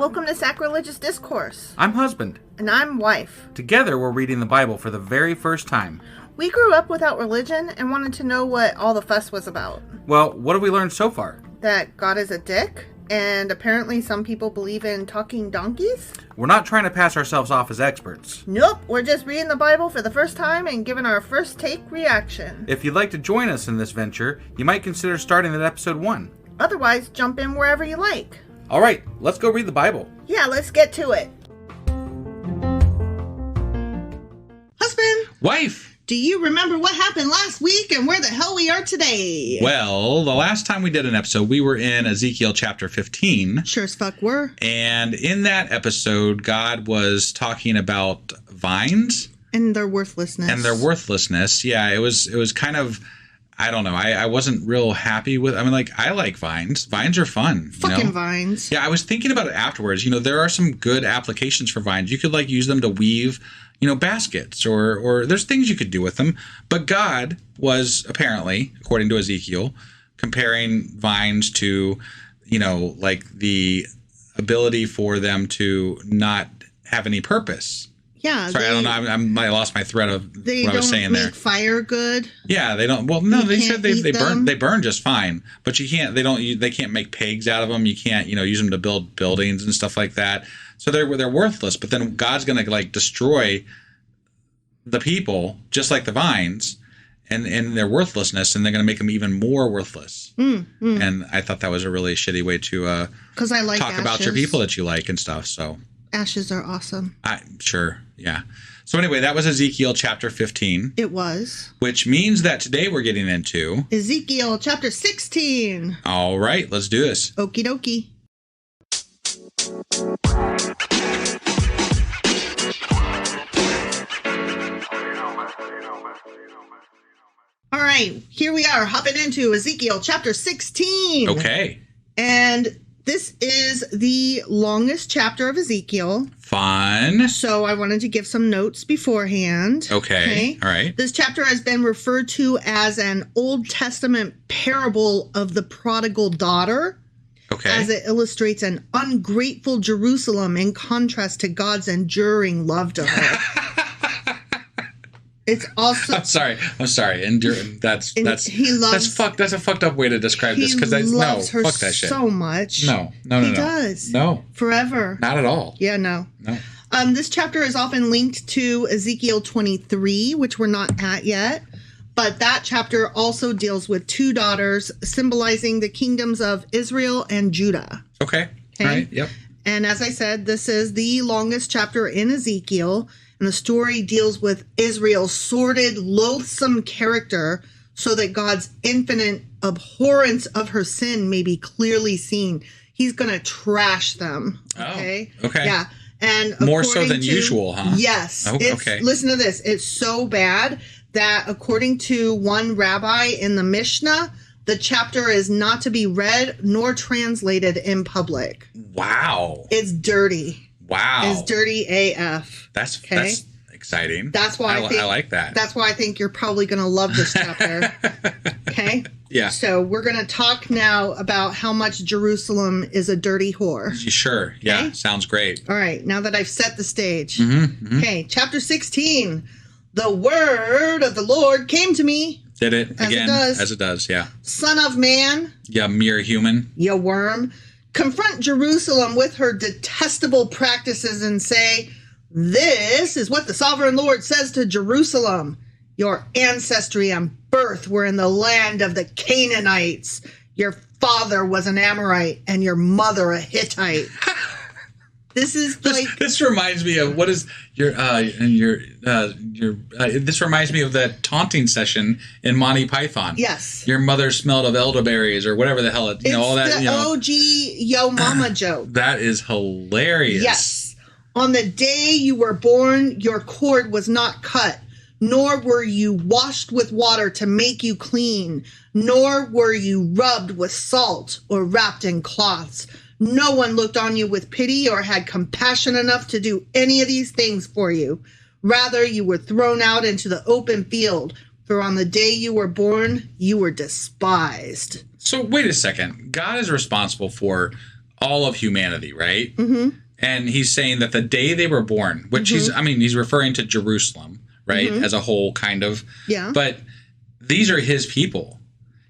Welcome to Sacrilegious Discourse. I'm husband. And I'm wife. Together, we're reading the Bible for the very first time. We grew up without religion and wanted to know what all the fuss was about. Well, what have we learned so far? That God is a dick, and apparently some people believe in talking donkeys? We're not trying to pass ourselves off as experts. Nope, we're just reading the Bible for the first time and giving our first take reaction. If you'd like to join us in this venture, you might consider starting at episode 1. Otherwise, jump in wherever you like. All right, let's go read the Bible. Yeah, let's get to it. Husband, Wife! do you remember what happened last week and where the hell we are today? Well, the last time we did an episode, we were in Ezekiel chapter 15. Sure as fuck were. And in that episode, God was talking about vines. And their worthlessness. Yeah, it was kind of, I don't know. I wasn't real happy with, I like vines. Vines are fun. Fucking vines. Yeah, I was thinking about it afterwards. There are some good applications for vines. You could use them to weave, baskets or there's things you could do with them. But God was apparently, according to Ezekiel, comparing vines to, the ability for them to not have any purpose. Yeah. Sorry, I don't know. I lost my thread of what I was saying there. They don't make fire good. Yeah, they don't. Well, no, they said they burn just fine, but you can't. They can't make pegs out of them. You can't use them to build buildings and stuff like that. So they're worthless. But then God's going to destroy the people just like the vines, and their worthlessness, and they're going to make them even more worthless. And I thought that was a really shitty way to because I like talk ashes. about your people that you like and stuff. So ashes are awesome. Sure. Yeah. So anyway, that was Ezekiel chapter 15. It was. Which means that today we're getting into Ezekiel chapter 16. All right, let's do this. Okie dokie. All right, here we are hopping into Ezekiel chapter 16. Okay. And this is the longest chapter of Ezekiel. Fun. So I wanted to give some notes beforehand. Okay. All right. This chapter has been referred to as an Old Testament parable of the prodigal daughter. Okay. As it illustrates an ungrateful Jerusalem in contrast to God's enduring love to her. It's also. I'm sorry. Enduring. That's a fucked up way to describe this because fuck that shit. So much. No. He does. No. Forever. Not at all. Yeah. No. No. This chapter is often linked to Ezekiel 23, which we're not at yet. But that chapter also deals with two daughters, symbolizing the kingdoms of Israel and Judah. Okay. All right. Yep. And as I said, this is the longest chapter in Ezekiel. And the story deals with Israel's sordid, loathsome character so that God's infinite abhorrence of her sin may be clearly seen. He's going to trash them. Okay. Oh, okay. Yeah. And more so than usual, huh? Yes. Oh, okay. Listen to this. It's so bad that according to one rabbi in the Mishnah, the chapter is not to be read nor translated in public. Wow. It's dirty. Wow. It's dirty AF. That's exciting. That's why I like that. That's why I think you're probably going to love this chapter. Okay? Yeah. So we're going to talk now about how much Jerusalem is a dirty whore. Sure. Yeah. Okay? Sounds great. All right. Now that I've set the stage. Mm-hmm. Okay. Chapter 16. The word of the Lord came to me. Did it again? As it does. Yeah. Son of man. Yeah. Mere human. You worm. Confront Jerusalem with her detestable practices and say, this is what the sovereign Lord says to Jerusalem. Your ancestry and birth were in the land of the Canaanites. Your father was an Amorite and your mother a Hittite. This reminds me of what is this reminds me of that taunting session in Monty Python. Yes. Your mother smelled of elderberries or whatever the hell all that. It's the OG Yo Mama joke. That is hilarious. Yes. On the day you were born, your cord was not cut, nor were you washed with water to make you clean, nor were you rubbed with salt or wrapped in cloths. No one looked on you with pity or had compassion enough to do any of these things for you. Rather, you were thrown out into the open field, for on the day you were born, you were despised. So wait a second. God is responsible for all of humanity, right? Mm-hmm. And he's saying that the day they were born, which he's referring to Jerusalem, right, as a whole, kind of. Yeah. But these are his people.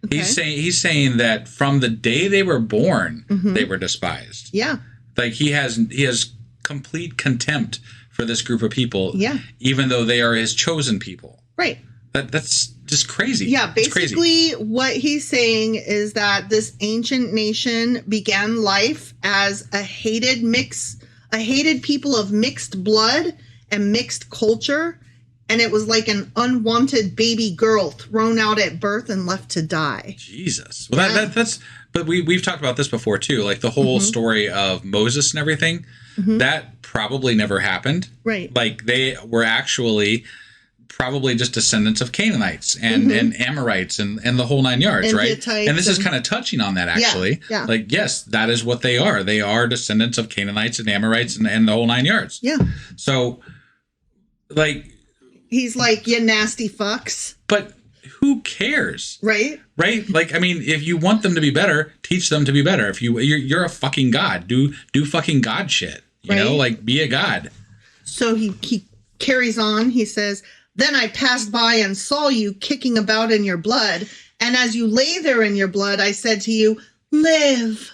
Okay. He's saying that from the day they were born, they were despised. Yeah. Like he has complete contempt for this group of people. Yeah. Even though they are his chosen people. Right. That's just crazy. Yeah, basically what he's saying is that this ancient nation began life as a hated people of mixed blood and mixed culture, and it was like an unwanted baby girl thrown out at birth and left to die. Jesus. Well, that's but we've talked about this before too, like the whole story of Moses and everything. That probably never happened. Right. Like they were actually probably just descendants of Canaanites and Amorites and the whole 9 yards, and right? Hittites and this is kind of touching on that, actually. Yeah. Like, yes, that is what they are. They are descendants of Canaanites and Amorites and the whole 9 yards. Yeah. So, like... He's like, you nasty fucks. But who cares? Right? Right? Like, I mean, if you want them to be better, teach them to be better. If you're a fucking god, do fucking god shit. You know? Like, be a god. So he carries on. He says... Then I passed by and saw you kicking about in your blood. And as you lay there in your blood, I said to you, live.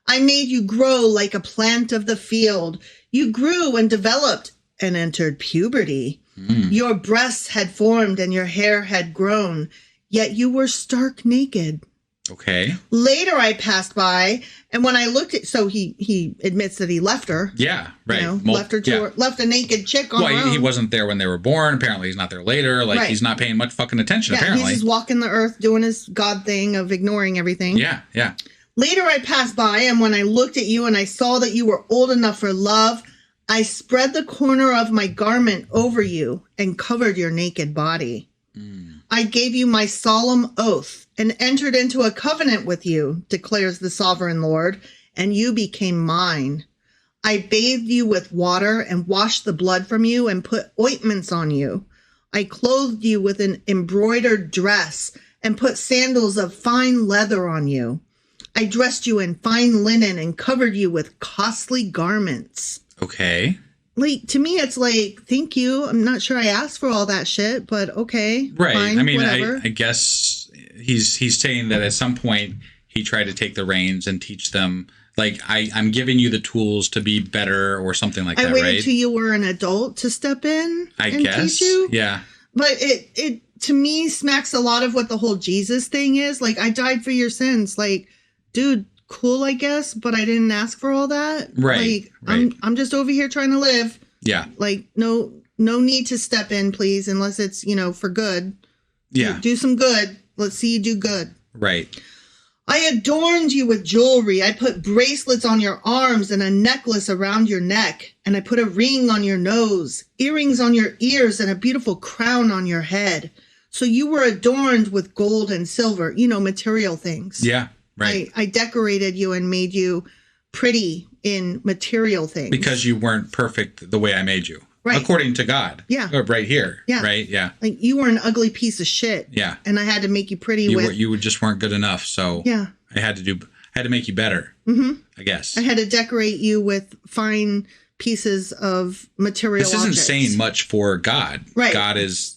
I made you grow like a plant of the field. You grew and developed and entered puberty. Your breasts had formed and your hair had grown, yet you were stark naked. Okay. Later I passed by, and when I looked at, so he admits that he left her. Yeah, right. You know, left a naked chick on her own. He wasn't there when they were born. Apparently he's not there later. Like he's not paying much fucking attention, apparently. He's just walking the earth doing his God thing of ignoring everything. Yeah. Later I passed by, and when I looked at you and I saw that you were old enough for love, I spread the corner of my garment over you and covered your naked body. I gave you my solemn oath and entered into a covenant with you, declares the sovereign Lord, and you became mine. I bathed you with water and washed the blood from you and put ointments on you. I clothed you with an embroidered dress and put sandals of fine leather on you. I dressed you in fine linen and covered you with costly garments. Okay. Like, to me, it's like, thank you. I'm not sure I asked for all that shit, but okay. Right. Fine, I mean, whatever. I guess he's saying that at some point he tried to take the reins and teach them, like, I'm giving you the tools to be better or something like that, right? I waited till you were an adult to step in and teach you. Yeah. But it to me smacks a lot of what the whole Jesus thing is. Like, I died for your sins. Like, dude, cool, I guess, but I didn't ask for all that. Right. Like, I'm just over here trying to live. Yeah. Like, no need to step in, please, unless it's, for good. Yeah. Do some good. Let's see you do good. Right. I adorned you with jewelry. I put bracelets on your arms and a necklace around your neck. And I put a ring on your nose, earrings on your ears, and a beautiful crown on your head. So you were adorned with gold and silver, material things. Yeah. Right. I decorated you and made you pretty in material things. Because you weren't perfect the way I made you. Right. According to God. Yeah. Right here. Yeah. Right. Yeah. Like, you were an ugly piece of shit. Yeah. And I had to make you pretty you just weren't good enough. So yeah. I had to make you better. I guess. I had to decorate you with fine pieces of material This isn't objects. saying much for God. Right. God is,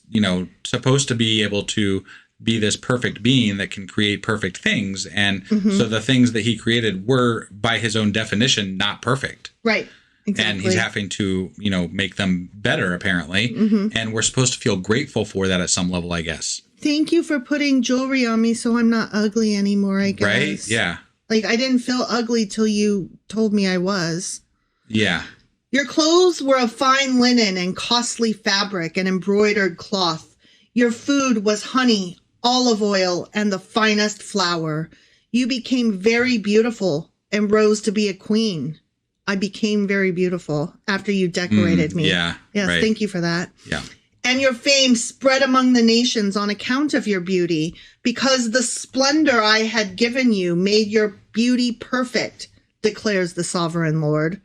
supposed to be able to be this perfect being that can create perfect things. And so the things that he created were, by his own definition, not perfect. Right. Exactly. And he's having to, make them better, apparently. And we're supposed to feel grateful for that at some level, I guess. Thank you for putting jewelry on me so I'm not ugly anymore, I guess. Right? Yeah. Like, I didn't feel ugly till you told me I was. Yeah. Your clothes were of fine linen and costly fabric and embroidered cloth. Your food was honey, olive oil, and the finest flour. You became very beautiful and rose to be a queen. I became very beautiful after you decorated me. Yeah. Yes, right. Thank you for that. Yeah. And your fame spread among the nations on account of your beauty, because the splendor I had given you made your beauty perfect, declares the sovereign Lord.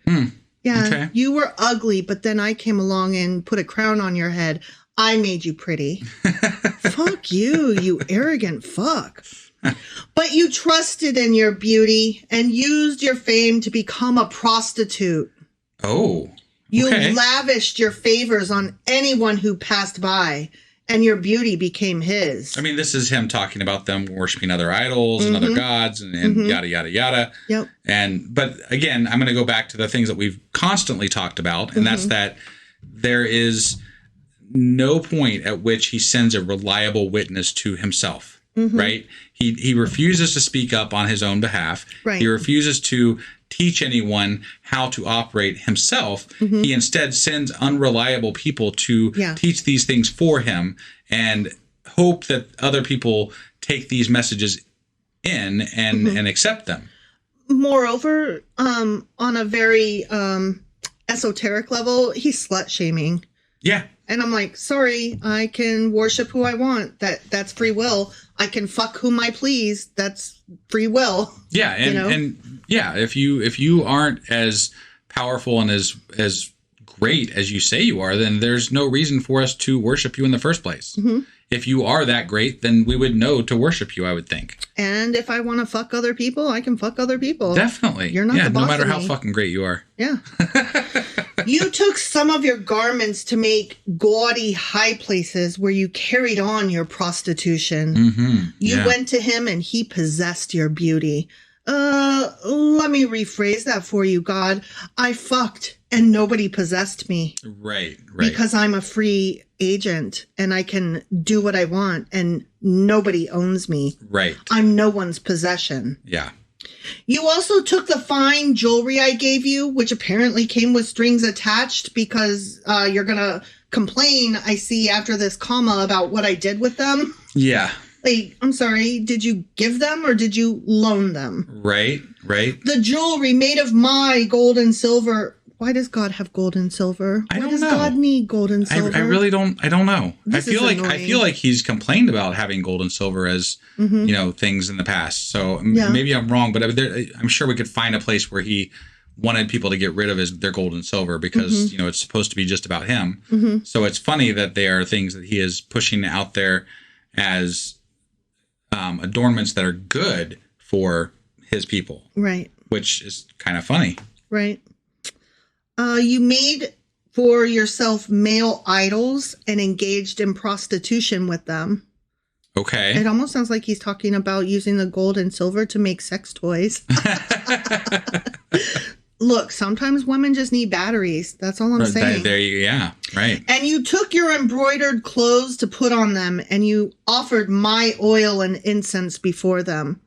Yeah, okay. You were ugly, but then I came along and put a crown on your head. I made you pretty. Fuck you, you arrogant fuck. But you trusted in your beauty and used your fame to become a prostitute. Oh. You lavished your favors on anyone who passed by, and your beauty became his. I mean, this is him talking about them worshiping other idols and other gods and yada, yada, yada. Yep. But again, I'm going to go back to the things that we've constantly talked about, and that's that there is no point at which he sends a reliable witness to himself, right? He refuses to speak up on his own behalf. Right. He refuses to teach anyone how to operate himself. He instead sends unreliable people to teach these things for him and hope that other people take these messages in and accept them. Moreover, on a very esoteric level, he's slut shaming. Yeah. And I'm like, sorry, I can worship who I want. That's free will. I can fuck whom I please. That's free will. Yeah, and yeah, if you aren't as powerful and as great as you say you are, then there's no reason for us to worship you in the first place. If you are that great, then we would know to worship you, I would think. And if I want to fuck other people, I can fuck other people. Definitely. You're not the boss no matter of how me. fucking great you are. Yeah. You took some of your garments to make gaudy high places where you carried on your prostitution. You went to him and he possessed your beauty. Let me rephrase that for you, God. I fucked and nobody possessed me. Right. Because I'm a free agent and I can do what I want and nobody owns me. Right. I'm no one's possession. Yeah. You also took the fine jewelry I gave you, which apparently came with strings attached because you're going to complain, I see, after this comma about what I did with them. Yeah. Like, I'm sorry, did you give them or did you loan them? Right. The jewelry made of my gold and silver. Why does God have gold and silver? I don't know. Why does God need gold and silver? I really don't. I don't know. I feel annoying. like he's complained about having gold and silver as things in the past. So maybe I'm wrong, but I'm sure we could find a place where he wanted people to get rid of their gold and silver because it's supposed to be just about him. So it's funny that they are things that he is pushing out there as adornments that are good for his people. Right. Which is kind of funny. Right. You made for yourself male idols and engaged in prostitution with them. Okay. It almost sounds like he's talking about using the gold and silver to make sex toys. Look, sometimes women just need batteries. That's all I'm saying. There you go. Yeah, right. And you took your embroidered clothes to put on them, and you offered my oil and incense before them.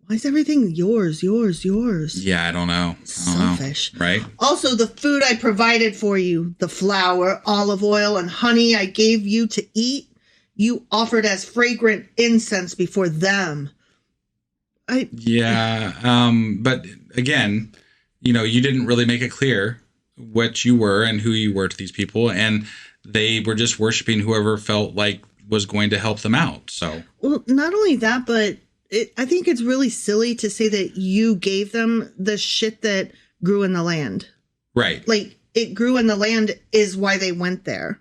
Why is everything yours? Yeah, I don't know. Selfish. Right? Also, the food I provided for you, the flour, olive oil, and honey I gave you to eat, you offered as fragrant incense before them. But again, you didn't really make it clear what you were and who you were to these people, and they were just worshiping whoever felt like was going to help them out. So, well, not only that, but I think it's really silly to say that you gave them the shit that grew in the land. Right. Like, it grew in the land is why they went there.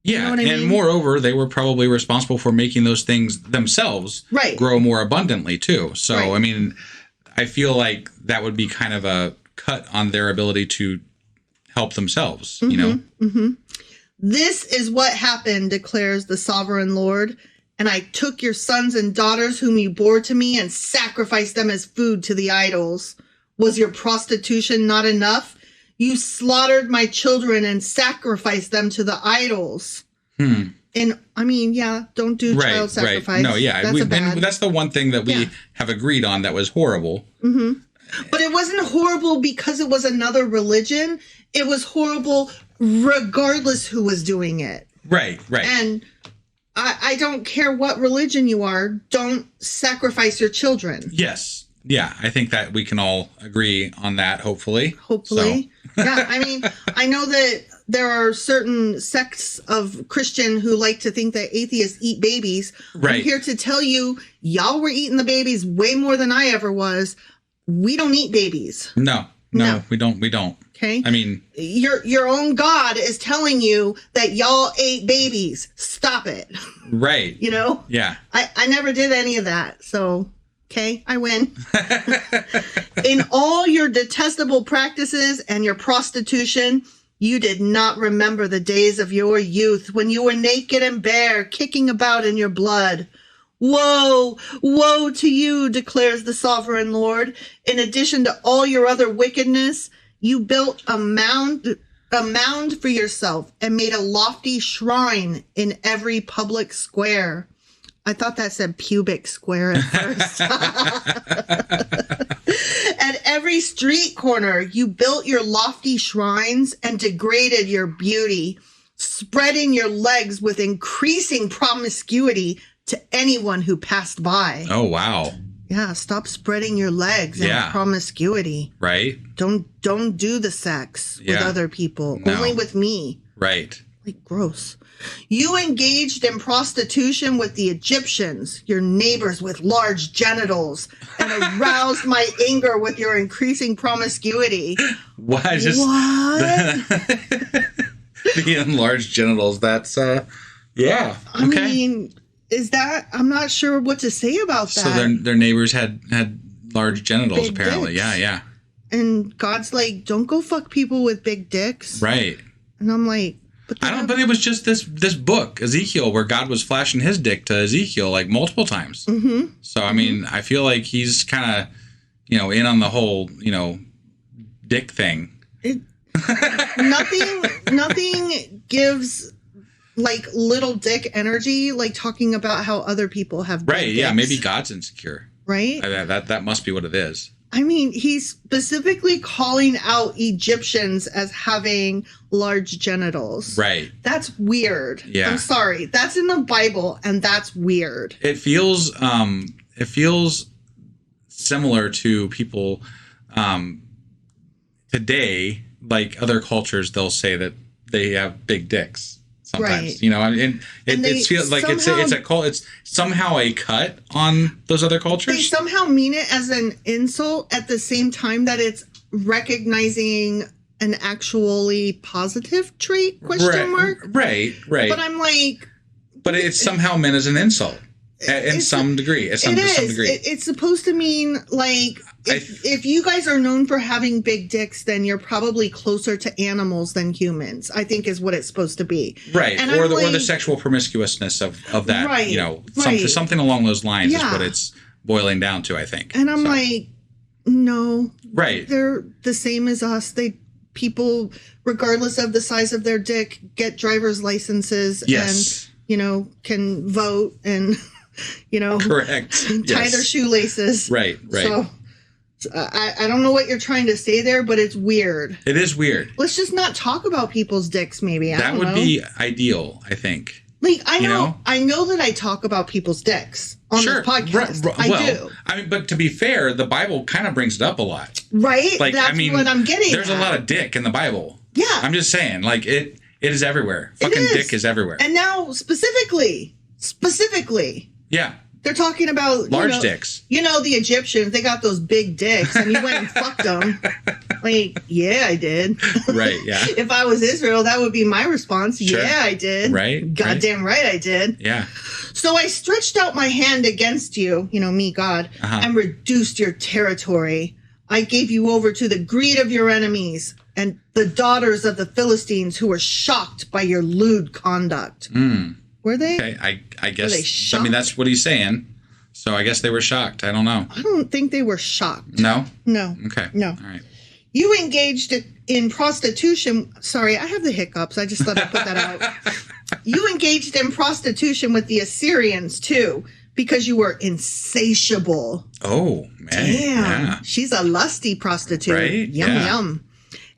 Yeah, you know what I mean? Moreover, they were probably responsible for making those things themselves grow more abundantly, too. So, right. I mean, I feel like that would be kind of a cut on their ability to help themselves, This is what happened, declares the sovereign Lord. And I took your sons and daughters whom you bore to me and sacrificed them as food to the idols. Was your prostitution not enough? You slaughtered my children and sacrificed them to the idols. And I mean, don't do child sacrifice. Right. No, yeah. That's that's the one thing that we have agreed on that was horrible. But it wasn't horrible because it was another religion. It was horrible regardless who was doing it. Right. And I don't care what religion you are. Don't sacrifice your children. Yes. Yeah. I think that we can all agree on that, hopefully. Hopefully. So. Yeah. I mean, I know that there are certain sects of Christian who like to think that atheists eat babies. Right. I'm here to tell you, y'all were eating the babies way more than I ever was. We don't eat babies. No, we don't. Okay. I mean, your own God is telling you that y'all ate babies. Stop it. Right. Yeah. I never did any of that. So Okay, I win. In all your detestable practices and your prostitution, you did not remember the days of your youth when you were naked and bare, kicking about in your blood. Woe, woe to you, declares the sovereign Lord. In addition to all your other wickedness, you built a mound for yourself and made a lofty shrine in every public square. I thought that said pubic square at first. At every street corner, you built your lofty shrines and degraded your beauty, spreading your legs with increasing promiscuity to anyone who passed by. Oh, wow. Yeah, stop spreading your legs and promiscuity. Right. Don't do the sex with other people. No. Only with me. Right. Like, gross. You engaged in prostitution with the Egyptians, your neighbors with large genitals, and aroused my anger with your increasing promiscuity. What? What? The enlarged genitals. That's, yeah. I mean, is that, I'm not sure what to say about that. So their neighbors had large genitals, Big apparently. dicks. Yeah. And God's like, don't go fuck people with big dicks. Right. And I'm like, but it was just this book, Ezekiel, where God was flashing his dick to Ezekiel like multiple times. Mm-hmm. So, I mean, I feel like he's kind of, in on the whole, dick thing. Nothing gives like little dick energy, like talking about how other people have big dicks. Yeah, maybe God's insecure. Right? That must be what it is. I mean, he's specifically calling out Egyptians as having large genitals. Right. That's weird. Yeah. I'm sorry. That's in the Bible, and that's weird. It feels similar to people today, like other cultures, they'll say that they have big dicks. Sometimes, right. And it feels like it's somehow a cut on those other cultures. They somehow mean it as an insult at the same time that it's recognizing an actually positive trait, question mark. Right. But I'm like... But it's somehow meant as an insult. In some degree. To some degree. It's supposed to mean, like, if you guys are known for having big dicks, then you're probably closer to animals than humans, I think is what it's supposed to be. Right. And or the sexual promiscuousness of that, right, something along those lines is what it's boiling down to, I think. And I'm like, no. Right. They're the same as us. People, regardless of the size of their dick, get driver's licenses and, can vote and... correct. Tie their shoelaces. Right. So I don't know what you're trying to say there, but it's weird. It is weird. Let's just not talk about people's dicks, maybe. That would be ideal, I think. Like, I know that I talk about people's dicks on this podcast. I do. I mean, but to be fair, the Bible kind of brings it up a lot. Right? Like, That's what I'm getting There's a lot of dick in the Bible. Yeah. I'm just saying, like, it is everywhere. Fucking dick is everywhere. And now, specifically... Yeah. They're talking about... large dicks. The Egyptians, they got those big dicks, and you went and fucked them. Like, yeah, I did. Right, yeah. If I was Israel, that would be my response. Sure. Yeah, I did. Right. Goddamn right I did. Yeah. So I stretched out my hand against you, me, God, and reduced your territory. I gave you over to the greed of your enemies and the daughters of the Philistines who were shocked by your lewd conduct. Were they? Okay, I guess. I mean, that's what he's saying. So I guess they were shocked. I don't know. I don't think they were shocked. No? No. Okay. No. All right. You engaged in prostitution. Sorry, I have the hiccups. I just thought I'd put that out. You engaged in prostitution with the Assyrians, too, because you were insatiable. Oh, man. Damn. Yeah. She's a lusty prostitute. Right? Yum.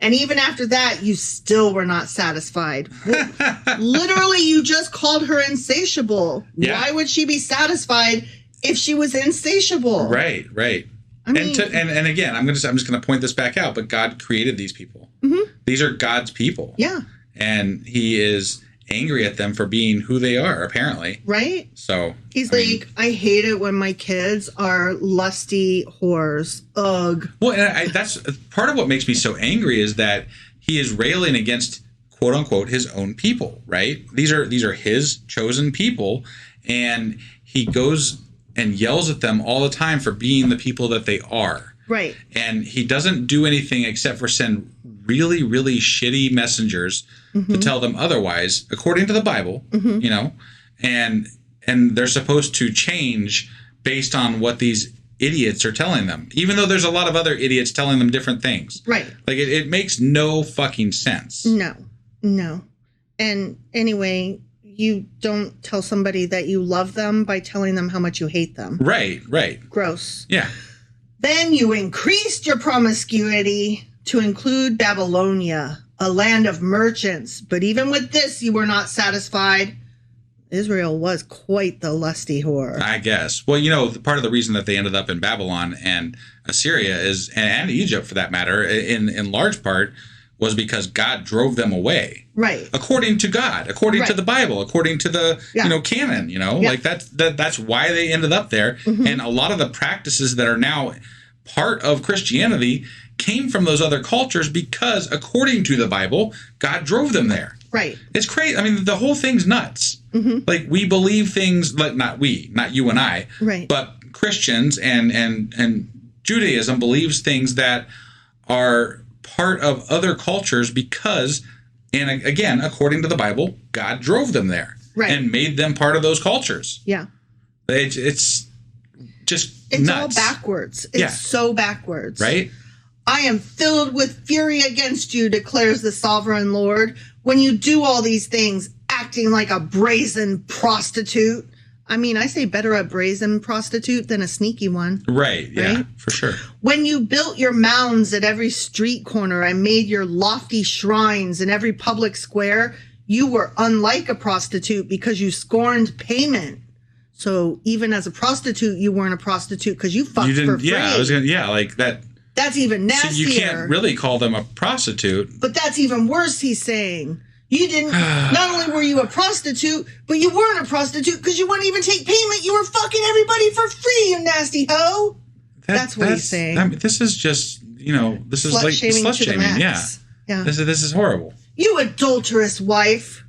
And even after that, you still were not satisfied. Literally, you just called her insatiable. Yeah. Why would she be satisfied if she was insatiable? Right. I mean, and again, I'm just going to point this back out, but God created these people. Mm-hmm. These are God's people. Yeah. And he is angry at them for being who they are, apparently. Right? So he's I hate it when my kids are lusty whores. Ugh. Well, and that's part of what makes me so angry is that he is railing against, quote unquote, his own people, right? These are his chosen people, and he goes and yells at them all the time for being the people that they are. Right. And he doesn't do anything except for send really, really shitty messengers to tell them otherwise, according to the Bible, you know, and they're supposed to change based on what these idiots are telling them, even though there's a lot of other idiots telling them different things. Right. Like it makes no fucking sense. No. And anyway, you don't tell somebody that you love them by telling them how much you hate them. Right. Gross. Yeah. Then you increased your promiscuity to include Babylonia, a land of merchants. But even with this, you were not satisfied. Israel was quite the lusty whore. I guess. Well, you know, part of the reason that they ended up in Babylon and Assyria is, and Egypt for that matter, in large part, was because God drove them away. Right. According to God, according to the Bible, according to the canon, like that's why they ended up there. And a lot of the practices that are now part of Christianity came from those other cultures because, according to the Bible, God drove them there. Right. It's crazy. I mean, the whole thing's nuts. Like, we believe things like not you and I, but Christians and Judaism believes things that are part of other cultures because, and again, according to the Bible, God drove them there and made them part of those cultures. Yeah. It's just it's nuts. All backwards. It's so backwards. Right? I am filled with fury against you, declares the sovereign Lord, when you do all these things, acting like a brazen prostitute. I mean, I say better a brazen prostitute than a sneaky one. Right, yeah, for sure. When you built your mounds at every street corner and made your lofty shrines in every public square, you were unlike a prostitute because you scorned payment. So even as a prostitute, you weren't a prostitute because you fucked for free. Yeah, like that. That's even nastier. So you can't really call them a prostitute. But that's even worse, he's saying. You didn't, not only were you a prostitute, but you weren't a prostitute because you wouldn't even take payment. You were fucking everybody for free, you nasty hoe. That's what he's saying. I mean, this is just, this is like slut shaming. Yeah. This is horrible. You adulterous wife.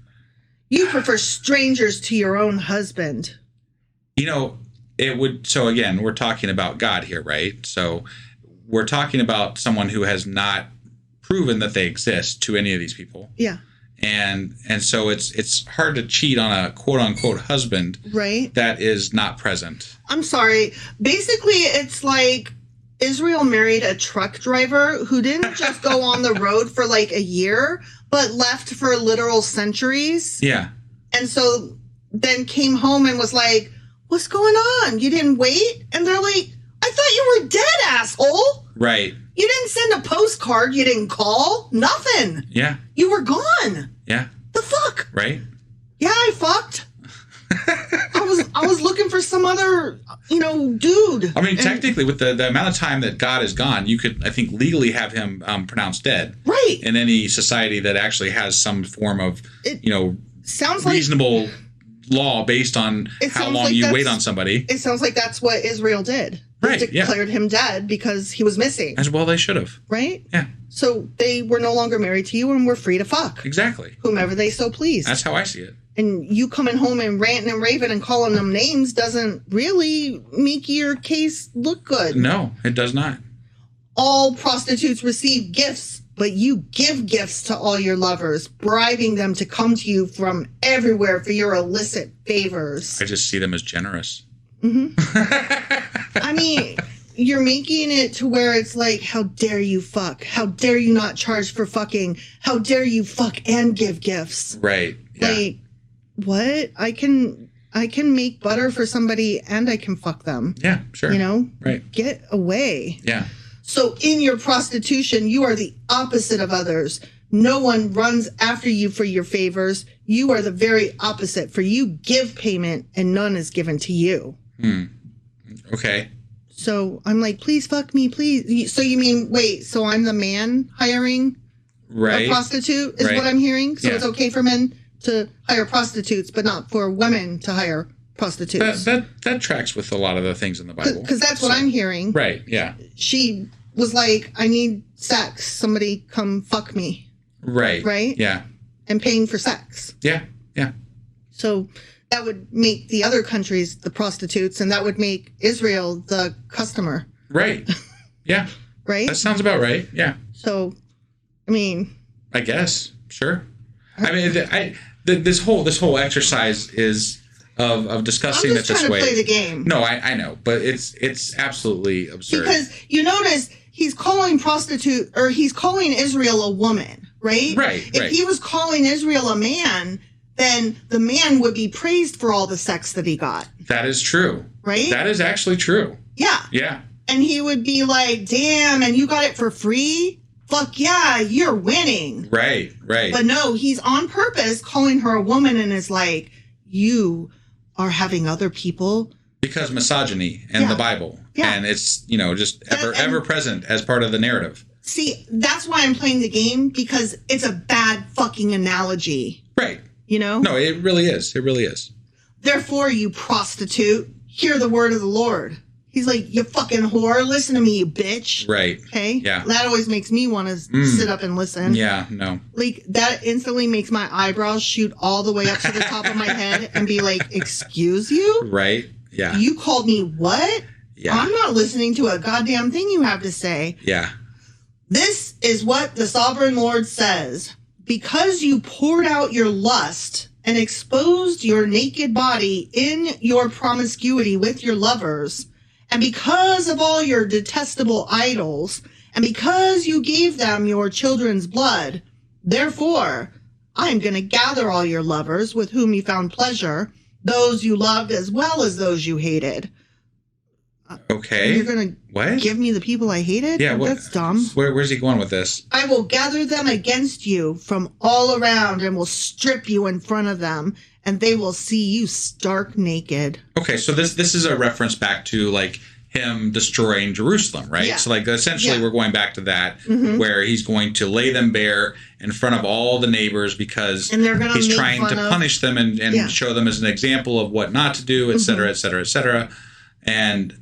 You prefer strangers to your own husband. So again, we're talking about God here, right? So we're talking about someone who has not proven that they exist to any of these people. Yeah. And so it's hard to cheat on a quote unquote husband that is not present. I'm sorry. Basically, it's like Israel married a truck driver who didn't just go on the road for like a year, but left for literal centuries. Yeah. And so then came home and was like, what's going on? You didn't wait? And they're like, I thought you were dead, asshole. Right. You didn't send a postcard. You didn't call. Nothing. Yeah. You were gone. Yeah. The fuck? Right. Yeah, I fucked. I was looking for some other, dude. I mean, technically, with the amount of time that God is gone, you could, I think, legally have him pronounced dead. Right. In any society that actually has some form of, sounds reasonable law based on how long you wait on somebody. It sounds like that's what Israel did. They declared him dead because he was missing. As well they should have. Right? Yeah. So they were no longer married to you and were free to fuck. Exactly. Whomever they so pleased. That's how I see it. And you coming home and ranting and raving and calling them names doesn't really make your case look good. No, it does not. All prostitutes receive gifts, but you give gifts to all your lovers, bribing them to come to you from everywhere for your illicit favors. I just see them as generous. I mean, you're making it to where it's like, how dare you fuck? How dare you not charge for fucking? How dare you fuck and give gifts? Right. Yeah. Like, what? I can make butter for somebody and I can fuck them. Yeah, sure. Right. Get away. Yeah. So in your prostitution, you are the opposite of others. No one runs after you for your favors. You are the very opposite, for you give payment and none is given to you. Okay. So I'm like, please fuck me, please. So you mean, wait, so I'm the man hiring a prostitute is what I'm hearing? So it's okay for men to hire prostitutes, but not for women to hire prostitutes. That tracks with a lot of the things in the Bible. Because that's what I'm hearing. Right, yeah. She was like, I need sex. Somebody come fuck me. Right. Right? Yeah. And paying for sex. Yeah, yeah. So that would make the other countries the prostitutes, and that would make Israel the customer. Right. Yeah. Right? That sounds about right. Yeah. So, I mean, I guess. Sure. I mean, this whole exercise is of discussing it this way. I'm just trying to play the game. No, I know, but it's absolutely absurd. Because you notice he's calling Israel a woman, right? Right. If he was calling Israel a man, then the man would be praised for all the sex that he got. That is true. Right? That is actually true. Yeah. Yeah. And he would be like, damn, and you got it for free? Fuck yeah, you're winning. Right. But no, he's on purpose calling her a woman and is like, you are having other people. Because misogyny and the Bible. Yeah. And it's, just ever present as part of the narrative. See, that's why I'm playing the game, because it's a bad fucking analogy. Right. No, it really is. It really is. Therefore, you prostitute, hear the word of the Lord. He's like, you fucking whore, listen to me, you bitch. Right. Okay? Yeah. That always makes me want to sit up and listen. Yeah, no. Like, that instantly makes my eyebrows shoot all the way up to the top of my head and be like, excuse you? Right. Yeah. You called me what? Yeah. I'm not listening to a goddamn thing you have to say. Yeah. This is what the sovereign Lord says. Because you poured out your lust and exposed your naked body in your promiscuity with your lovers, and because of all your detestable idols, and because you gave them your children's blood, therefore, I am going to gather all your lovers with whom you found pleasure, those you loved as well as those you hated. Okay. You're going to give me the people I hated? Yeah. That's dumb. Where's he going with this? I will gather them against you from all around and will strip you in front of them, and they will see you stark naked. Okay, so this is a reference back to like him destroying Jerusalem, right? Yeah. So like essentially we're going back to that where he's going to lay them bare in front of all the neighbors because he's trying to punish them and show them as an example of what not to do, et cetera, et cetera, et cetera. And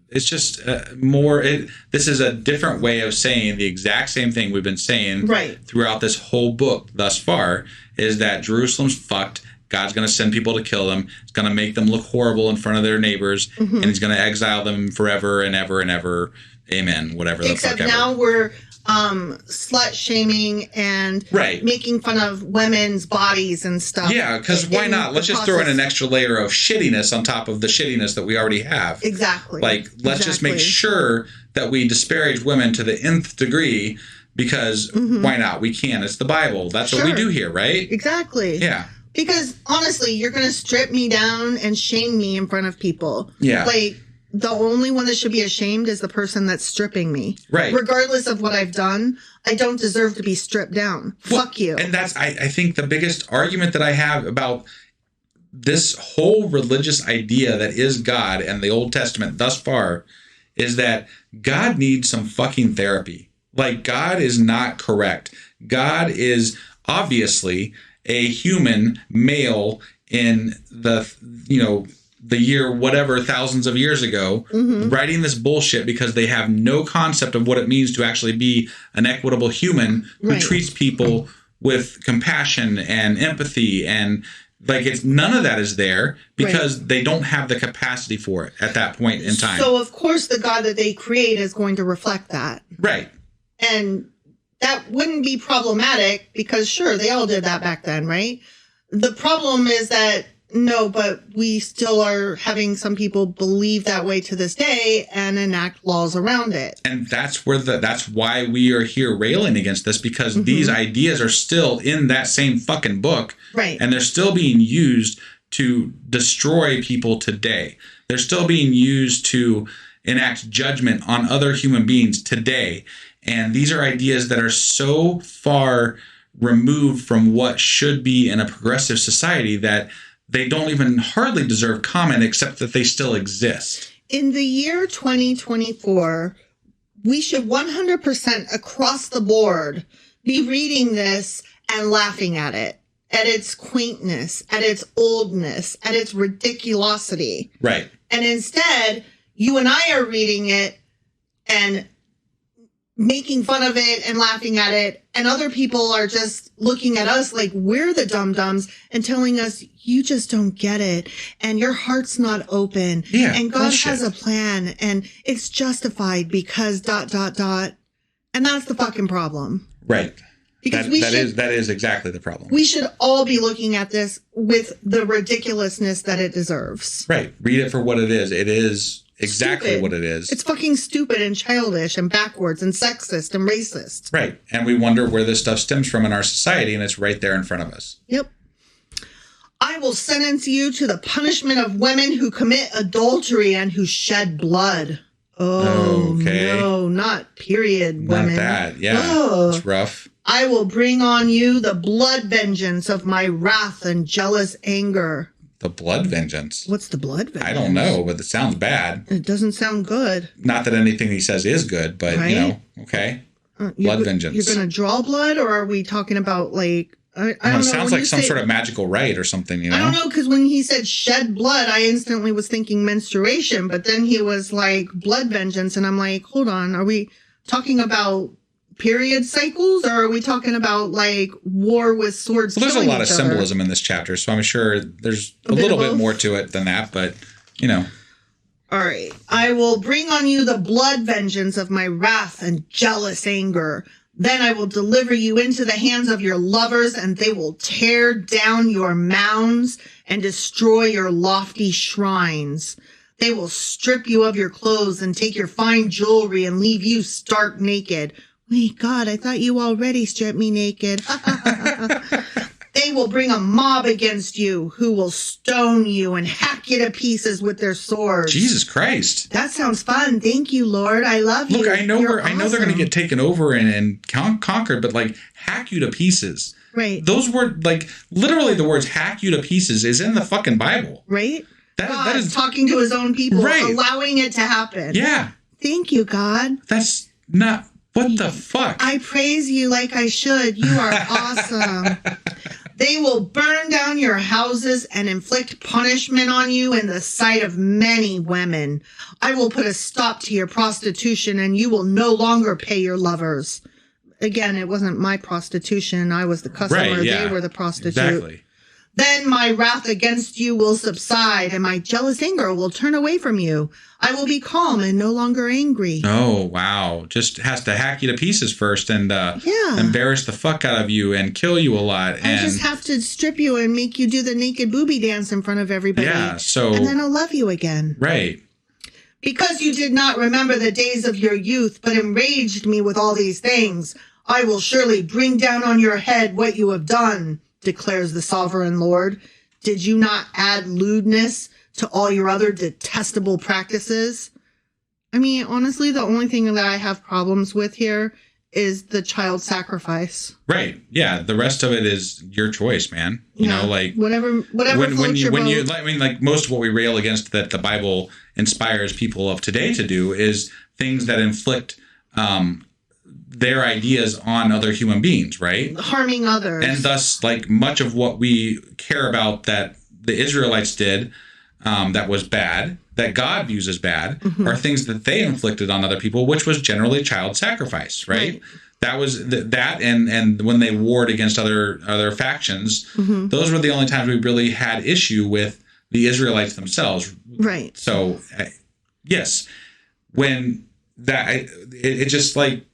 it's just this is a different way of saying the exact same thing we've been saying throughout this whole book thus far, is that Jerusalem's fucked. God's going to send people to kill them. It's going to make them look horrible in front of their neighbors, and he's going to exile them forever and ever and ever. Amen. Whatever the fuck ever. Except now we're slut shaming and making fun of women's bodies and stuff. Yeah, because why not? Let's just throw in an extra layer of shittiness on top of the shittiness that we already have. Exactly. Like, let's just make sure that we disparage women to the nth degree, because why not? We can. It's the Bible. That's what we do here, right? Exactly. Yeah. Because honestly, you're going to strip me down and shame me in front of people. Yeah. Like, the only one that should be ashamed is the person that's stripping me. Right. Regardless of what I've done, I don't deserve to be stripped down. Well, fuck you. And that's, I think, the biggest argument that I have about this whole religious idea that is God and the Old Testament thus far is that God needs some fucking therapy. Like, God is not correct. God is obviously a human male in the year whatever thousands of years ago writing this bullshit because they have no concept of what it means to actually be an equitable human who treats people with compassion and empathy, and like it's none of that is there because they don't have the capacity for it at that point in time. So of course the God that they create is going to reflect that. Right. And that wouldn't be problematic because, sure, they all did that back then, right? The problem is that, no, but we still are having some people believe that way to this day and enact laws around it. And that's why we are here railing against this, because these ideas are still in that same fucking book. Right. And they're still being used to destroy people today. They're still being used to enact judgment on other human beings today. And these are ideas that are so far removed from what should be in a progressive society that they don't even hardly deserve comment, except that they still exist. In the year 2024, we should 100% across the board be reading this and laughing at it, at its quaintness, at its oldness, at its ridiculosity. Right. And instead, you and I are reading it and making fun of it and laughing at it. And other people are just looking at us like we're the dum-dums and telling us, you just don't get it. And your heart's not open. Yeah, and God has a plan and it's justified because ... And that's the fucking problem. Right. Because that is exactly the problem. We should all be looking at this with the ridiculousness that it deserves. Right. Read it for what it is. It is exactly stupid. what it is. It's fucking stupid and childish and backwards and sexist and racist. Right. And we wonder where this stuff stems from in our society, and it's right there in front of us. Yep. I will sentence you to the punishment of women who commit adultery and who shed blood. Oh, okay. No, not period women. Not that. Yeah. It's rough. I will bring on you the blood vengeance of my wrath and jealous anger. The blood vengeance? What's the blood vengeance? I don't know, but it sounds bad. It doesn't sound good. Not that anything he says is good, but, right? Okay. Blood vengeance. You're going to draw blood, or are we talking about, like... I don't know. It sounds like some sort of magical rite or something, I don't know, because when he said shed blood, I instantly was thinking menstruation, but then he was like, blood vengeance, and I'm like, hold on, are we talking about period cycles, or are we talking about like war with swords? Well, there's a lot of symbolism in this chapter, so I'm sure there's a little bit more to it than that, but All right. I will bring on you the blood vengeance of my wrath and jealous anger. Then I will deliver you into the hands of your lovers, and they will tear down your mounds and destroy your lofty shrines. They will strip you of your clothes and take your fine jewelry and leave you stark naked. Wait, God, I thought you already stripped me naked. They will bring a mob against you who will stone you and hack you to pieces with their swords. Jesus Christ. That sounds fun. Thank you, Lord. I love you. Look, I know they're going to get taken over and conquered, but like hack you to pieces. Right. Those were like literally the words hack you to pieces is in the fucking Bible. Right. That is talking to his own people, right. Allowing it to happen. Yeah. Thank you, God. That's not what the fuck. I praise you like I should. You are awesome. They will burn down your houses and inflict punishment on you in the sight of many women. I will put a stop to your prostitution, and you will no longer pay your lovers. Again, it wasn't my prostitution. I was the customer. Right, yeah. They were the prostitute. Exactly. Then my wrath against you will subside, and my jealous anger will turn away from you. I will be calm and no longer angry. Oh, wow. Just has to hack you to pieces first and embarrass the fuck out of you and kill you a lot. I just have to strip you and make you do the naked booby dance in front of everybody. Yeah, and then I'll love you again. Right. Because you did not remember the days of your youth, but enraged me with all these things, I will surely bring down on your head what you have done, declares the sovereign Lord. Did you not add lewdness to all your other detestable practices? I mean, honestly, the only thing that I have problems with here is the child sacrifice. Right. Yeah. The rest of it is your choice, man. You know, like whatever floats your boat. I mean, like most of what we rail against that the Bible inspires people of today to do is things that inflict their ideas on other human beings, right? Harming others. And thus, like much of what we care about that the Israelites did that was bad, that God views as bad, are things that they inflicted on other people, which was generally child sacrifice, right? That was that, and when they warred against other factions, those were the only times we really had issue with the Israelites themselves, right? So, yes, when that it just like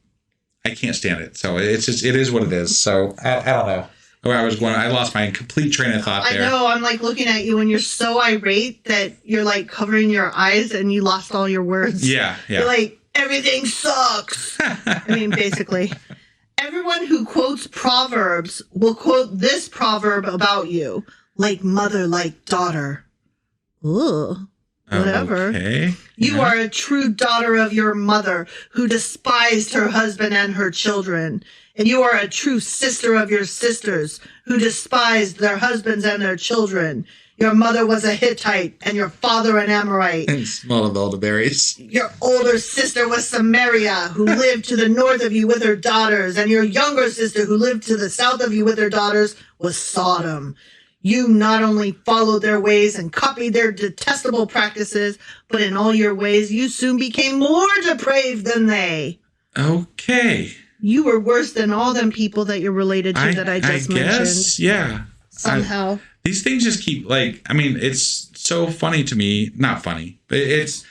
I can't stand it. So it is what it is. So I don't know. Where I was going, I lost my complete train of thought there. I know. I'm like looking at you and you're so irate that you're like covering your eyes and you lost all your words. Yeah. You're like, everything sucks. I mean, basically. Everyone who quotes proverbs will quote this proverb about you. Like mother, like daughter. Ooh. Whatever. Okay. You are a true daughter of your mother who despised her husband and her children. And you are a true sister of your sisters who despised their husbands and their children. Your mother was a Hittite and your father an Amorite. And smell of elderberries. Your older sister was Samaria, who lived to the north of you with her daughters. And your younger sister, who lived to the south of you with her daughters, was Sodom. You not only followed their ways and copied their detestable practices, but in all your ways you soon became more depraved than they. Okay. You were worse than all them people that you're related to that I just mentioned. Yeah. Somehow. These things just keep it's so funny to me. Not funny, but it's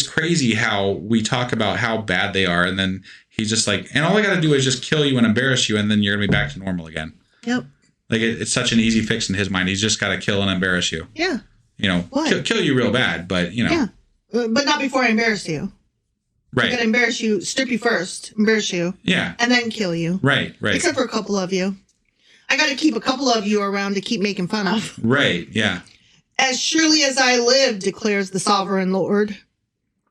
crazy how we talk about how bad they are. And then he's just like, and all I got to do is just kill you and embarrass you. And then you're going to be back to normal again. Yep. Like it's such an easy fix in his mind. He's just got to kill and embarrass you. Yeah. Kill you real bad, but Yeah. But not before I embarrass you. Right. I'm going to embarrass you, strip you first, embarrass you. Yeah. And then kill you. Right. Except for a couple of you. I got to keep a couple of you around to keep making fun of. Right. Yeah. As surely as I live, declares the sovereign Lord,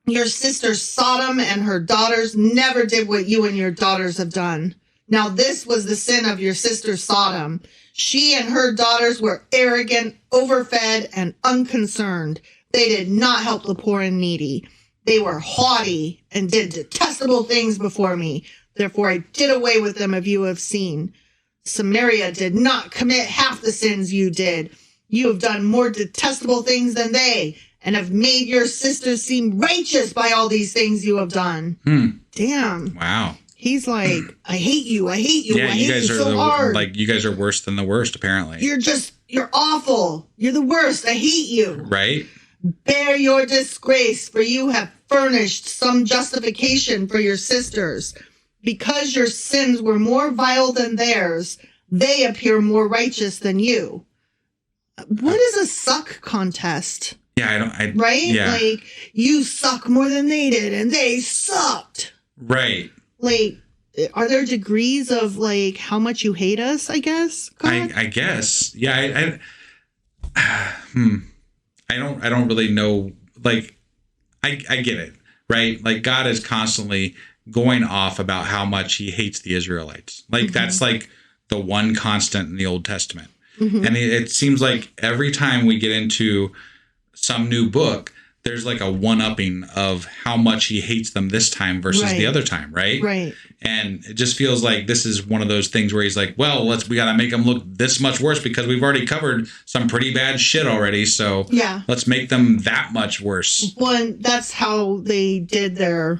your sister Sodom and her daughters never did what you and your daughters have done. Now this was the sin of your sister Sodom. She and her daughters were arrogant, overfed, and unconcerned. They did not help the poor and needy. They were haughty and did detestable things before me. Therefore I did away with them, as you have seen. Samaria did not commit half the sins you did. You have done more detestable things than they, and have made your sisters seem righteous by all these things you have done. Damn. Wow. He's like, I hate you. I hate you. Yeah, I hate you guys you are so hard. you guys are worse than the worst, apparently. You're awful. You're the worst. I hate you. Right? Bear your disgrace, for you have furnished some justification for your sisters. Because your sins were more vile than theirs, they appear more righteous than you. What is a suck contest? Yeah, right? Yeah. Like, you suck more than they did, and they sucked. Right. Like, are there degrees of, like, how much you hate us, I guess? I guess. Yeah, I don't really know. Like, I get it, right? Like, God is constantly going off about how much he hates the Israelites. Like, that's like the one constant in the Old Testament. And it seems like every time we get into some new book, there's like a one-upping of how much he hates them this time versus the other time, right? Right. And it just feels like this is one of those things where he's like, well, we got to make them look this much worse because we've already covered some pretty bad shit already. So let's make them that much worse. Well, and that's how they did their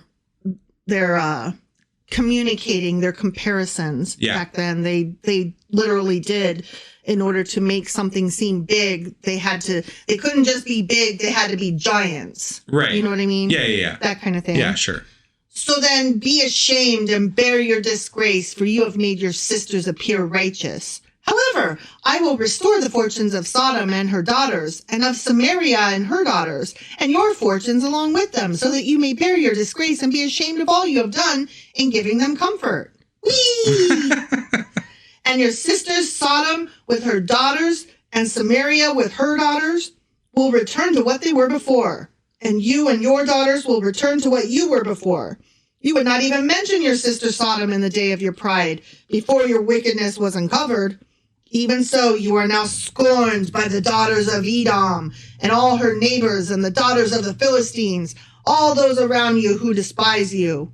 communicating, their comparisons back then. They literally did. In order to make something seem big, they couldn't just be big, they had to be giants. Right. You know what I mean? Yeah. That kind of thing. Yeah, sure. So then be ashamed and bear your disgrace, for you have made your sisters appear righteous. However, I will restore the fortunes of Sodom and her daughters, and of Samaria and her daughters, and your fortunes along with them, so that you may bear your disgrace and be ashamed of all you have done in giving them comfort. Whee! And your sisters Sodom with her daughters and Samaria with her daughters will return to what they were before. And you and your daughters will return to what you were before. You would not even mention your sister Sodom in the day of your pride, before your wickedness was uncovered. Even so, you are now scorned by the daughters of Edom and all her neighbors and the daughters of the Philistines, all those around you who despise you.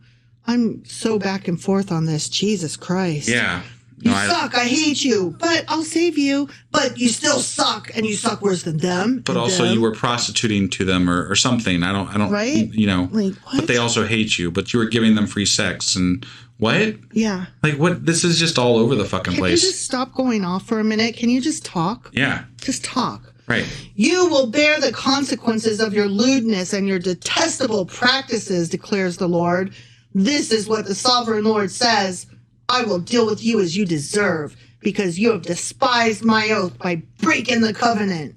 I'm so back and forth on this. Jesus Christ. Yeah. You suck. I hate you, but I'll save you. But you still suck, and you suck worse than them. But also, you were prostituting to them or something. I don't. Right? You know. Like, what? But they also hate you. But you were giving them free sex and what? Yeah. Like what? This is just all over the fucking place. Can you just stop going off for a minute? Can you just talk? Yeah. Just talk. Right. You will bear the consequences of your lewdness and your detestable practices, declares the Lord. This is what the sovereign Lord says. I will deal with you as you deserve, because you have despised my oath by breaking the covenant.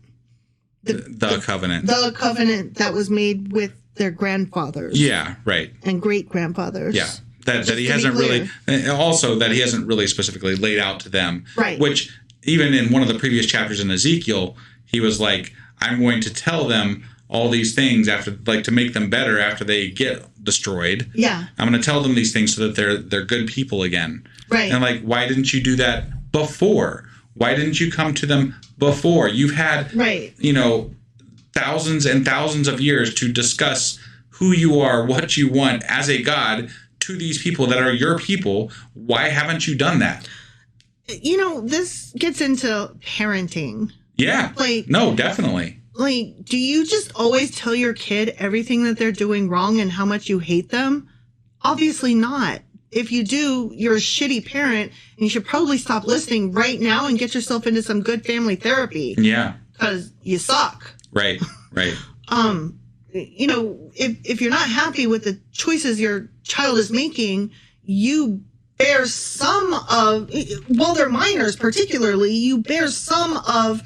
The covenant. The covenant that was made with their grandfathers. Yeah, right. And great-grandfathers. Yeah. That he hasn't really, also that he hasn't really specifically laid out to them. Right. Which, even in one of the previous chapters in Ezekiel, he was like, I'm going to tell them all these things after, like, to make them better after they get destroyed. Yeah. I'm going to tell them these things so that they're good people again. Right. And like, why didn't you do that before? Why didn't you come to them before? You've had, thousands and thousands of years to discuss who you are, what you want as a God to these people that are your people. Why haven't you done that? You know, this gets into parenting. Yeah. No, definitely. Like, do you just always tell your kid everything that they're doing wrong and how much you hate them? Obviously not. If you do, you're a shitty parent, and you should probably stop listening right now and get yourself into some good family therapy. Yeah. Because you suck. Right. You know, if you're not happy with the choices your child is making, you bear some of, well, they're minors particularly, you bear some of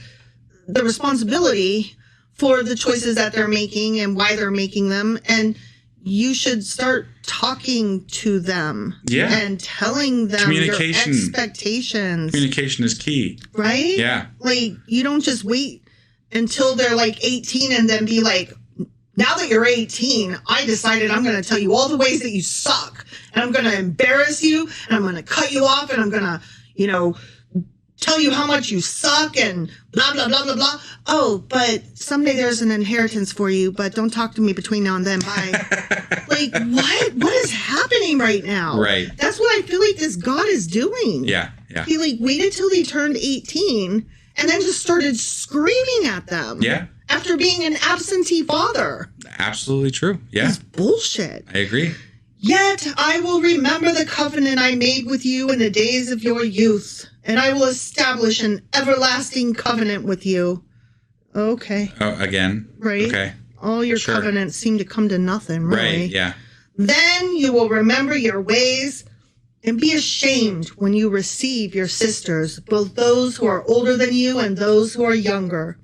the responsibility for the choices that they're making and why they're making them. And you should start talking to them and telling them your expectations. Communication is key. Right? Yeah. Like, you don't just wait until they're like 18 and then be like, now that you're 18, I decided I'm going to tell you all the ways that you suck. And I'm going to embarrass you. And I'm going to cut you off. And I'm going to, you know, tell you how much you suck and blah, blah, blah, blah, blah. Oh, but someday there's an inheritance for you. But don't talk to me between now and then. Bye. Like, what? What is happening right now? Right. That's what I feel like this God is doing. Yeah. He like waited till they turned 18 and then just started screaming at them. Yeah. After being an absentee father. Absolutely true. Yeah. It's bullshit. I agree. Yet I will remember the covenant I made with you in the days of your youth, and I will establish an everlasting covenant with you. Okay. Oh, again. Right. Okay. All your covenants seem to come to nothing, really. Right, yeah. Then you will remember your ways and be ashamed when you receive your sisters, both those who are older than you and those who are younger.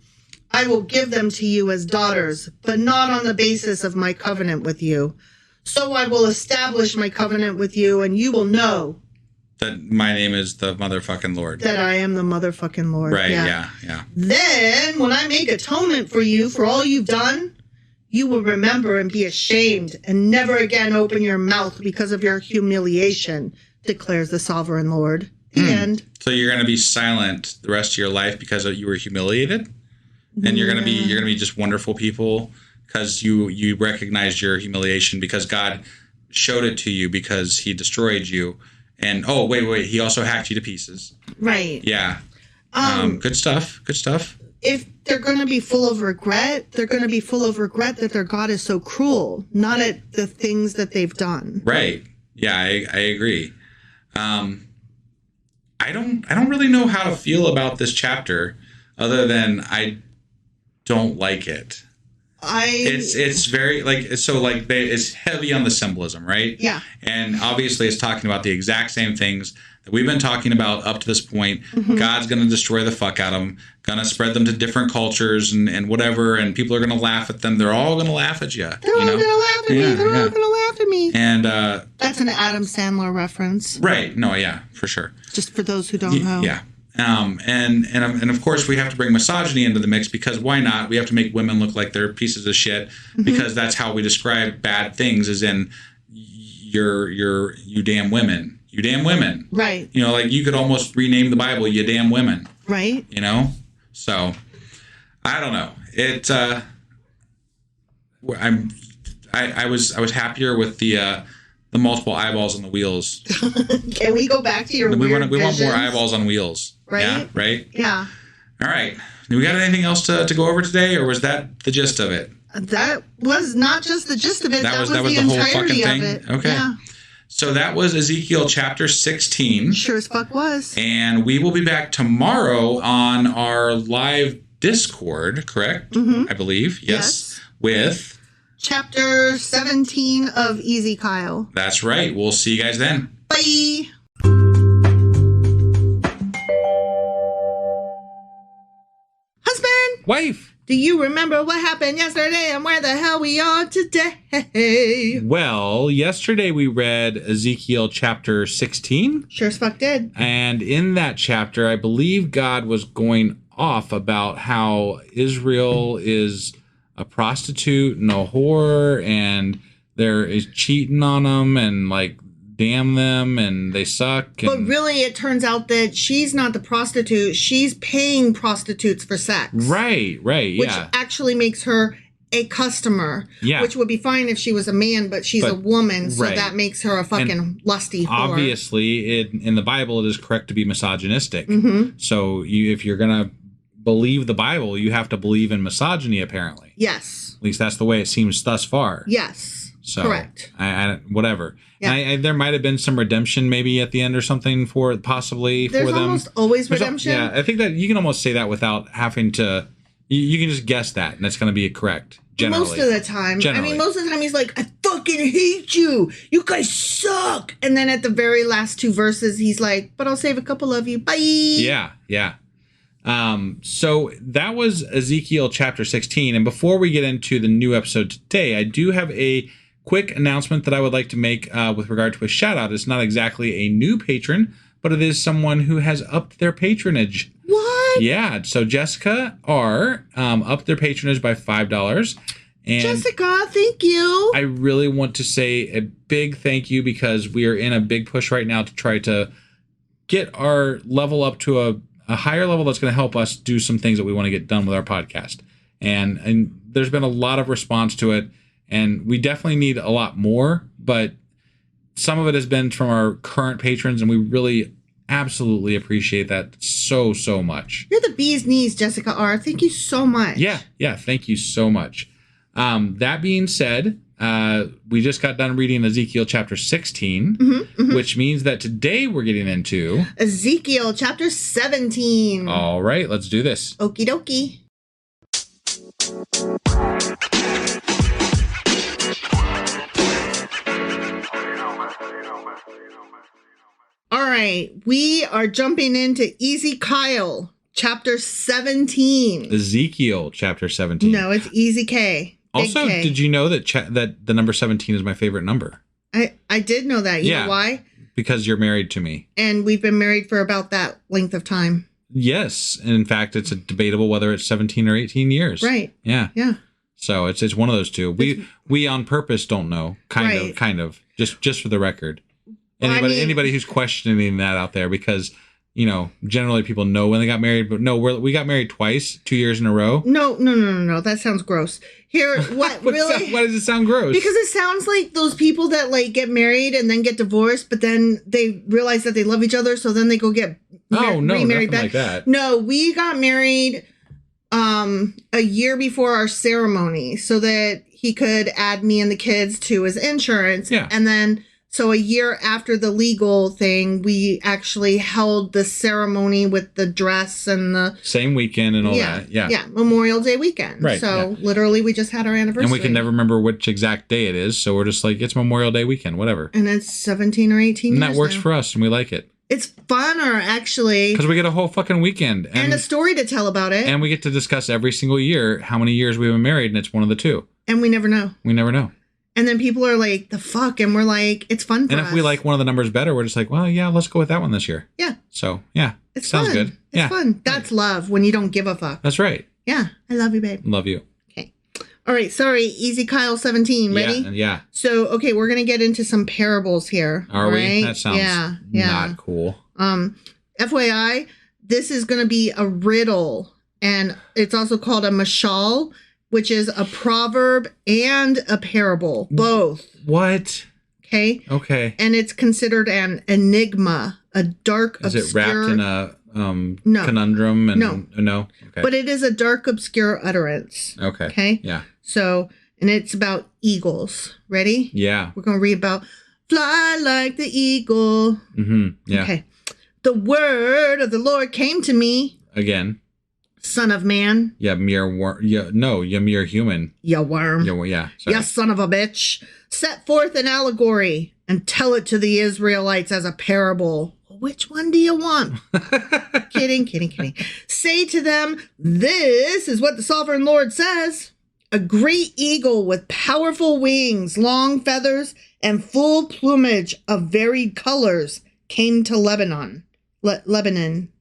I will give them to you as daughters, but not on the basis of my covenant with you. So I will establish my covenant with you, and you will know that my name is the motherfucking Lord. That I am the motherfucking Lord. Right, yeah. Then, when I make atonement for you for all you've done, you will remember and be ashamed and never again open your mouth because of your humiliation, declares the sovereign Lord. The end. So you're going to be silent the rest of your life because you were humiliated? And you're gonna be just wonderful people because you recognized your humiliation because God showed it to you because He destroyed you. And oh wait, He also hacked you to pieces. Right. Yeah. Good stuff. If they're gonna be full of regret, they're gonna be full of regret that their God is so cruel, not at the things that they've done. Right. Yeah, I agree. I don't really know how to feel about this chapter other than I don't like it. It's very it's heavy on the symbolism, right? Yeah. And obviously it's talking about the exact same things that we've been talking about up to this point. Mm-hmm. God's going to destroy the fuck out of them, going to spread them to different cultures and whatever, and people are going to laugh at them. They're all going to laugh at you. They're all going to laugh at me. They're all going to laugh at me. And that's an Adam Sandler reference. Right. No, yeah, for sure. Just for those who don't know. Yeah. And of course we have to bring misogyny into the mix because why not? We have to make women look like they're pieces of shit because that's how we describe bad things is in you damn women. You damn women. Right. You know, like you could almost rename the Bible you damn women. Right. You know? So I don't know. I was happier with the multiple eyeballs on the wheels. Can we go back to your we want more eyeballs on wheels. Right? Yeah, right? Yeah. All right. Do we got anything else to go over today, or was that the gist of it? That was not just the gist of it. That was the whole fucking thing? Of it. Okay. Yeah. So that was Ezekiel chapter 16. Sure as fuck was. And we will be back tomorrow on our live Discord, correct? Mm-hmm. I believe. Yes. With... Chapter 17 of Ezekiel. That's right. We'll see you guys then. Bye. Husband. Wife. Do you remember what happened yesterday and where the hell we are today? Well, yesterday we read Ezekiel chapter 16. Sure as fuck did. And in that chapter, I believe God was going off about how Israel is a prostitute and a whore, and there is cheating on them, and like damn them, and they suck. But really, it turns out that she's not the prostitute; she's paying prostitutes for sex. Right, yeah. Which actually makes her a customer. Yeah. Which would be fine if she was a man, but she's a woman, so that makes her a fucking lusty whore. Obviously, in the Bible, it is correct to be misogynistic. Mm-hmm. So if you're gonna believe the Bible, you have to believe in misogyny, apparently. Yes. At least that's the way it seems thus far. Yes. So correct. Whatever. Yeah. And there might have been some redemption maybe at the end or something for them. There's almost always redemption. Yeah, I think that you can almost say that without having to. You can just guess that, and that's going to be correct. Generally. Most of the time. Generally. I mean, most of the time he's like, I fucking hate you. You guys suck. And then at the very last 2 verses, he's like, but I'll save a couple of you. Bye. Yeah. So that was Ezekiel chapter 16. And before we get into the new episode today, I do have a quick announcement that I would like to make with regard to a shout out. It's not exactly a new patron, but it is someone who has upped their patronage. What? Yeah. So Jessica R. Upped their patronage by $5. And Jessica, thank you. I really want to say a big thank you because we are in a big push right now to try to get our level up to a higher level that's going to help us do some things that we want to get done with our podcast. And there's been a lot of response to it, and we definitely need a lot more, but some of it has been from our current patrons, and we really absolutely appreciate that so much. You're the bee's knees, Jessica R. Thank you so much. Yeah, thank you so much. That being said, we just got done reading Ezekiel chapter 16, which means that today we're getting into Ezekiel chapter 17. All right, let's do this. Okie dokie. All right, we are jumping into Ezekiel chapter 17. Ezekiel chapter 17. No, it's Easy K. Also, K. did you know that that the number 17 is my favorite number? I did know that. You know why? Because you're married to me. And we've been married for about that length of time. Yes. And in fact, it's debatable whether it's 17 or 18 years. Right. Yeah. Yeah. So it's one of those two. We on purpose don't know. Kind of. Just for the record. Anybody who's questioning that out there, because generally people know when they got married, but no, we got married twice, 2 years in a row. No. That sounds gross. Here, what really? Why does it sound gross? Because it sounds like those people that like get married and then get divorced, but then they realize that they love each other, so then they go get remarried back. Like that. No, we got married a year before our ceremony, so that he could add me and the kids to his insurance. Yeah, and then. So a year after the legal thing, we actually held the ceremony with the dress and the... Same weekend and all that. Yeah. Yeah, Memorial Day weekend. Right. So literally we just had our anniversary. And we can never remember which exact day it is. So we're just like, it's Memorial Day weekend, whatever. And it's 17 or 18 and years that works now. for us and we like it. It's funner, actually. Because we get a whole fucking weekend. And a story to tell about it. And we get to discuss every single year how many years we've been married, and it's one of the two. And we never know. We never know. And then people are like, the fuck? And we're like, it's fun for us. And if we like one of the numbers better, we're just like, well, yeah, let's go with that one this year. Yeah. So, yeah. It sounds fun. good. It's fun. That's love, when you don't give a fuck. That's right. Yeah. I love you, babe. Love you. Okay. All right. Sorry. Easy Kyle 17. Ready? Yeah. So, okay, we're going to get into some parables here. Are we? Right? That sounds not cool. FYI, this is going to be a riddle, and it's also called a mashal, which is a proverb and a parable, both. What? Okay. Okay. And it's considered an enigma, a dark, is obscure... Is it wrapped in a conundrum? And, no. Okay. But it is a dark, obscure utterance. Okay. Okay? Yeah. So, and it's about eagles. Ready? Yeah. We're going to read about fly like the eagle. Mm-hmm. Yeah. Okay. The word of the Lord came to me. Again. Son of man. Yeah, mere worm. Yeah, no, you mere human. Ya worm. Yeah. Sorry. Ya son of a bitch. Set forth an allegory and tell it to the Israelites as a parable. Which one do you want? Kidding. Say to them, this is what the sovereign Lord says. A great eagle with powerful wings, long feathers, and full plumage of varied colors came to Lebanon. Lebanon.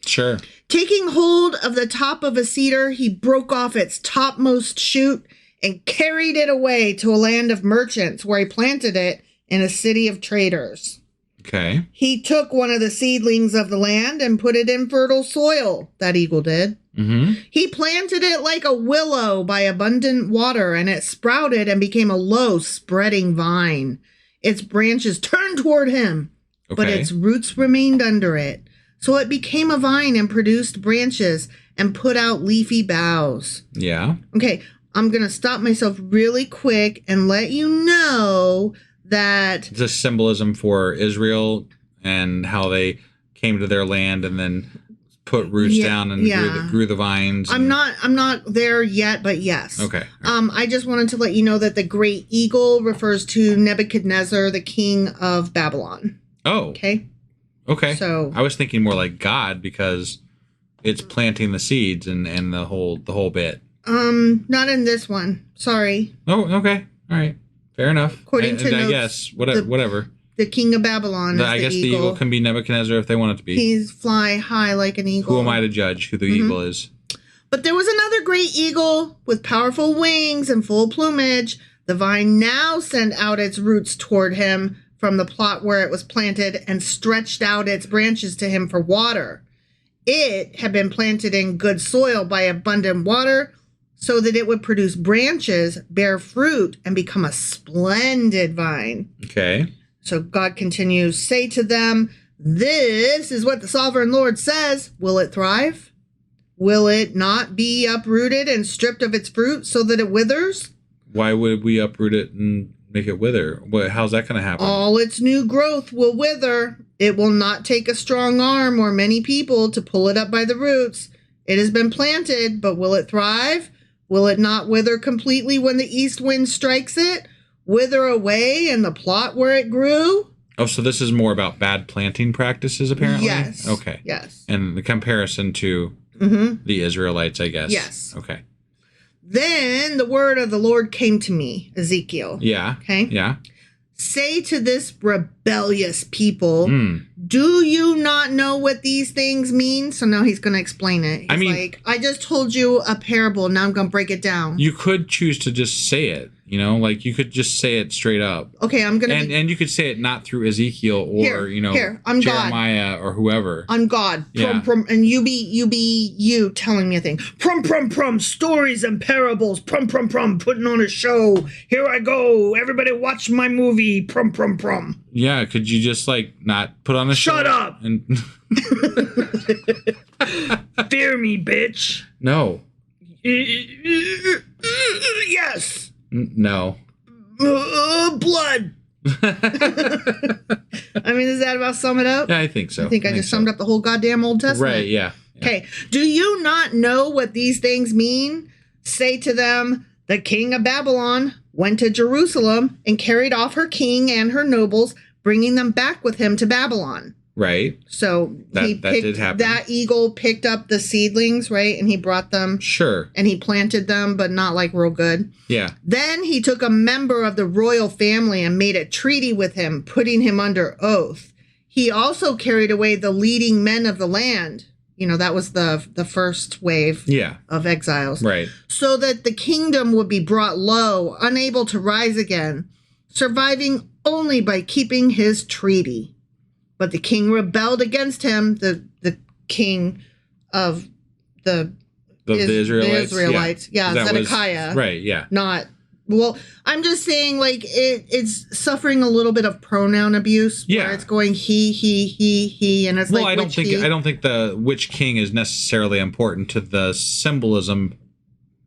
Sure. Taking hold of the top of a cedar, he broke off its topmost shoot and carried it away to a land of merchants, where he planted it in a city of traders. Okay. He took one of the seedlings of the land and put it in fertile soil. That eagle did. Mm-hmm. He planted it like a willow by abundant water, and it sprouted and became a low, spreading vine. Its branches turned toward him, but its roots remained under it. So it became a vine and produced branches and put out leafy boughs. Yeah. Okay. I'm going to stop myself really quick and let you know that... It's a symbolism for Israel and how they came to their land and then put roots down and grew the vines. I'm not there yet, but yes. Okay. I just wanted to let you know that the great eagle refers to Nebuchadnezzar, the king of Babylon. Oh. Okay. Okay. So I was thinking more like God because it's planting the seeds and the whole bit. Not in this one. Sorry. Oh, okay. All right. Fair enough. According to I notes, guess whatever. The king of Babylon is I guess the eagle can be Nebuchadnezzar if they want it to be. He's fly high like an eagle. Who am I to judge who the eagle is? But there was another great eagle with powerful wings and full plumage. The vine now sent out its roots toward him from the plot where it was planted and stretched out its branches to him for water. It had been planted in good soil by abundant water so that it would produce branches, bear fruit, and become a splendid vine. Okay. So God continues, say to them, this is what the sovereign Lord says. Will it thrive? Will it not be uprooted and stripped of its fruit so that it withers? Why would we uproot it and make it wither? How's that going to happen? All its new growth will wither. It will not take a strong arm or many people to pull it up by the roots. It has been planted, but will it thrive? Will it not wither completely when the east wind strikes it? Wither away in the plot where it grew? Oh, so this is more about bad planting practices, apparently? Yes. Okay. Yes. And the comparison to the Israelites, I guess. Yes. Okay. Then the word of the Lord came to me, Ezekiel. Yeah. Okay. Yeah. Say to this rebellious people, do you not know what these things mean? So now he's going to explain it. He's like, I just told you a parable. Now I'm going to break it down. You could choose to just say it, like you could just say it straight up. Okay, I'm going to... And you could say it not through Ezekiel or, I'm Jeremiah God. Or whoever. I'm God. Yeah. And you be you telling me a thing. Prum, stories and parables. Prum, putting on a show. Here I go. Everybody watch my movie. Prum. Yeah, could you just not put on a show? Shut up! And Fear me, bitch. No. Yes. No. Blood. I mean, does that about sum it up? Yeah, I think so. I think I just summed up the whole goddamn Old Testament. Right, yeah. Okay. Do you not know what these things mean? Say to them, the king of Babylon went to Jerusalem and carried off her king and her nobles, bringing them back with him to Babylon. Right. So that did happen. That eagle picked up the seedlings, right? And he brought them. Sure. And he planted them, but not real good. Yeah. Then he took a member of the royal family and made a treaty with him, putting him under oath. He also carried away the leading men of the land. That was the first wave of exiles. Right. So that the kingdom would be brought low, unable to rise again, surviving only by keeping his treaty. But the king rebelled against him, the king of the Israelites. Yeah, Zedekiah. Right, yeah. I'm just saying, it's suffering a little bit of pronoun abuse. Yeah. Where it's going he, and it's I don't think the which king is necessarily important to the symbolism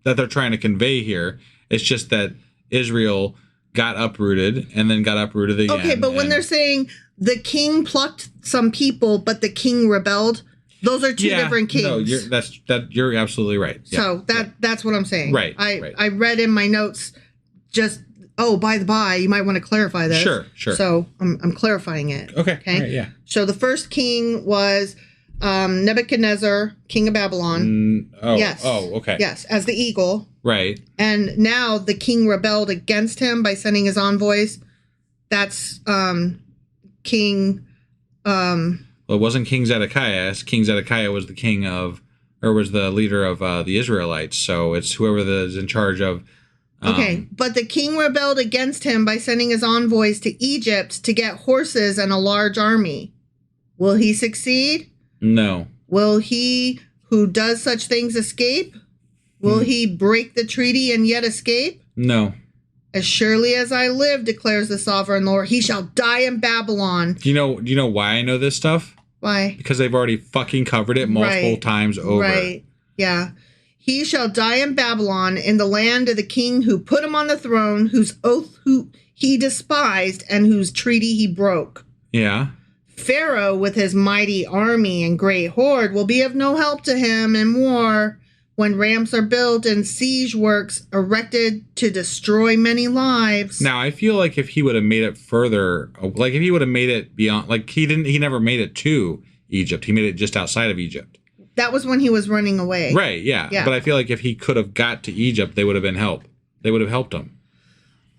that they're trying to convey here. It's just that Israel got uprooted and then got uprooted again. Okay, but when they're saying the king plucked some people, but the king rebelled, those are two different kings. No, you're absolutely right. Yeah. So that's what I'm saying. Right. I read in my notes by the by, you might want to clarify this. Sure. So I'm clarifying it. Okay. Right, yeah. So the first king was Nebuchadnezzar, king of Babylon. Yes. Oh, okay. Yes, as the eagle. Right. And now the king rebelled against him by sending his envoys. That's King. Well, it wasn't King Zedekiah. King Zedekiah was was the leader of the Israelites. So it's whoever is in charge of. Okay, but the king rebelled against him by sending his envoys to Egypt to get horses and a large army. Will he succeed? No. Will he who does such things escape? Will he break the treaty and yet escape? No. As surely as I live, declares the sovereign Lord, he shall die in Babylon. Do you know why I know this stuff? Why? Because they've already fucking covered it multiple times over. Right. Yeah. He shall die in Babylon, in the land of the king who put him on the throne, whose oath who he despised, and whose treaty he broke. Yeah. Pharaoh, with his mighty army and great horde, will be of no help to him in war, when ramps are built and siege works erected to destroy many lives. Now, I feel like if he would have made it further, like if he would have made it beyond, like he never made it to Egypt. He made it just outside of Egypt. That was when he was running away. Right, yeah. But I feel like if he could have got to Egypt, they would have been helped. They would have helped him.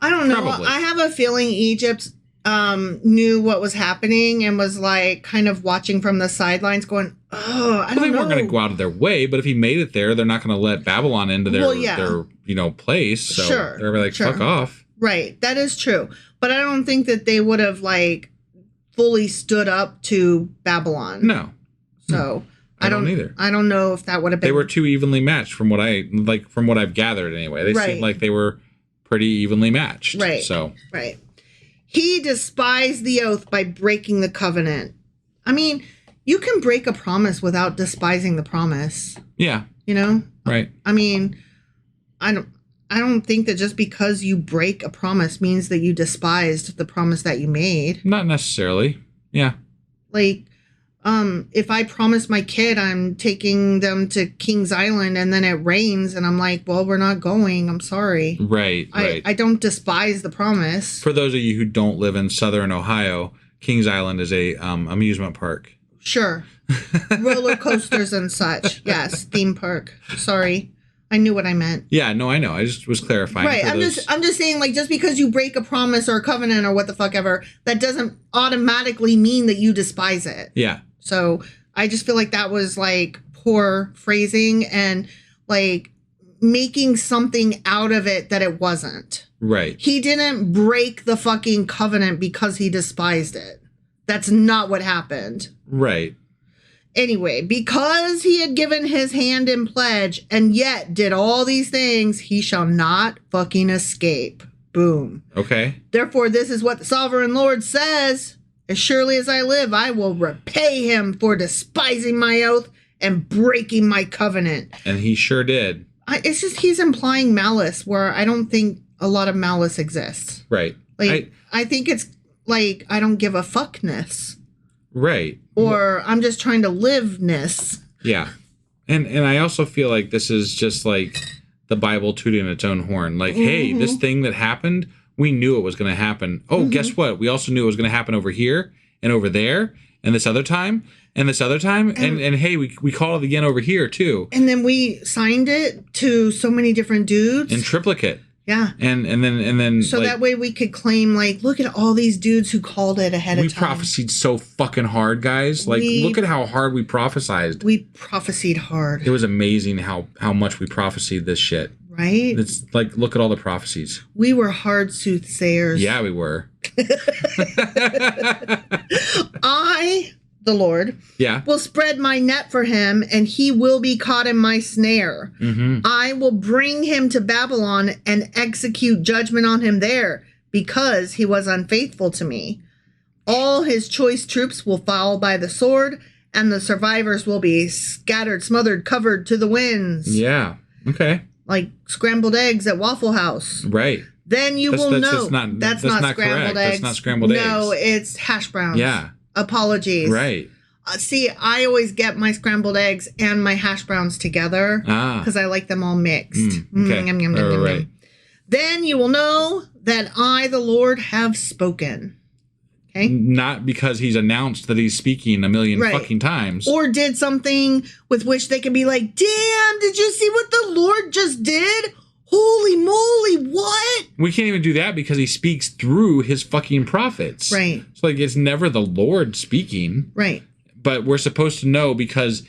I don't know. Probably. I have a feeling Egypt knew what was happening and was like kind of watching from the sidelines going, oh, I don't know. They weren't going to go out of their way, but if he made it there, they're not going to let Babylon into their place. So sure, they're like, fuck off. Right. That is true. But I don't think that they would have like fully stood up to Babylon. No. So I don't either. I don't know if that would have been. They were too evenly matched from what I've gathered anyway. They seemed like they were pretty evenly matched. Right. So. Right. He despised the oath by breaking the covenant. I mean, you can break a promise without despising the promise. Yeah. You know? Right. I mean, I don't think that just because you break a promise means that you despised the promise that you made. Not necessarily. Yeah. Like, if I promise my kid I'm taking them to Kings Island and then it rains and I'm like, well, we're not going. I'm sorry. Right. I don't despise the promise. For those of you who don't live in Southern Ohio, Kings Island is a amusement park. Sure. Roller coasters and such. Yes. Theme park. Sorry. I knew what I meant. Yeah, no, I know. I just was clarifying. Right. I'm just saying, like, just because you break a promise or a covenant or what the fuck ever, that doesn't automatically mean that you despise it. Yeah. So I just feel like that was like poor phrasing and like making something out of it that it wasn't. Right. He didn't break the fucking covenant because he despised it. That's not what happened. Right. Anyway, because he had given his hand in pledge and yet did all these things, he shall not fucking escape. Boom. Okay. Therefore, this is what the sovereign Lord says. As surely as I live, I will repay him for despising my oath and breaking my covenant. And he sure did. It's just he's implying malice where I don't think a lot of malice exists. Right. Like, I think it's like I don't give a fuckness. Right. Or I'm just trying to live-ness. Yeah. And I also feel like this is just like the Bible tooting its own horn. Like, hey, this thing that happened, we knew it was going to happen. Oh, guess what? We also knew it was going to happen over here and over there and this other time and this other time. And hey, we called it again over here too. And then we signed it to so many different dudes. In triplicate. Yeah. And then so like, that way we could claim like, look at all these dudes who called it ahead of time. We prophesied so fucking hard, guys. Like, look at how hard we prophesied. We prophesied hard. It was amazing how much we prophesied this shit. Right? It's like, look at all the prophecies. We were hard soothsayers. Yeah, we were. I, the Lord, will spread my net for him, and he will be caught in my snare. I will bring him to Babylon and execute judgment on him there, because he was unfaithful to me. All his choice troops will fall by the sword, and the survivors will be scattered, smothered, covered to the winds. Yeah. Okay. Like scrambled eggs at Waffle House. Right. Then you will know. That's not scrambled eggs. That's not scrambled eggs. No, it's hash browns. Yeah. Apologies. Right. See, I always get my scrambled eggs and my hash browns together because I like them all mixed. Okay. Yum, yum, yum, Right. Then you will know that I, the Lord, have spoken. Okay? Not because he's announced that he's speaking a million fucking times. Or did something with which they can be like, damn, did you see what the Lord just did? Holy moly, what? We can't even do that because he speaks through his fucking prophets. Right. So like it's never the Lord speaking. Right. But we're supposed to know because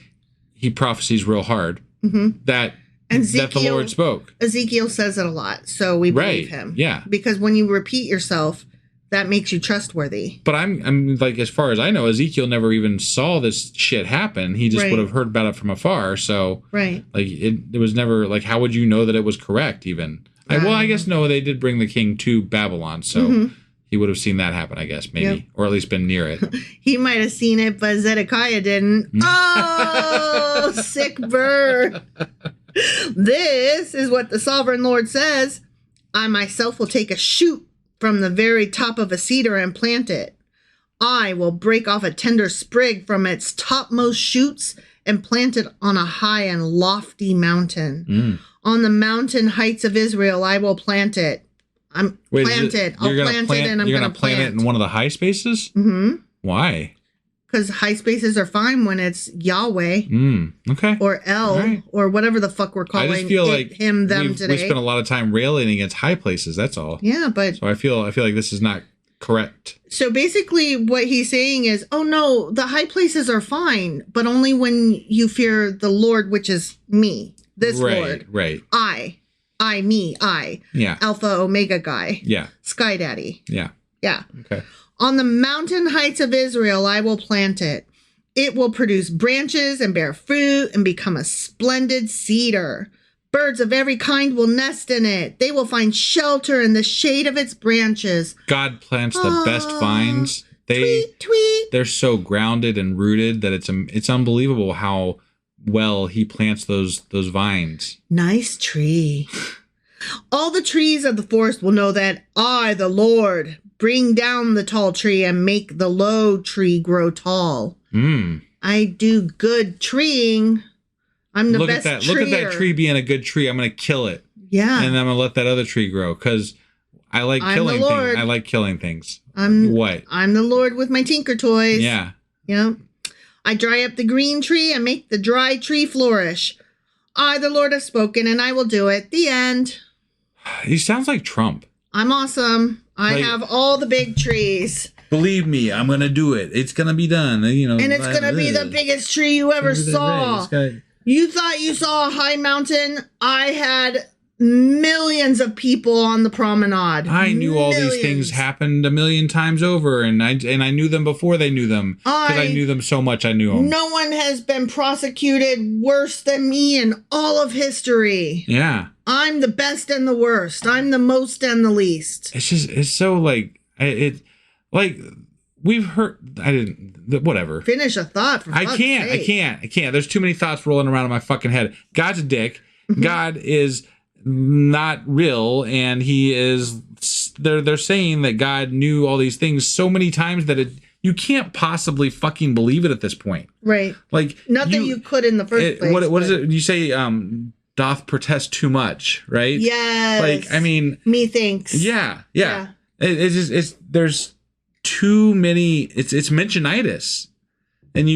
he prophesies real hard that the Lord spoke. Ezekiel says it a lot, so we believe him. Yeah. Because when you repeat yourself, that makes you trustworthy. But I'm like, as far as I know, Ezekiel never even saw this shit happen. He just would have heard about it from afar. So like it was never like, how would you know that it was correct even? I guess no, they did bring the king to Babylon. So he would have seen that happen, I guess, maybe, or at least been near it. He might have seen it, but Zedekiah didn't. Oh, sick bird. This is what the sovereign Lord says. I myself will take a shoot from the very top of a cedar and plant it. I will break off a tender sprig from its topmost shoots and plant it on a high and lofty mountain. On the mountain heights of Israel, I will plant it. I'll plant it and I'm going to plant it in one of the high spaces? Mm-hmm. Why? Because high spaces are fine when it's Yahweh. Okay. Or El, right. Or whatever the fuck we're calling I just feel like him, them today. We spend a lot of time railing against high places, that's all. Yeah, but... So I feel like this is not correct. So basically what he's saying is, oh no, the high places are fine, but only when you fear the Lord, which is me. This Lord. Right. I. Yeah. Alpha Omega guy. Yeah. Sky Daddy. Yeah. Yeah. Okay. On the mountain heights of Israel, I will plant it. It will produce branches and bear fruit and become a splendid cedar. Birds of every kind will nest in it. They will find shelter in the shade of its branches. God plants the best vines. Tweet. They're so grounded and rooted that it's unbelievable how well he plants those vines. Nice tree. All the trees of the forest will know that I, the Lord, bring down the tall tree and make the low tree grow tall. I do good treeing. I'm the best treer. Look at that tree being a good tree. I'm going to kill it. Yeah. And I'm going to let that other tree grow because I like killing things. I like killing things. I'm the Lord with my tinker toys. Yeah. Yeah. I dry up the green tree and make the dry tree flourish. I, the Lord, have spoken and I will do it. The end. He sounds like Trump. I'm awesome. I have all the big trees. Believe me, I'm going to do it. It's going to be done. And it's going to be the biggest tree you ever saw. You thought you saw a high mountain? I had millions of people on the promenade. I knew all these things happened a million times over, and I knew them before they knew them because I knew them so much. I knew them. No one has been prosecuted worse than me in all of history. Yeah, I'm the best and the worst. I'm the most and the least. It's so we've heard. Whatever. Finish a thought. For I can't. There's too many thoughts rolling around in my fucking head. God's a dick. God is not real, and he is. They're saying that God knew all these things so many times that you can't possibly fucking believe it at this point. Right. Like not that you could in the first place. What is it? You say doth protest too much, right? Yes. Like I mean, methinks. Yeah. It's there's too many. It's mentionitis, and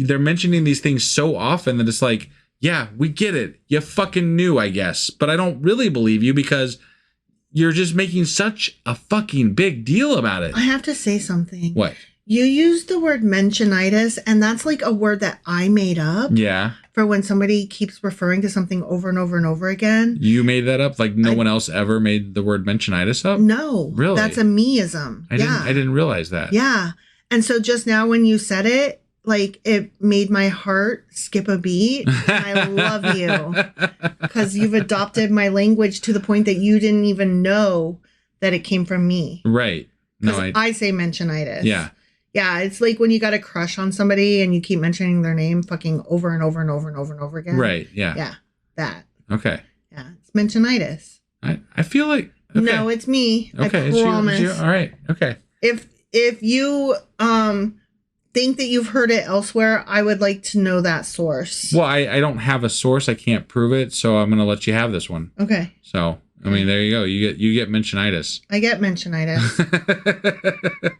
they're mentioning these things so often that it's like, yeah, we get it. You fucking knew, I guess, but I don't really believe you because you're just making such a fucking big deal about it. I have to say something. What? You used the word mentionitis, and that's like a word that I made up. Yeah. For when somebody keeps referring to something over and over and over again. You made that up? Like no one else ever made the word mentionitis up? No. Really? That's a meism. I didn't realize that. Yeah. And so just now when you said it, like it made my heart skip a beat. And I love you. Because you've adopted my language to the point that you didn't even know that it came from me. Right. No, I say mentionitis. Yeah. Yeah, it's like when you got a crush on somebody and you keep mentioning their name fucking over and over and over and over and over again. Right, yeah. Yeah, that. Okay. Yeah, it's mentionitis. I feel like... Okay. No, it's me. Okay, I promise. It's you. All right, okay. If you think that you've heard it elsewhere, I would like to know that source. Well, I don't have a source. I can't prove it, so I'm going to let you have this one. Okay. So... I mean, there you go. You get mentionitis. I get mentionitis.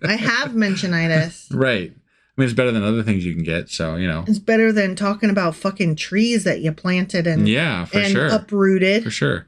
I have mentionitis. Right. I mean, it's better than other things you can get. So, It's better than talking about fucking trees that you planted and uprooted. For sure.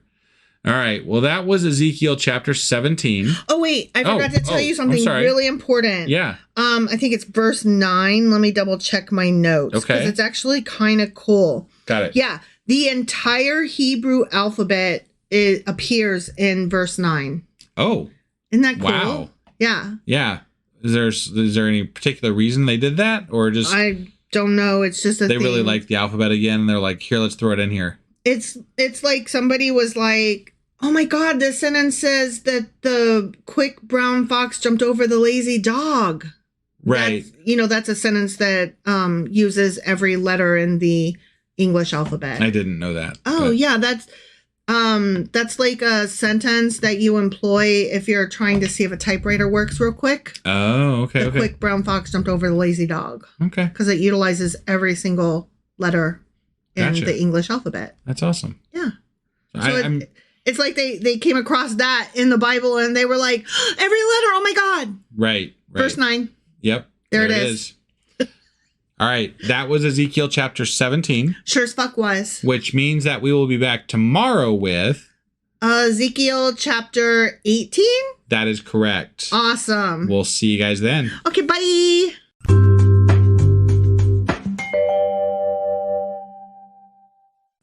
All right. Well, that was Ezekiel chapter 17. Oh, wait. I forgot to tell you something really important. Yeah. I think it's verse 9. Let me double check my notes. Okay. Because it's actually kind of cool. Got it. Yeah. The entire Hebrew alphabet it appears in verse 9. Oh. Isn't that cool? Wow. Yeah. Yeah. Is there any particular reason they did that? Or just... I don't know. It's just they really like the alphabet again. And they're like, here, let's throw it in here. It's like somebody was like, oh my God, this sentence says that the quick brown fox jumped over the lazy dog. Right. That's a sentence that uses every letter in the English alphabet. I didn't know that. Oh, yeah, that's like a sentence that you employ if you're trying to see if a typewriter works real quick. Oh, okay. The quick brown fox jumped over the lazy dog. Okay. Because it utilizes every single letter in Gotcha. the English alphabet. That's awesome. Yeah. So it's like they came across that in the Bible and they were like, every letter, oh my God. Right. Verse 9. Yep. There it is. All right. That was Ezekiel chapter 17. Sure as fuck was. Which means that we will be back tomorrow with Ezekiel chapter 18. That is correct. Awesome. We'll see you guys then. Okay, bye.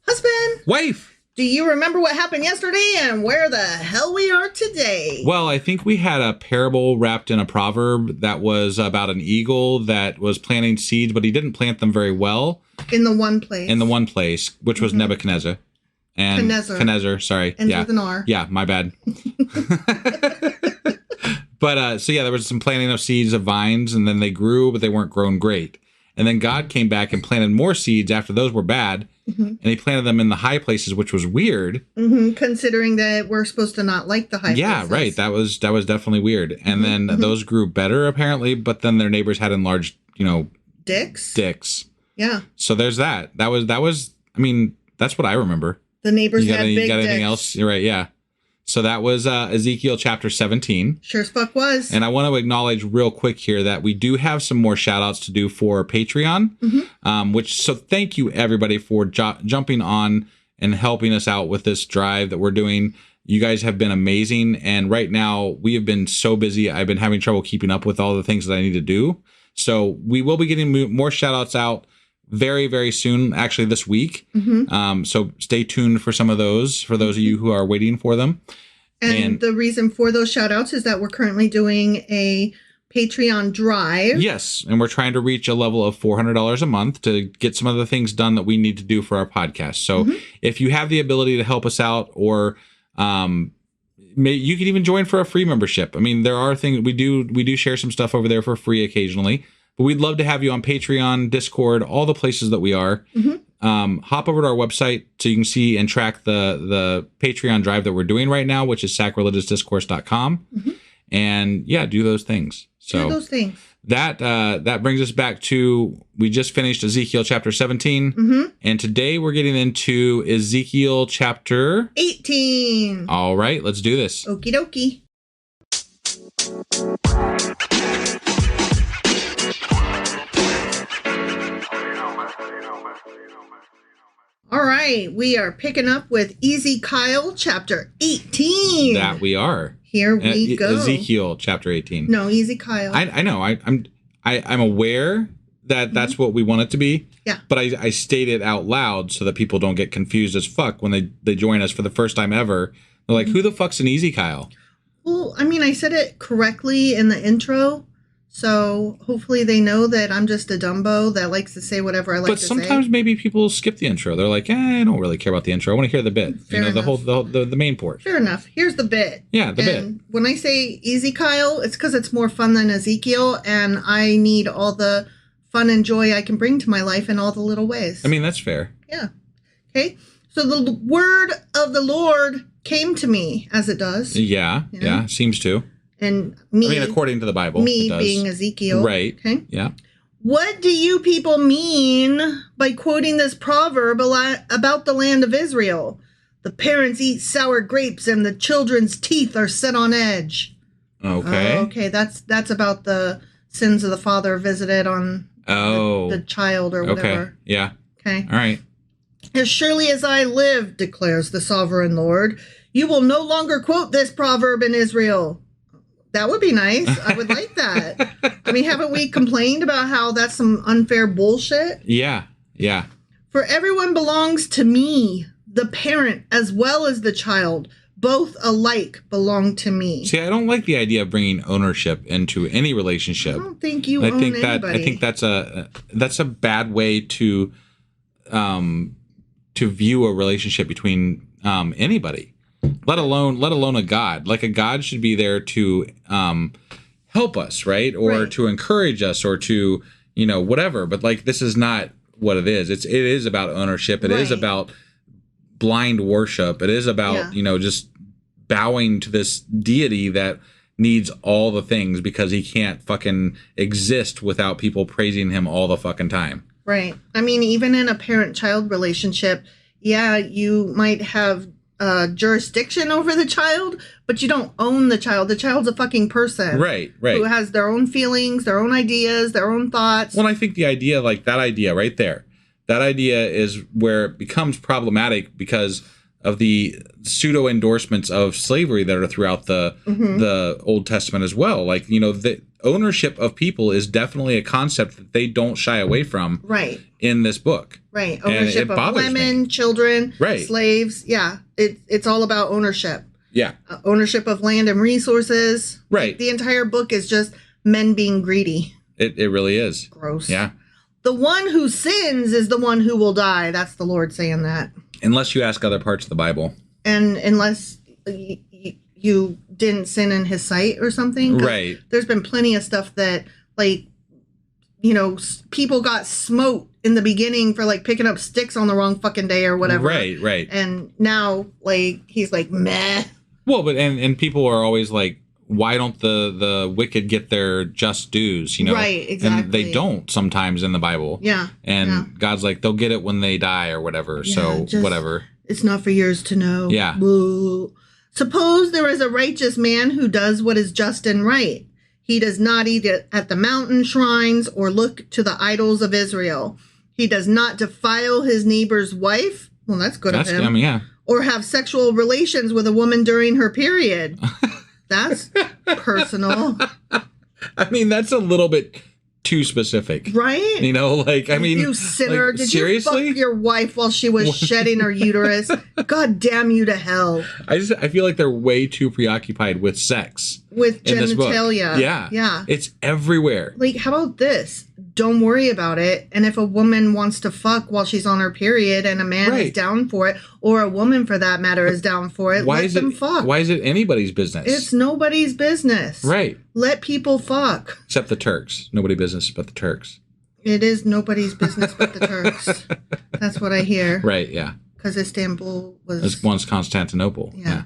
Husband. Wife. Do you remember what happened yesterday and where the hell we are today? Well, I think we had a parable wrapped in a proverb that was about an eagle that was planting seeds, but he didn't plant them very well. In the one place. Which was Nebuchadnezzar. And Knezer, sorry. Ends with an R. Yeah, my bad. But so yeah, there was some planting of seeds of vines, and then they grew, but they weren't grown great. And then God came back and planted more seeds after those were bad. And he planted them in the high places, which was weird. Considering that we're supposed to not like the high places. Yeah, right. That was definitely weird. And then those grew better, apparently, but then their neighbors had enlarged, dicks. Yeah. So there's that. That was. I mean, that's what I remember. The neighbors had big dicks. You got anything else? You're right. Yeah. So that was Ezekiel chapter 17. Sure as fuck was. And I want to acknowledge real quick here that we do have some more shout outs to do for Patreon, so thank you everybody for jumping on and helping us out with this drive that we're doing. You guys have been amazing. And right now we have been so busy. I've been having trouble keeping up with all the things that I need to do. So we will be getting more shout outs out very, very soon, actually this week. So stay tuned for some of those, for those of you who are waiting for them. And the reason for those shout outs is that we're currently doing a Patreon drive. Yes. And we're trying to reach a level of $400 a month to get some of the things done that we need to do for our podcast. So if you have the ability to help us out, or you can even join for a free membership. I mean, there are things we do share some stuff over there for free occasionally. But we'd love to have you on Patreon, Discord, all the places that we are. Hop over to our website so you can see and track the Patreon drive that we're doing right now, which is sacrilegiousdiscourse.com. And yeah, do those things. So do those things. That brings us back to, we just finished Ezekiel chapter 17. And today we're getting into Ezekiel chapter 18. All right, let's do this. Okie dokie. All right, we are picking up with Ezekiel chapter 18. That we are. Here we go. Ezekiel chapter 18. No, Ezekiel. I know. I'm aware that that's what we want it to be. Yeah. But I state it out loud so that people don't get confused as fuck when they join us for the first time ever. They're like, who the fuck's an Ezekiel? Well, I mean, I said it correctly in the intro. So hopefully they know that I'm just a Dumbo that likes to say whatever I like to say. But sometimes maybe people skip the intro. They're like, I don't really care about the intro. I want to hear the bit. Fair enough. The main port. Fair enough. Here's the bit. Yeah, the bit. When I say Ezekiel, it's because it's more fun than Ezekiel, and I need all the fun and joy I can bring to my life in all the little ways. I mean, that's fair. Yeah. Okay. So the word of the Lord came to me, as it does. Yeah. Yeah. Seems to. And me, I mean, according to the Bible, me being Ezekiel. Right. Okay. Yeah. What do you people mean by quoting this proverb about the land of Israel? The parents eat sour grapes and the children's teeth are set on edge. Okay. Okay. That's about the sins of the father visited on the child or whatever. Okay. Yeah. Okay. All right. As surely as I live, declares the sovereign Lord, you will no longer quote this proverb in Israel. That would be nice. I would like that. I mean, haven't we complained about how that's some unfair bullshit? Yeah. Yeah. For everyone belongs to me, the parent as well as the child. Both alike belong to me. See, I don't like the idea of bringing ownership into any relationship. I don't think you own anybody. I think that's a bad way to view a relationship between anybody. Let alone a God. Like, a God should be there to help us, right? Or to encourage us, or to, whatever. But like, this is not what it is. It is about ownership. It is about blind worship. It is about, just bowing to this deity that needs all the things because he can't fucking exist without people praising him all the fucking time. Right. I mean, even in a parent-child relationship, you might have jurisdiction over the child, but you don't own the child. The child's a fucking person. Right. Who has their own feelings, their own ideas, their own thoughts. Well, I think the idea, like that idea right there, that idea is where it becomes problematic because of the pseudo endorsements of slavery that are throughout the Old Testament as well. Like, the ownership of people is definitely a concept that they don't shy away from in this book. Right. Ownership of women, children, slaves. Yeah. It's all about ownership. Yeah. Ownership of land and resources. Right. The entire book is just men being greedy. It really is. Gross. Yeah. The one who sins is the one who will die. That's the Lord saying that. Unless you ask other parts of the Bible. And unless you didn't sin in his sight or something. Right. There's been plenty of stuff that, people got smote in the beginning for, picking up sticks on the wrong fucking day or whatever. Right. And now, he's like, meh. Well, but, and people are always like, why don't the wicked get their just dues, Right, exactly. And they don't sometimes in the Bible. Yeah. And God's like, they'll get it when they die or whatever. Yeah, so whatever. It's not for yours to know. Yeah. Boo. Suppose there is a righteous man who does what is just and right. He does not eat at the mountain shrines or look to the idols of Israel. He does not defile his neighbor's wife. Well, that's good of him. I mean, yeah. Or have sexual relations with a woman during her period. That's personal. I mean, that's a little bit too specific. Right? You sinner. Did seriously? You fuck your wife while she was shedding her uterus? God damn you to hell. I feel like they're way too preoccupied with sex. With genitalia. Yeah. It's everywhere. How about this? Don't worry about it. And if a woman wants to fuck while she's on her period and a man is down for it, or a woman for that matter is down for it, let them fuck. Why is it anybody's business? It's nobody's business. Right. Let people fuck. Except the Turks. Nobody's business but the Turks. It is nobody's business but the Turks. That's what I hear. Right, yeah. Because Istanbul was... once Constantinople. Yeah.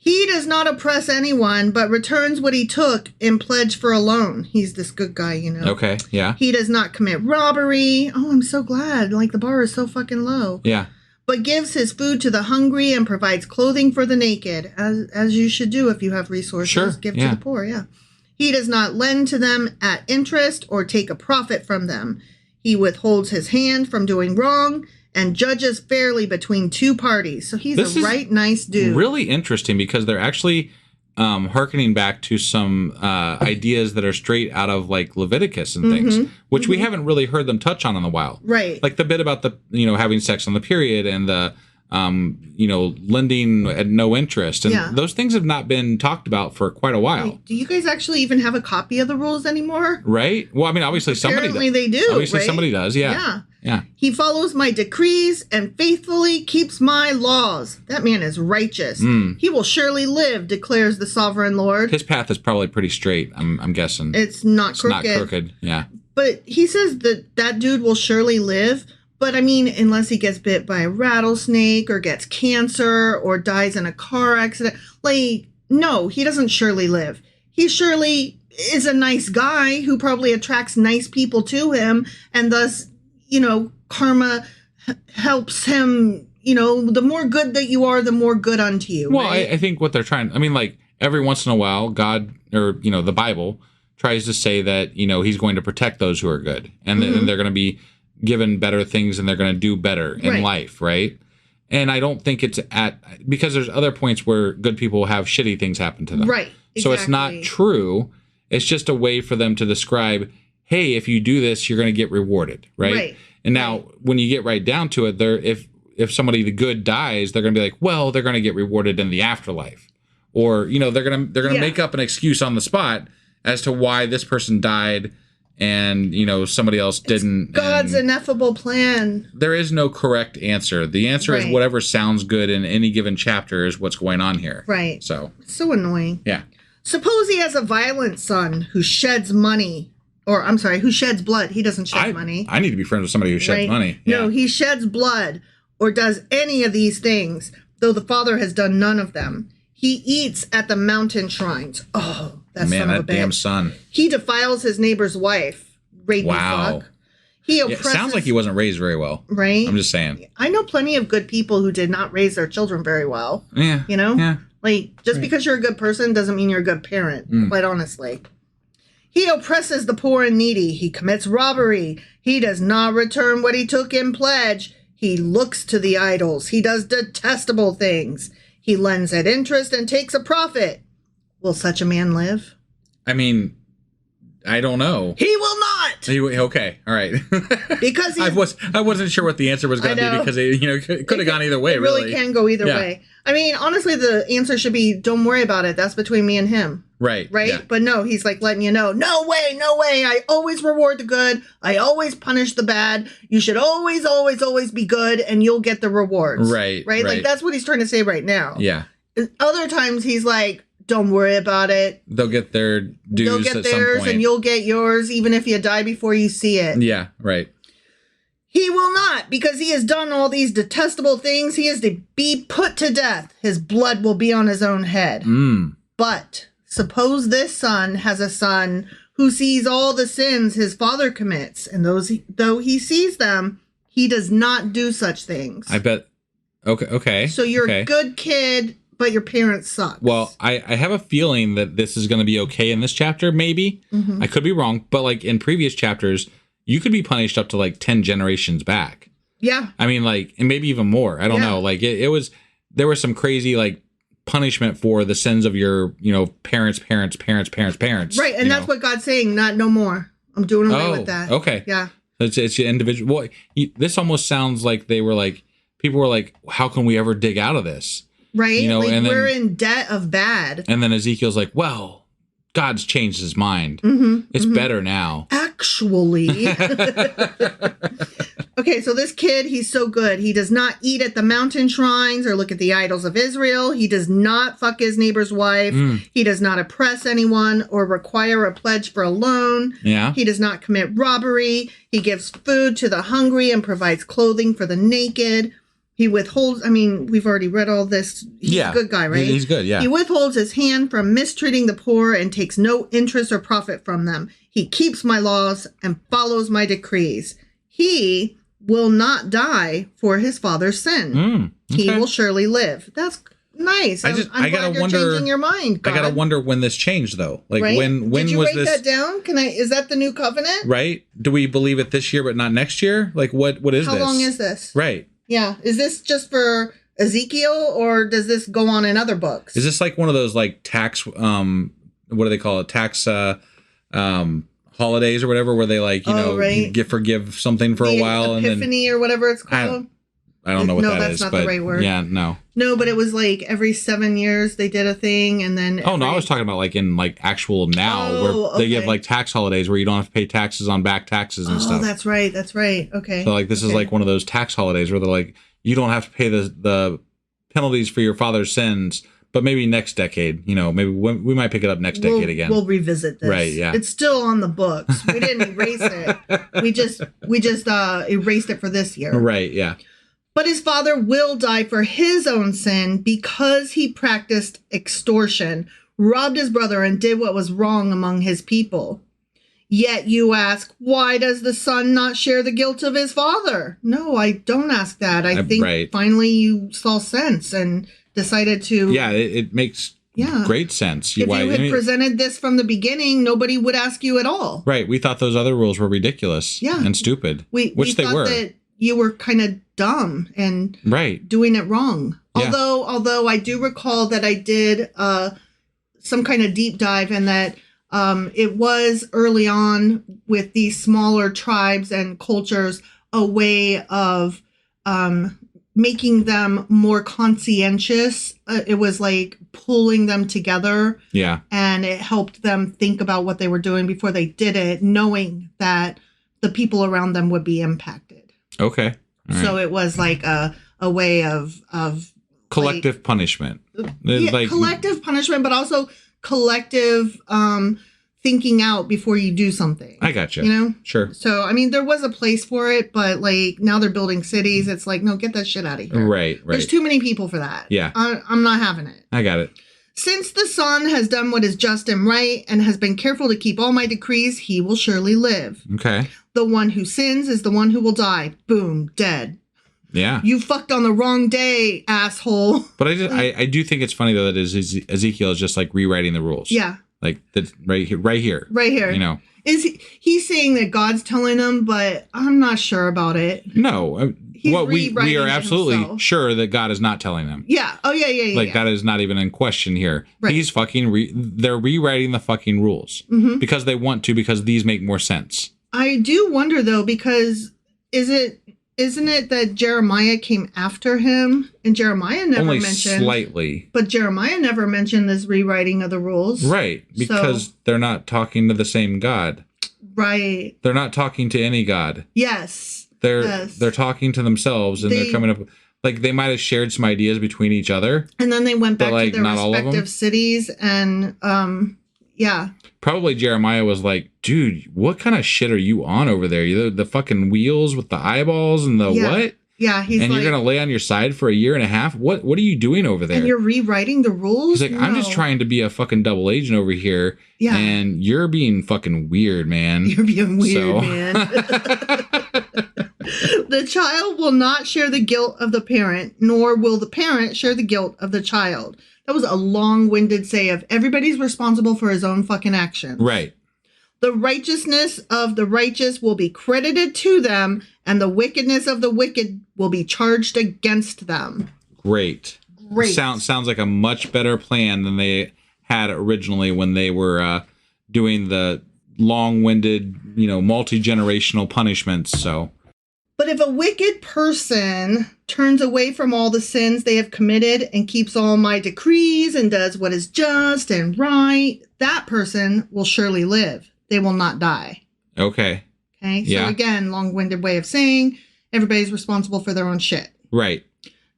He does not oppress anyone, but returns what he took in pledge for a loan. He's this good guy, Okay, yeah. He does not commit robbery. Oh, I'm so glad. The bar is so fucking low. Yeah. But gives his food to the hungry and provides clothing for the naked, as you should do if you have resources. Sure, Give to the poor, yeah. He does not lend to them at interest or take a profit from them. He withholds his hand from doing wrong and judges fairly between two parties. So he's a nice dude. Really interesting because they're actually hearkening back to some ideas that are straight out of Leviticus and things, which we haven't really heard them touch on in a while. Right. Like the bit about the, having sex on the period and the, lending at no interest. And those things have not been talked about for quite a while. Wait, do you guys actually even have a copy of the rules anymore? Right. Well, I mean, obviously Apparently they do. Obviously somebody does. Yeah. He follows my decrees and faithfully keeps my laws. That man is righteous. He will surely live, declares the sovereign Lord. His path is probably pretty straight, I'm guessing. It's not crooked. It's not crooked, yeah. But he says that dude will surely live. But I mean, unless he gets bit by a rattlesnake or gets cancer or dies in a car accident, no, he doesn't surely live. He surely is a nice guy who probably attracts nice people to him, and thus, karma helps him. The more good that you are, the more good unto you. Well, right? I think what they're trying, every once in a while, God, or, the Bible tries to say that, he's going to protect those who are good, and they're going to be given better things and they're going to do better in life, right? And I don't think it's because there's other points where good people have shitty things happen to them. Right. Exactly. So it's not true. It's just a way for them to describe, hey, if you do this, you're going to get rewarded, right? And now when you get right down to it, if somebody the good dies, they're going to be like, well, they're going to get rewarded in the afterlife. Or, they're going to make up an excuse on the spot as to why this person died and, somebody else didn't. It's God's ineffable plan. There is no correct answer. The answer is whatever sounds good in any given chapter is what's going on here. Right. So annoying. Yeah. Suppose he has a violent son who sheds money or I'm sorry, who sheds blood. He doesn't shed money. I need to be friends with somebody who sheds money. Yeah. No, he sheds blood or does any of these things, though the Father has done none of them. He eats at the mountain shrines. Oh, that son of a bitch. Man, that damn son. He defiles his neighbor's wife. Rapey fuck. He oppresses. It sounds like he wasn't raised very well. Right? I'm just saying. I know plenty of good people who did not raise their children very well. Yeah. You know? Yeah. Like, just because you're a good person doesn't mean you're a good parent, quite honestly. He oppresses the poor and needy. He commits robbery. He does not return what he took in pledge. He looks to the idols. He does detestable things. He lends at interest and takes a profit. Will such a man live? I mean, I don't know. He will not. Okay, all right. Because I wasn't sure what the answer was going to be because it could have gone either way. It really can go either way. I mean, honestly, the answer should be, don't worry about it. That's between me and him. Right. Yeah. But no, he's like letting you know, no way. I always reward the good. I always punish the bad. You should always, always, always be good and you'll get the rewards. Right. Like that's what he's trying to say right now. Yeah. Other times he's like, don't worry about it. They'll get their dues They'll get at theirs some point. and you'll get yours even if you die before you see it. Yeah, right. He will not, because he has done all these detestable things. He is to be put to death. His blood will be on his own head. But suppose this son has a son who sees all the sins his father commits, and though he sees them, he does not do such things. I bet. Okay. So you're a good kid, but your parents suck. Well, I have a feeling that this is going to be okay in this chapter, maybe. I could be wrong, but like in previous chapters, you could be punished up to like 10 generations back. Yeah. I mean, like, and maybe even more. I don't know. Like there was some crazy like punishment for the sins of your, parents. Right. And that's what God's saying. Not no more. I'm doing away with that. Okay. Yeah. It's individual. Well, this almost sounds like people were like, how can we ever dig out of this? Right. And then, we're in debt of bad. And then Ezekiel's like, well, God's changed his mind. It's better now. Actually. Okay, so this kid, he's so good. He does not eat at the mountain shrines or look at the idols of Israel. He does not fuck his neighbor's wife. He does not oppress anyone or require a pledge for a loan. Yeah. He does not commit robbery. He gives food to the hungry and provides clothing for the naked. He withholds, we've already read all this. He's a good guy, right? He's good, yeah. He withholds his hand from mistreating the poor and takes no interest or profit from them. He keeps my laws and follows my decrees. He will not die for his father's sin. Okay. He will surely live. That's nice. I'm glad you're changing your mind, God. I gotta wonder when this changed, though. Like right? when Did you was write this? that down? Is that the new covenant? Right? Do we believe it this year but not next year? Like what is this? How long is this? Right. Yeah. Is this just for Ezekiel or does this go on in other books? Is this like one of those like tax what do they call it? Tax holidays or whatever where they like, you forgive something for a while Epiphany and then or whatever it's called? I don't know what that is. No, that's not the right word. Yeah, no. No, but it was like every 7 years they did a thing and then no, I was talking about like in like actual now where they give like tax holidays where you don't have to pay taxes on back taxes and stuff. Oh, that's right. Okay. So like this is like one of those tax holidays where they're like, you don't have to pay the penalties for your father's sins, but maybe next decade, maybe we might pick it up next decade again. We'll revisit this. Right, yeah. It's still on the books. We didn't erase it. We just erased it for this year. Right, yeah. But his father will die for his own sin because he practiced extortion, robbed his brother, and did what was wrong among his people. Yet you ask, why does the son not share the guilt of his father? No, I don't ask that. I think finally you saw sense and decided to... Yeah, it makes great sense. If you had presented this from the beginning, nobody would ask you at all. Right. We thought those other rules were ridiculous and stupid, which they were. That you were kind of dumb and doing it wrong. Yeah. Although I do recall that I did some kind of deep dive and that it was early on with these smaller tribes and cultures a way of making them more conscientious. It was like pulling them together. Yeah. And it helped them think about what they were doing before they did it, knowing that the people around them would be impacted. Okay. Right. So it was like a way of collective punishment. Collective punishment, but also collective thinking out before you do something. I gotcha. You know? Sure. So, I mean, there was a place for it, but like now they're building cities. It's like, no, get that shit out of here. Right. There's too many people for that. Yeah. I'm not having it. I got it. Since the Son has done what is just and right and has been careful to keep all my decrees, he will surely live. Okay. The one who sins is the one who will die. Boom, dead. Yeah. You fucked on the wrong day, asshole. But I do think it's funny, though, that Ezekiel is just like rewriting the rules. Yeah. Like that's right here. Right here. You know. He's saying that God's telling him, but I'm not sure about it. No. We are absolutely himself. sure that God is not telling them. Yeah. Oh, yeah. Like, that is not even in question here. Right. He's they're rewriting the fucking rules because they want to, because these make more sense. I do wonder, though, because isn't it that Jeremiah came after him? And Jeremiah never mentioned. Slightly. But Jeremiah never mentioned this rewriting of the rules. Right. Because they're not talking to the same God. Right. They're not talking to any God. Yes. They're talking to themselves, and they're coming up, like, they might have shared some ideas between each other, and then they went back to their not respective cities, and yeah. Probably Jeremiah was like, dude, what kind of shit are you on over there? The fucking wheels with the eyeballs and the what? Yeah, he's and you're gonna lay on your side for a year and a half? What are you doing over there? And you're rewriting the rules? He's like, I'm just trying to be a fucking double agent over here. Yeah. And you're being fucking weird, man. You're being weird, man. The child will not share the guilt of the parent, nor will the parent share the guilt of the child. That was a long-winded say of everybody's responsible for his own fucking actions. Right. The righteousness of the righteous will be credited to them, and the wickedness of the wicked will be charged against them. Great. Sounds like a much better plan than they had originally when they were doing the long-winded, multi-generational punishments. So. But if a wicked person turns away from all the sins they have committed and keeps all my decrees and does what is just and right, that person will surely live. They will not die. Okay. Okay. So again, long-winded way of saying everybody's responsible for their own shit. Right.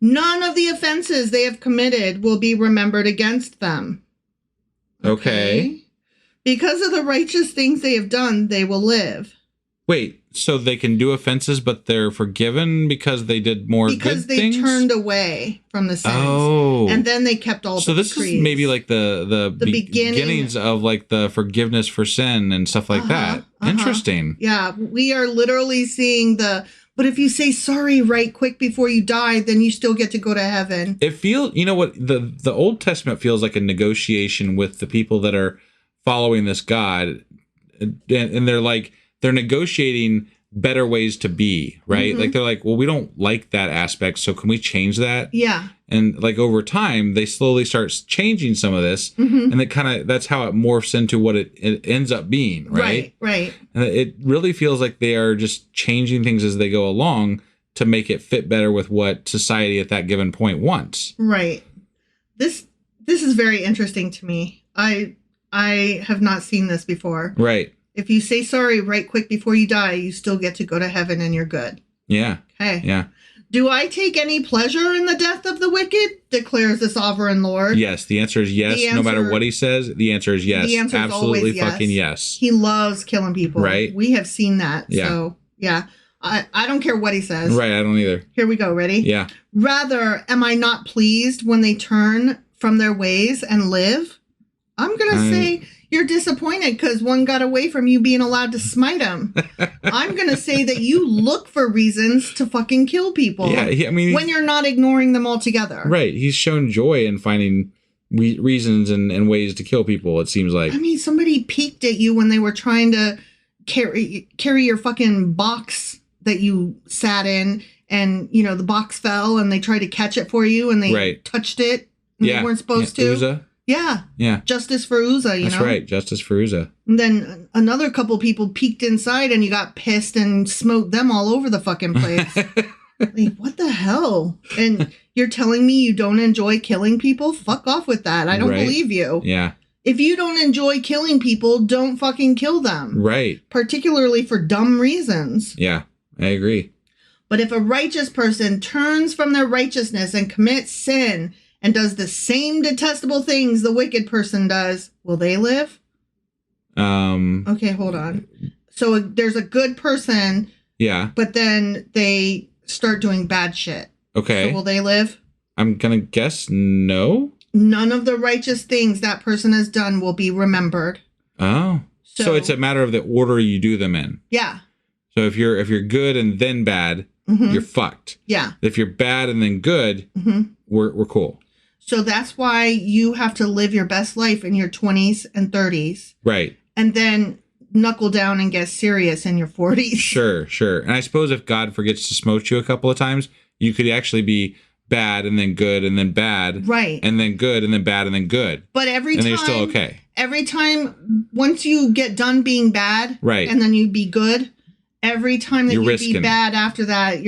None of the offenses they have committed will be remembered against them. Okay. Because of the righteous things they have done, they will live. Wait, so they can do offenses, but they're forgiven because they did more good things? Because they turned away from the sins. Oh. And then they kept all the decrees. So this is maybe like the beginnings of like the forgiveness for sin and stuff like that. Interesting. Yeah, we are literally seeing but if you say sorry right quick before you die, then you still get to go to heaven. It feels, the Old Testament feels like a negotiation with the people that are following this God. And they're negotiating better ways to be, right? Mm-hmm. Like they're like, well, we don't like that aspect, so can we change that? Yeah. And like over time, they slowly start changing some of this, and that's how it morphs into what it ends up being, right? Right. And it really feels like they are just changing things as they go along to make it fit better with what society at that given point wants. Right. This is very interesting to me. I have not seen this before. Right. If you say sorry right quick before you die, you still get to go to heaven and you're good. Yeah. Okay. Yeah. Do I take any pleasure in the death of the wicked? Declares the sovereign Lord. Yes. The answer is yes. No matter what he says, the answer is yes. The answer is absolutely always yes. fucking yes. He loves killing people. Right. We have seen that. Yeah. So, yeah. I don't care what he says. Right. I don't either. Here we go. Ready? Yeah. Rather, am I not pleased when they turn from their ways and live? I'm going to say you're disappointed because one got away from you being allowed to smite him. I'm going to say that you look for reasons to fucking kill people. Yeah, when you're not ignoring them altogether. Right. He's shown joy in finding reasons and ways to kill people, it seems like. Somebody peeked at you when they were trying to carry your fucking box that you sat in, and, the box fell, and they tried to catch it for you, and they touched it, and they weren't supposed to. Uzzah? Yeah. Justice for Uzzah, That's right. Justice for Uzzah. And then another couple people peeked inside and you got pissed and smoked them all over the fucking place. Like, what the hell? And you're telling me you don't enjoy killing people? Fuck off with that. I don't believe you. Yeah. If you don't enjoy killing people, don't fucking kill them. Right. Particularly for dumb reasons. Yeah, I agree. But if a righteous person turns from their righteousness and commits sin and does the same detestable things the wicked person does, will they live? Okay, hold on. So there's a good person. Yeah. But then they start doing bad shit. Okay. So will they live? I'm going to guess no. None of the righteous things that person has done will be remembered. Oh. So it's a matter of the order you do them in. Yeah. So if you're good and then bad, you're fucked. Yeah. If you're bad and then good, we're cool. So that's why you have to live your best life in your 20s and 30s. Right. And then knuckle down and get serious in your 40s. Sure. And I suppose if God forgets to smote you a couple of times, you could actually be bad and then good and then bad. Right. And then good and then bad and then good. But every time. And then you're still okay. Every time, once you get done being bad. Right. And then you be good. Every time that you be bad after that,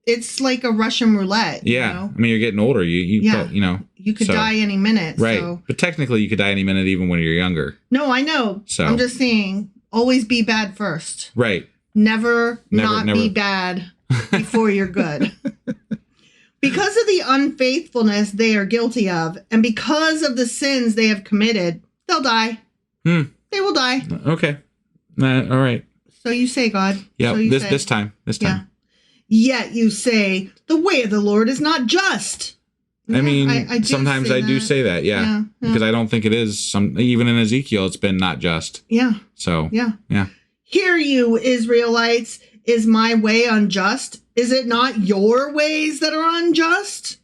it's like a Russian roulette. Yeah. You know? I mean, you're getting older. You could die any minute. Right. So. But technically you could die any minute even when you're younger. No, I know. So I'm just saying, always be bad first. Right. Never be bad before you're good. Because of the unfaithfulness they are guilty of, and because of the sins they have committed, they'll die. They will die. Okay. All right. So you say, God. Yeah, so this time. Yeah. Yet you say, the way of the Lord is not just. I mean, sometimes I do say that, yeah. Because I don't think it is. Even in Ezekiel, it's been not just. Yeah. So. Yeah. Hear you, Israelites, is my way unjust? Is it not your ways that are unjust?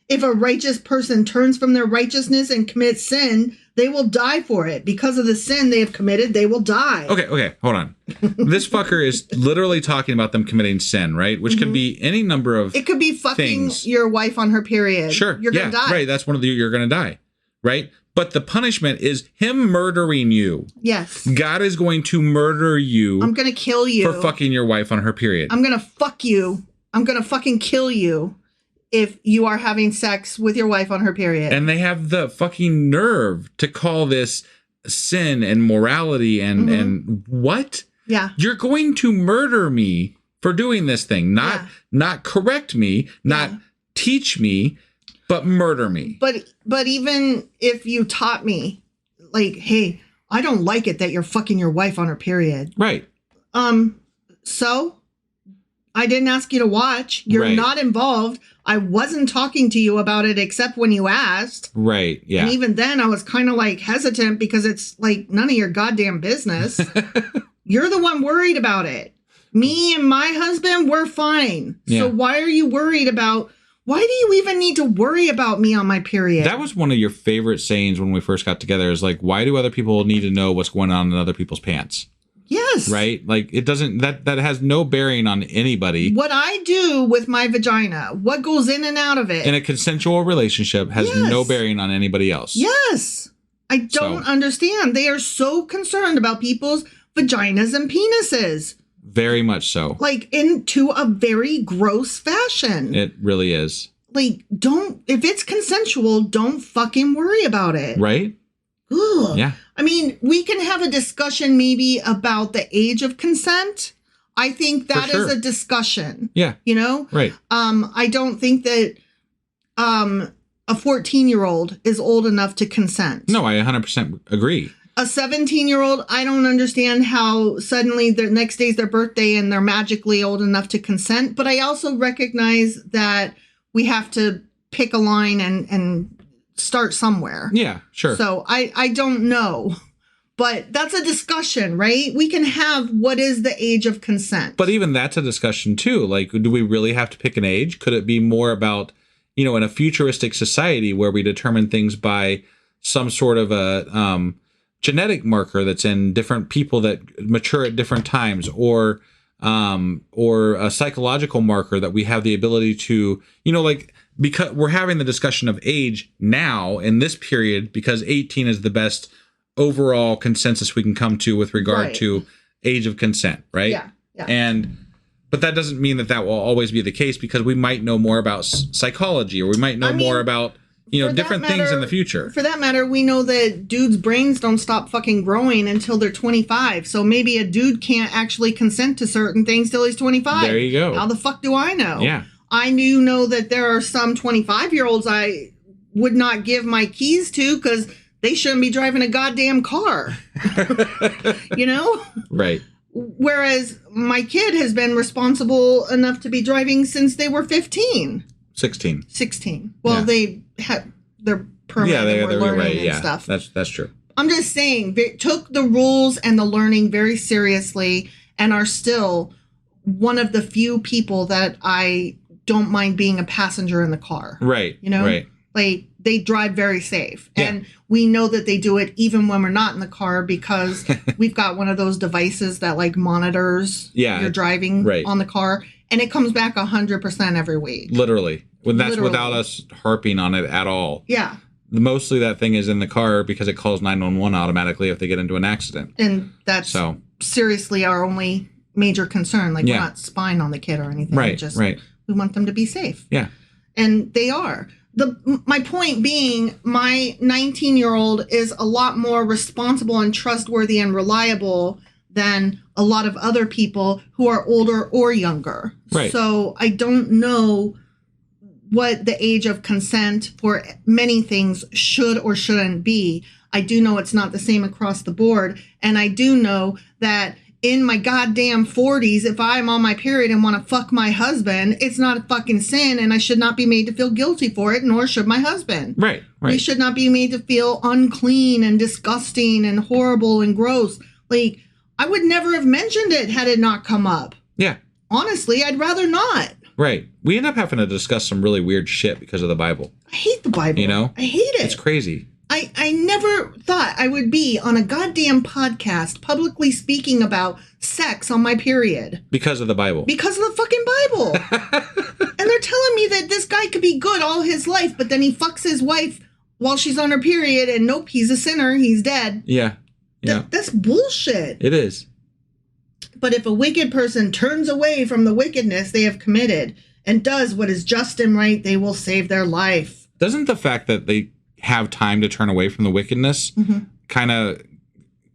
If a righteous person turns from their righteousness and commits sin, they will die for it. Because of the sin they have committed, they will die. Okay, hold on. This fucker is literally talking about them committing sin, right? Which could be any number of It could be fucking things. Your wife on her period. Sure. You're going to die. Right, that's one of the you're going to die, right? But the punishment is him murdering you. Yes. God is going to murder you. I'm going to kill you. For fucking your wife on her period. I'm going to fuck you. I'm going to fucking kill you if you are having sex with your wife on her period. And they have the fucking nerve to call this sin and morality and what? Yeah. You're going to murder me for doing this thing. Not correct me, not teach me, but murder me. But even if you taught me, like, hey, I don't like it that you're fucking your wife on her period. Right. So I didn't ask you to watch. You're not involved. I wasn't talking to you about it except when you asked. Right. Yeah. And even then I was kind of like hesitant because it's like none of your goddamn business. You're the one worried about it. Me and my husband, we're fine. Yeah. So why are you worried about, why do you even need to worry about me on my period? That was one of your favorite sayings when we first got together is like, why do other people need to know what's going on in other people's pants? Yes. Right? Like it doesn't, that has no bearing on anybody. What I do with my vagina, what goes in and out of it. In a consensual relationship has no bearing on anybody else. Yes. I don't understand. They are so concerned about people's vaginas and penises. Very much so. Like into a very gross fashion. It really is. Like if it's consensual, don't fucking worry about it. Right? Ugh. Yeah. I mean, we can have a discussion maybe about the age of consent. I think that is a discussion. Yeah. You know? Right. I don't think that a 14-year-old is old enough to consent. No, I 100% agree. A 17-year-old, I don't understand how suddenly the next day's their birthday and they're magically old enough to consent. But I also recognize that we have to pick a line and start somewhere. Yeah, sure. So I don't know. But that's a discussion, right? We can have what is the age of consent. But even that's a discussion too. Like, do we really have to pick an age? Could it be more about, in a futuristic society where we determine things by some sort of a genetic marker that's in different people that mature at different times, or a psychological marker that we have the ability to, because we're having the discussion of age now in this period, because 18 is the best overall consensus we can come to with regard to age of consent, right? Yeah. But that doesn't mean that will always be the case, because we might know more about psychology, or we might know more about, different things in the future. For that matter, we know that dudes' brains don't stop fucking growing until they're 25. So maybe a dude can't actually consent to certain things till he's 25. There you go. How the fuck do I know? Yeah. I do know that there are some 25-year-olds I would not give my keys to because they shouldn't be driving a goddamn car. You know? Right. Whereas my kid has been responsible enough to be driving since they were 15. 16. Well, they had their permit and were learning and stuff. That's true. I'm just saying, they took the rules and the learning very seriously and are still one of the few people that I don't mind being a passenger in the car. Right. You know? Right. Like, they drive very safe. Yeah. And we know that they do it even when we're not in the car because we've got one of those devices that, like, monitors your driving on the car. And it comes back 100% every week. Literally. That's without us harping on it at all. Yeah. Mostly that thing is in the car because it calls 911 automatically if they get into an accident. And that's seriously our only major concern. Like, we're not spying on the kid or anything. Right, We want them to be safe. Yeah. And they are. My point being, my 19-year-old is a lot more responsible and trustworthy and reliable than a lot of other people who are older or younger. Right. So I don't know what the age of consent for many things should or shouldn't be. I do know it's not the same across the board. And I do know that in my goddamn 40s, if I'm on my period and want to fuck my husband, it's not a fucking sin, and I should not be made to feel guilty for it, nor should my husband. Right. We should not be made to feel unclean and disgusting and horrible and gross. Like, I would never have mentioned it had it not come up. Yeah. Honestly, I'd rather not. Right. We end up having to discuss some really weird shit because of the Bible. I hate the Bible. You know? I hate it. It's crazy. I never thought I would be on a goddamn podcast publicly speaking about sex on my period. Because of the Bible. Because of the fucking Bible. And they're telling me that this guy could be good all his life, but then he fucks his wife while she's on her period, and nope, he's a sinner, he's dead. Yeah. Yeah. That's bullshit. It is. But if a wicked person turns away from the wickedness they have committed and does what is just and right, they will save their life. Doesn't the fact that they have time to turn away from the wickedness kind of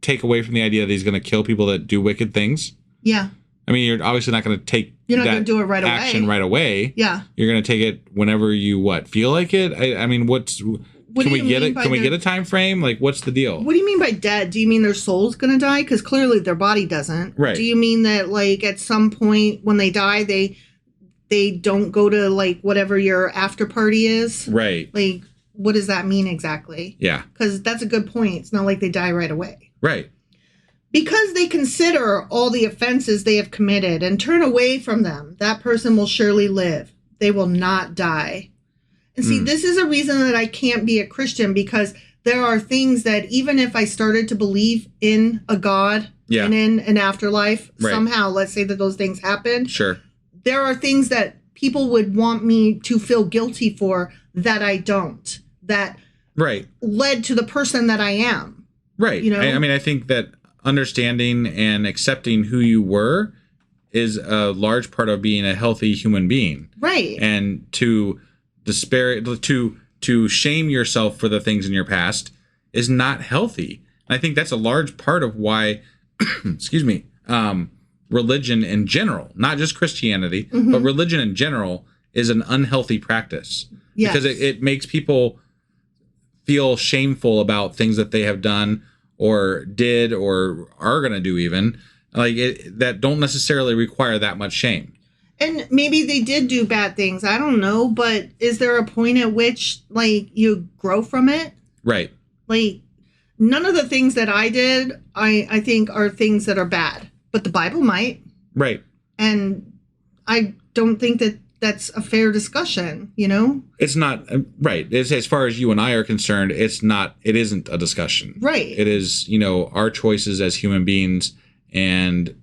take away from the idea that he's going to kill people that do wicked things? Yeah. I mean, you're obviously not going to take You're not going to do it right action away. right away. Yeah. You're going to take it whenever you feel like it. I mean, can we get it? Can we get a time frame? Like, what's the deal? What do you mean by dead? Do you mean their soul's going to die? Because clearly their body doesn't. Right. Do you mean that, like, at some point when they die, they don't go to, like, whatever your after party is? Right. Like, what does that mean exactly? Yeah. Because that's a good point. It's not like they die right away. Right. Because they consider all the offenses they have committed and turn away from them, that person will surely live. They will not die. And see, this is a reason that I can't be a Christian, because there are things that even if I started to believe in a God and in an afterlife, somehow, let's say that those things happened. Sure. There are things that people would want me to feel guilty for that I don't. That led to the person that I am. Right. You know? I mean, I think that understanding and accepting who you were is a large part of being a healthy human being. Right. And to shame yourself for the things in your past is not healthy. And I think that's a large part of why, excuse me, religion in general, not just Christianity, but religion in general is an unhealthy practice. Yes. Because it makes people feel shameful about things that they have done or did or are going to do even, that don't necessarily require that much shame. And maybe they did do bad things. I don't know. But is there a point at which, like, you grow from it? Right. Like, none of the things that I did, I think, are things that are bad. But the Bible might. Right. And I don't think that that's a fair discussion, you know? It's not, right. As far as you and I are concerned, it isn't a discussion. Right. It is, our choices as human beings. And,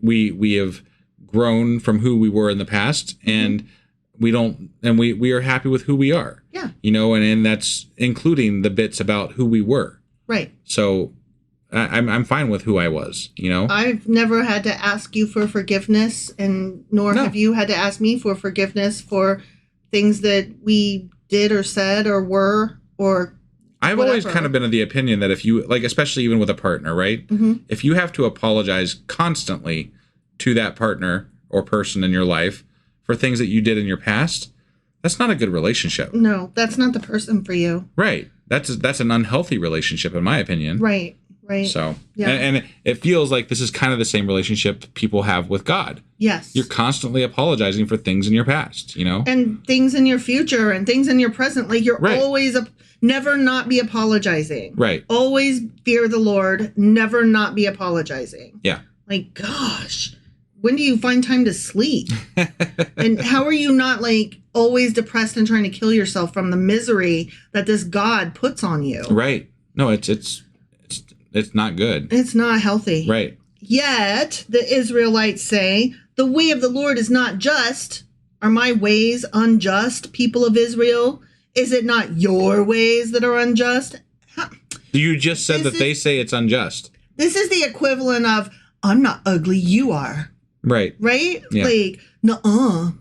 we have grown from who we were in the past, and we are happy with who we are. Yeah. And that's including the bits about who we were. Right. So I'm fine with who I was, I've never had to ask you for forgiveness, and nor have you had to ask me for forgiveness for things that we did or said or were or I've whatever. Always kind of been of the opinion that if you, especially even with a partner, right? Mm-hmm. If you have to apologize constantly to that partner or person in your life for things that you did in your past, that's not a good relationship. No, that's not the person for you. Right. that's an unhealthy relationship, in my opinion. Right. Right. So, and it feels like this is kind of the same relationship people have with God. Yes. You're constantly apologizing for things in your past, and things in your future and things in your present. Like you're right. always never not be apologizing. Right. Always fear the Lord. Never not be apologizing. Yeah. Like, gosh, when do you find time to sleep? And how are you not like always depressed and trying to kill yourself from the misery that this God puts on you? Right. No, it's not good. It's not healthy. Right. Yet the Israelites say, the way of the Lord is not just. Are my ways unjust, people of Israel? Is it not your ways that are unjust? You just said that they say it's unjust. This is the equivalent of, I'm not ugly, you are. Right. Right? Yeah. Like, nuh-uh.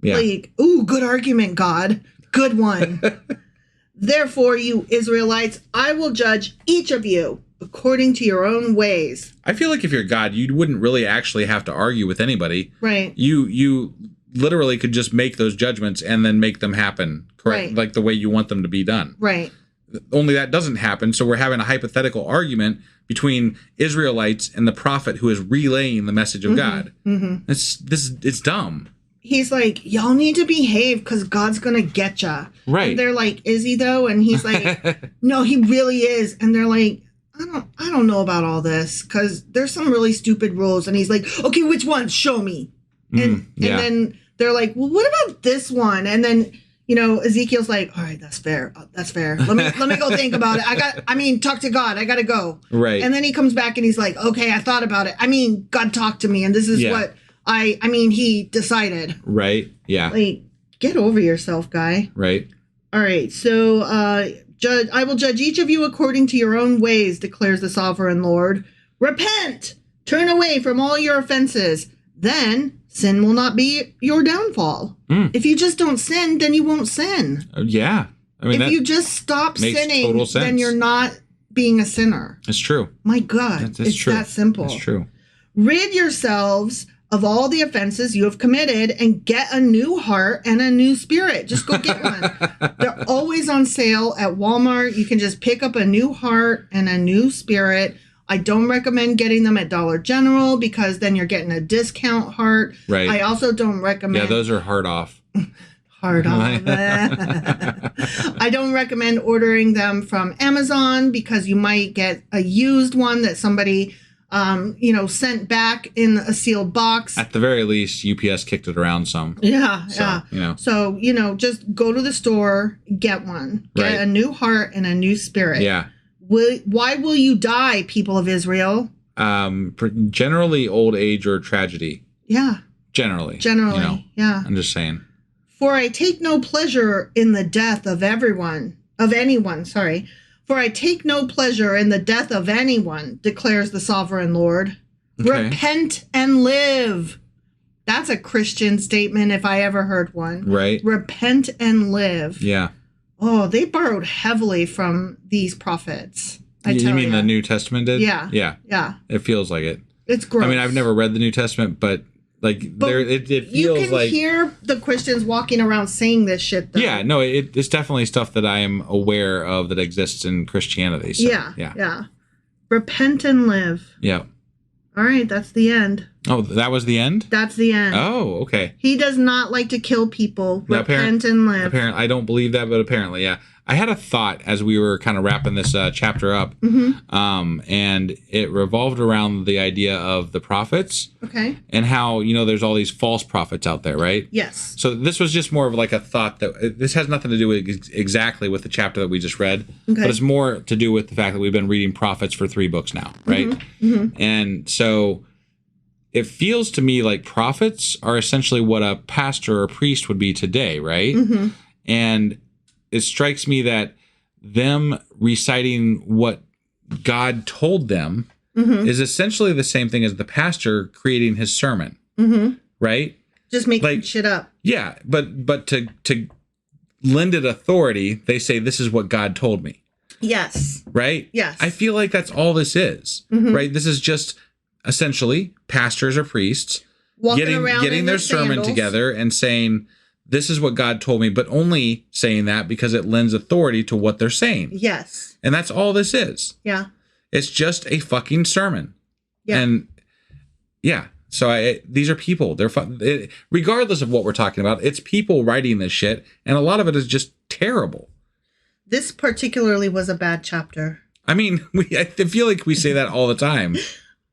Yeah. Like, ooh, good argument, God. Good one. Therefore, you Israelites, I will judge each of you according to your own ways. I feel like if you're God, you wouldn't really actually have to argue with anybody. Right. You literally could just make those judgments and then make them happen, correct? Right. Like the way you want them to be done. Right. Only that doesn't happen, so we're having a hypothetical argument between Israelites and the prophet who is relaying the message of God. Mm-hmm. It's dumb. He's like, y'all need to behave because God's going to get ya. Right. And they're like, is he though? And he's like, no, he really is. And they're like, I don't know about all this because there's some really stupid rules. And he's like, okay, which one? Show me. And then they're like, well, what about this one? And then, Ezekiel's like, all right, that's fair. That's fair. Let me go think about it. Talk to God. I got to go. Right. And then he comes back and he's like, okay, I thought about it. God talked to me and this is what he decided. Right. Yeah. Like, get over yourself, guy. Right. All right. So, I will judge each of you according to your own ways, declares the sovereign Lord. Repent! Turn away from all your offenses. Then sin will not be your downfall. If you just don't sin, then you won't sin. Yeah. If you just stop sinning, then you're not being a sinner. It's true. My God. It's true. That simple. It's true. Rid yourselves of all the offenses you have committed and get a new heart and a new spirit. Just go get one. They're always on sale at Walmart. You can just pick up a new heart and a new spirit. I don't recommend getting them at Dollar General because then you're getting a discount heart. Right. I also don't recommend... Yeah, those are hard off. Hard off. I don't recommend ordering them from Amazon because you might get a used one that somebody... sent back in a sealed box. At the very least, UPS kicked it around some. Yeah, so, yeah. So, just go to the store, get one. Get a new heart and a new spirit. Yeah. Why will you die, people of Israel? Generally old age or tragedy. Yeah. Generally. Yeah. I'm just saying. For I take no pleasure in the death of anyone. For I take no pleasure in the death of anyone, declares the sovereign Lord. Okay. Repent and live. That's a Christian statement if I ever heard one. Right. Repent and live. Yeah. Oh, they borrowed heavily from these prophets. You mean the New Testament did? Yeah. Yeah. Yeah. It feels like it. It's gross. I've never read the New Testament, but it feels you can hear the Christians walking around saying this shit, though. Yeah, no, it's definitely stuff that I am aware of that exists in Christianity. So, yeah. Repent and live. Yeah. All right, that's the end. Oh, that was the end? That's the end. Oh, okay. He does not like to kill people. Repent and live. Apparently, I don't believe that, but apparently, yeah. I had a thought as we were kind of wrapping this chapter up, and it revolved around the idea of the prophets. Okay. And how, there's all these false prophets out there, right? Yes. So this was just more of like a thought that this has nothing to do with exactly with the chapter that we just read, but it's more to do with the fact that we've been reading prophets for 3 books now, right? And so it feels to me like prophets are essentially what a pastor or priest would be today, right? And it strikes me that them reciting what God told them is essentially the same thing as the pastor creating his sermon, right? Just making shit up. Yeah, but to lend it authority, they say, this is what God told me. Yes. Right? Yes. I feel like that's all this is, right? This is just essentially pastors or priests getting their sermon together and saying, this is what God told me, but only saying that because it lends authority to what they're saying. Yes. And that's all this is. Yeah. It's just a fucking sermon. Yeah. And yeah. So these are people. They're regardless of what we're talking about, it's people writing this shit. And a lot of it is just terrible. This particularly was a bad chapter. I mean, I feel like we say that all the time.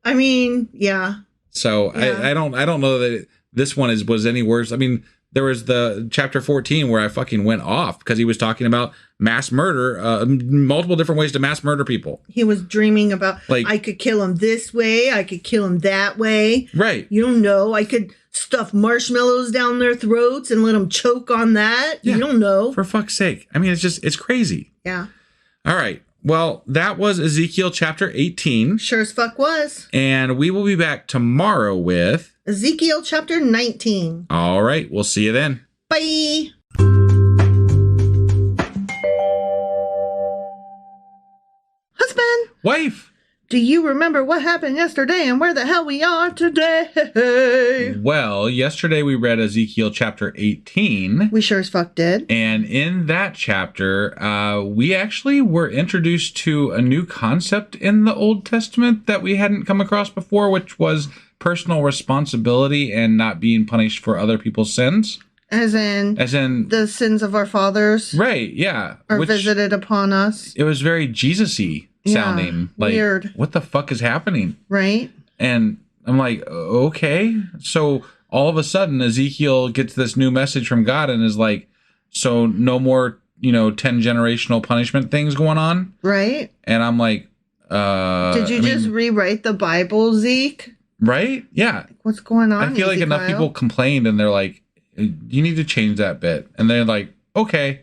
I mean, yeah. So yeah. I don't know that this one was any worse. I mean, there was the chapter 14 where I fucking went off because he was talking about mass murder, multiple different ways to mass murder people. He was dreaming about, like, I could kill him this way, I could kill him that way. Right. You don't know. I could stuff marshmallows down their throats and let them choke on that. Yeah. You don't know. For fuck's sake. I mean, it's crazy. Yeah. All right. Well, that was Ezekiel chapter 18. Sure as fuck was. And we will be back tomorrow with Ezekiel chapter 19. All right. We'll see you then. Bye. Husband. Wife. Do you remember what happened yesterday and where the hell we are today? Well, yesterday we read Ezekiel chapter 18. We sure as fuck did. And in that chapter, we actually were introduced to a new concept in the Old Testament that we hadn't come across before, which was personal responsibility and not being punished for other people's sins. As in the sins of our fathers. Right, yeah. Are visited upon us. It was very Jesus-y sounding. Yeah, like, weird. What the fuck is happening? Right. And I'm like, okay. So all of a sudden, Ezekiel gets this new message from God and is like, so no more, 10 generational punishment things going on? Right. And I'm like, did you just rewrite the Bible, Zeke? Right? Yeah. What's going on? I feel like enough people complained and they're like, you need to change that bit. And they're like, okay.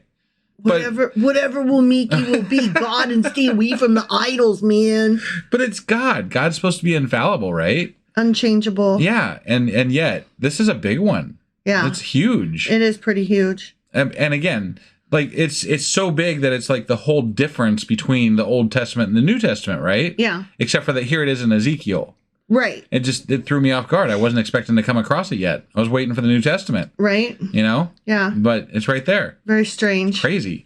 Whatever will make you will be God and stay away from the idols, man. But it's God. God's supposed to be infallible, right? Unchangeable. Yeah. And yet, this is a big one. Yeah. It's huge. It is pretty huge. And again, like it's so big that it's like the whole difference between the Old Testament and the New Testament, right? Yeah. Except for that here it is in Ezekiel. Right. It threw me off guard. I wasn't expecting to come across it yet. I was waiting for the New Testament. Right. Yeah. But it's right there. Very strange. Crazy.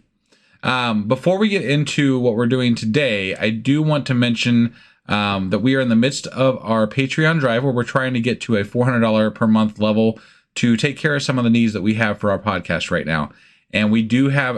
Before we get into what we're doing today, I do want to mention that we are in the midst of our Patreon drive where we're trying to get to a $400 per month level to take care of some of the needs that we have for our podcast right now. And we do have,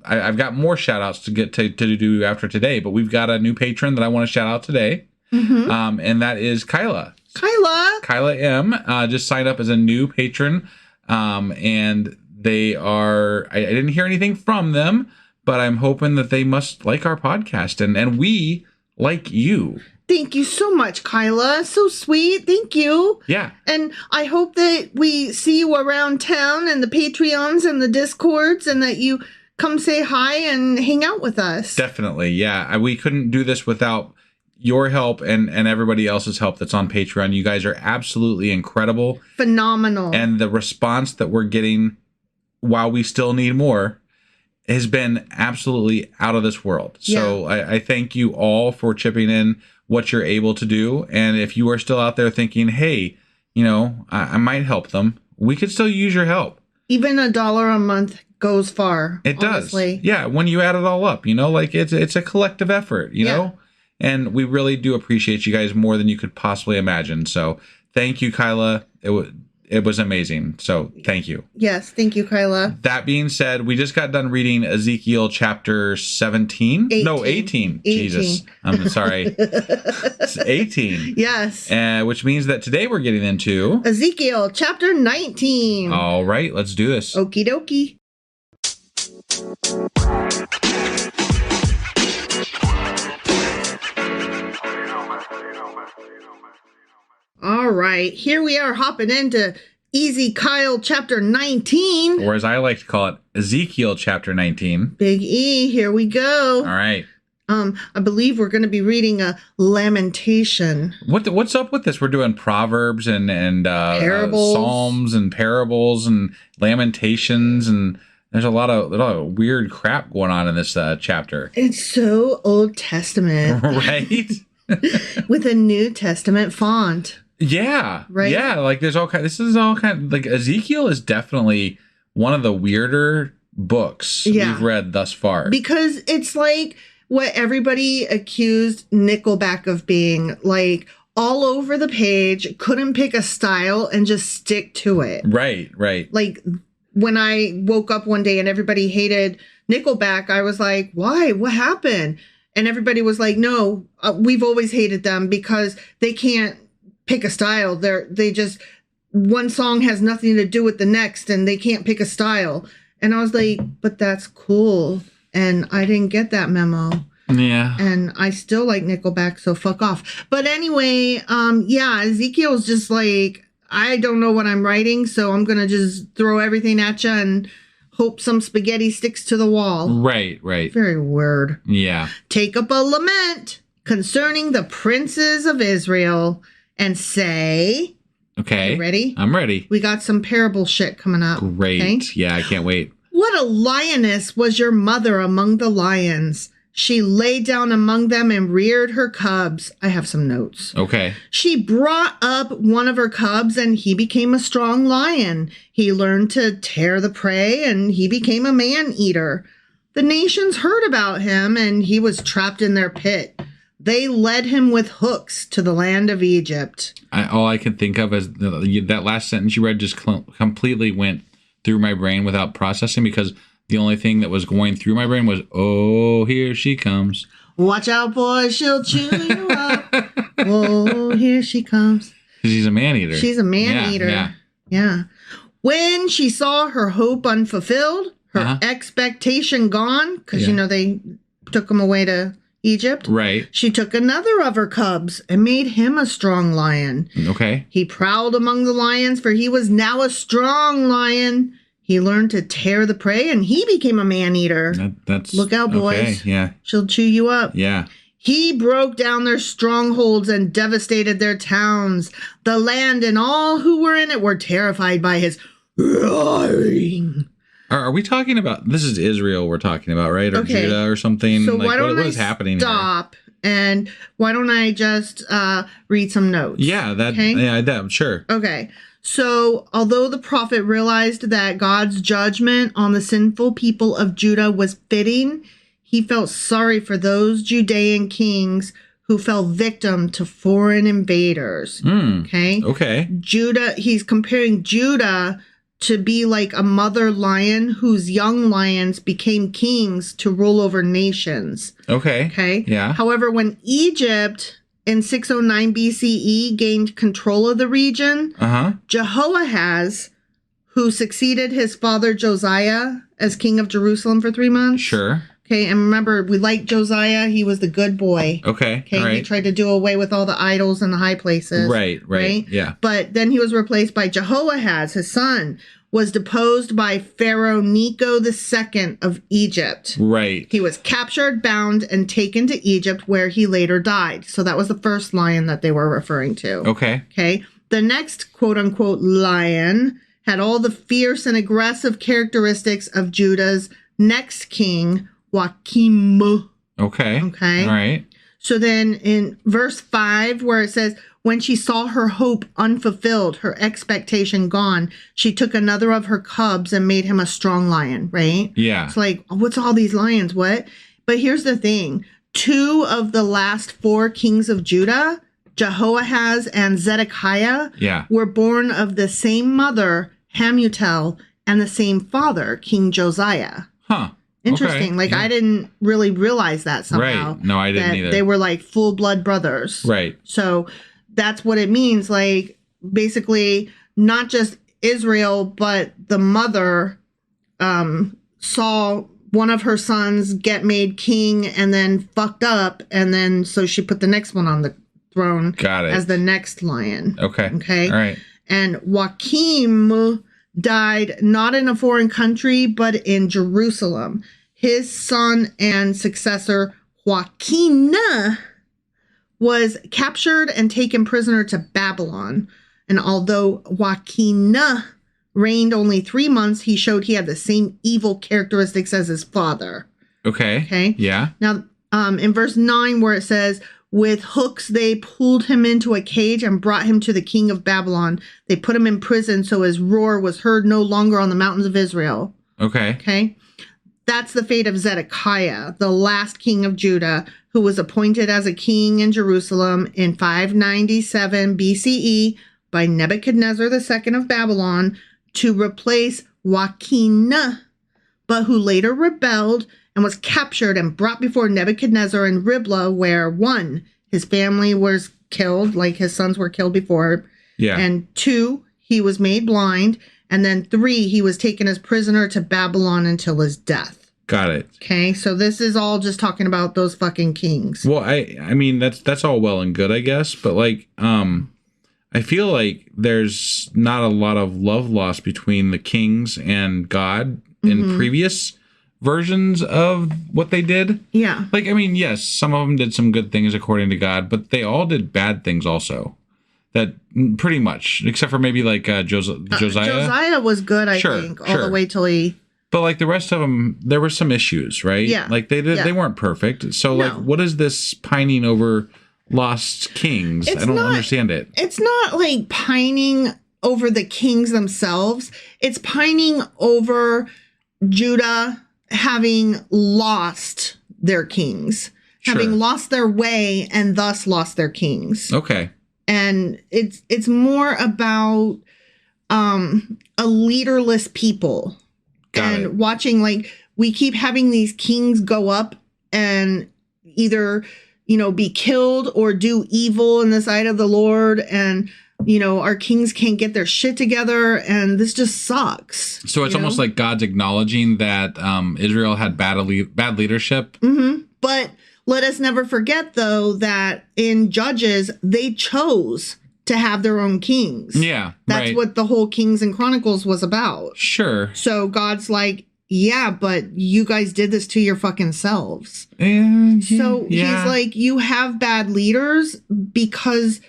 I've got more shout outs to get to do after today, but we've got a new patron that I want to shout out today. Mm-hmm. And that is Kyla. Kyla M. Just signed up as a new patron. And they are, I didn't hear anything from them, but I'm hoping that they must like our podcast and we like you. Thank you so much, Kyla. So sweet. Thank you. Yeah. And I hope that we see you around town and the Patreons and the Discords and that you come say hi and hang out with us. Definitely. Yeah. We couldn't do this without your help and everybody else's help that's on Patreon. You guys are absolutely incredible. Phenomenal. And the response that we're getting while we still need more has been absolutely out of this world. So yeah. I thank you all for chipping in what you're able to do. And if you are still out there thinking, hey, I might help them, we could still use your help. Even $1 a month goes far. It honestly. does. Yeah. When you add it all up, like it's a collective effort, you know? And we really do appreciate you guys more than you could possibly imagine. So thank you, Kyla. It was amazing. So thank you. Yes. Thank you, Kyla. That being said, we just got done reading Ezekiel chapter 17. 18. No, 18. Jesus. I'm sorry. It's 18. Yes. Which means that today we're getting into Ezekiel chapter 19. All right. Let's do this. Okie dokie. All right, here we are hopping into Easy Kyle chapter 19. Or as I like to call it, Ezekiel chapter 19. Big E, here we go. All right. I believe we're going to be reading a lamentation. What's up with this? We're doing Proverbs and parables. Psalms and parables and lamentations, and there's a lot of weird crap going on in this chapter. It's so Old Testament. Right? With a New Testament font. Yeah. Right. Yeah. Like there's all kind. This is all kind. Like Ezekiel is definitely one of the weirder books we've read thus far. Because it's like what everybody accused Nickelback of being, like all over the page, couldn't pick a style and just stick to it. Right. Like when I woke up one day and everybody hated Nickelback, I was like, why? What happened? And everybody was like, no, we've always hated them because they can't pick a style. They just, one song has nothing to do with the next and they can't pick a style. And I was like, but that's cool. And I didn't get that memo. Yeah. And I still like Nickelback, so fuck off. But anyway, Ezekiel's just like, I don't know what I'm writing, so I'm going to just throw everything at you and hope some spaghetti sticks to the wall. Right. Very weird. Yeah. Take up a lament concerning the princes of Israel and say... Okay. You ready? I'm ready. We got some parable shit coming up. Great. Okay? Yeah, I can't wait. What a lioness was your mother among the lions. She lay down among them and reared her cubs. I have some notes. Okay. She brought up one of her cubs and he became a strong lion. He learned to tear the prey and he became a man-eater. The nations heard about him and he was trapped in their pit. They led him with hooks to the land of Egypt. All I can think of is that last sentence you read just completely went through my brain without processing, because the only thing that was going through my brain was, oh, here she comes. Watch out, boy, she'll chew you up. Oh, here she comes. She's a man-eater. She's a man-eater. Yeah. When she saw her hope unfulfilled, her expectation gone, because, they took him away to Egypt. Right. She took another of her cubs and made him a strong lion. Okay. He prowled among the lions, for he was now a strong lion. He learned to tear the prey, and he became a man-eater. That's Look out, boys. Okay. Yeah. She'll chew you up. Yeah. He broke down their strongholds and devastated their towns. The land and all who were in it were terrified by his roaring. Are we talking about, this is Israel we're talking about, right? Or Judah or something? So like, why don't what is happening stop here? And why don't I just read some notes? Yeah, I'm sure. Okay. So although the prophet realized that God's judgment on the sinful people of Judah was fitting, he felt sorry for those Judean kings who fell victim to foreign invaders. Okay. Judah, he's comparing Judah to be like a mother lion whose young lions became kings to rule over nations. Okay. Yeah. However, when Egypt in 609 BCE gained control of the region, Jehoahaz, who succeeded his father Josiah as king of Jerusalem for 3 months. Sure. Okay, and remember, we like Josiah. He was the good boy. Okay. He tried to do away with all the idols and the high places. Right. Yeah. But then he was replaced by Jehoahaz, his son, was deposed by Pharaoh Necho II of Egypt. Right. He was captured, bound, and taken to Egypt, where he later died. So that was the first lion that they were referring to. Okay. The next quote-unquote lion had all the fierce and aggressive characteristics of Judah's next king, Joachim. Okay. All right. So then in verse 5, where it says, when she saw her hope unfulfilled, her expectation gone, she took another of her cubs and made him a strong lion, right? Yeah. It's like, what's all these lions? What? But here's the thing. 2 of the last 4 kings of Judah, Jehoahaz and Zedekiah, were born of the same mother, Hamutal, and the same father, King Josiah. Interesting. Okay. I didn't really realize that somehow. Right. No, I didn't either. They were like full blood brothers. Right. So that's what it means. Like, basically, not just Israel, but the mother saw one of her sons get made king and then fucked up. And then so she put the next one on the throne. Got it. As the next lion. Okay. All right. And Joachim died not in a foreign country, but in Jerusalem. His son and successor, Joachim, was captured and taken prisoner to Babylon. And although Joachim reigned only 3 months, he showed he had the same evil characteristics as his father. Okay. Okay. Yeah. Now, in verse 9, where it says, With hooks, they pulled him into a cage and brought him to the king of Babylon. They put him in prison so his roar was heard no longer on the mountains of Israel. Okay. Okay. That's the fate of Zedekiah, the last king of Judah, who was appointed as a king in Jerusalem in 597 BCE by Nebuchadnezzar II of Babylon to replace Joachim, but who later rebelled and was captured and brought before Nebuchadnezzar in Riblah, where 1, his family was killed, like his sons were killed before, and 2, he was made blind, and then 3, he was taken as prisoner to Babylon until his death. Got it. Okay, so this is all just talking about those fucking kings. Well, I mean that's all well and good, I guess, but like I feel like there's not a lot of love lost between the kings and God in previous versions of what they did. Yeah. Like, I mean, yes, some of them did some good things according to God, but they all did bad things also. That pretty much, except for maybe like Josiah. Josiah was good, I think, all the way till he... But like the rest of them, there were some issues, right? Yeah. Like they weren't perfect. So like, what is this pining over lost kings? I don't understand it. It's not like pining over the kings themselves. It's pining over Judah having lost their kings, having lost their way and thus lost their kings. Okay. And it's more about a leaderless people. And watching, like, we keep having these kings go up and either, be killed or do evil in the sight of the Lord. And, our kings can't get their shit together. And this just sucks. So it's almost like God's acknowledging that Israel had bad leadership. Mm-hmm. But let us never forget, though, that in Judges, they chose to have their own kings. Yeah. That's what the whole Kings and Chronicles was about. Sure. So God's like, yeah, but you guys did this to your fucking selves. So he's like, you have bad leaders because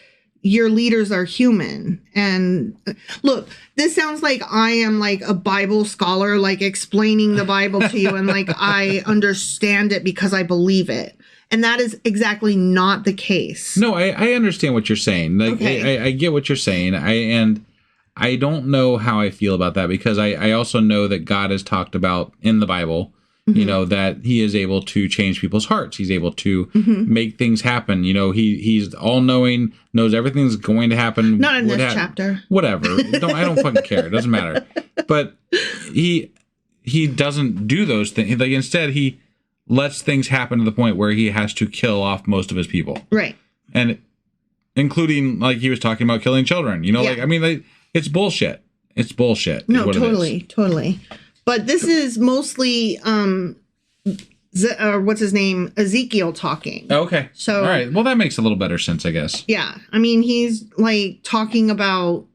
your leaders are human. And look, this sounds like I am like a Bible scholar, like explaining the Bible to you. And like, I understand it because I believe it. And that is exactly not the case. No, I understand what you're saying. Like, I get what you're saying. I don't know how I feel about that because I also know that God has talked about in the Bible, that he is able to change people's hearts. He's able to make things happen. He's all knowing, knows everything's going to happen. Not in this chapter. Whatever. I don't fucking care. It doesn't matter. But he doesn't do those things. Like, instead, he lets things happen to the point where he has to kill off most of his people. Right. And including, like he was talking about, killing children. Like, I mean, it's bullshit. It's bullshit. No, totally. But this is mostly, what's his name? Ezekiel talking. Okay. So, all right. Well, that makes a little better sense, I guess. Yeah. I mean, he's like talking about,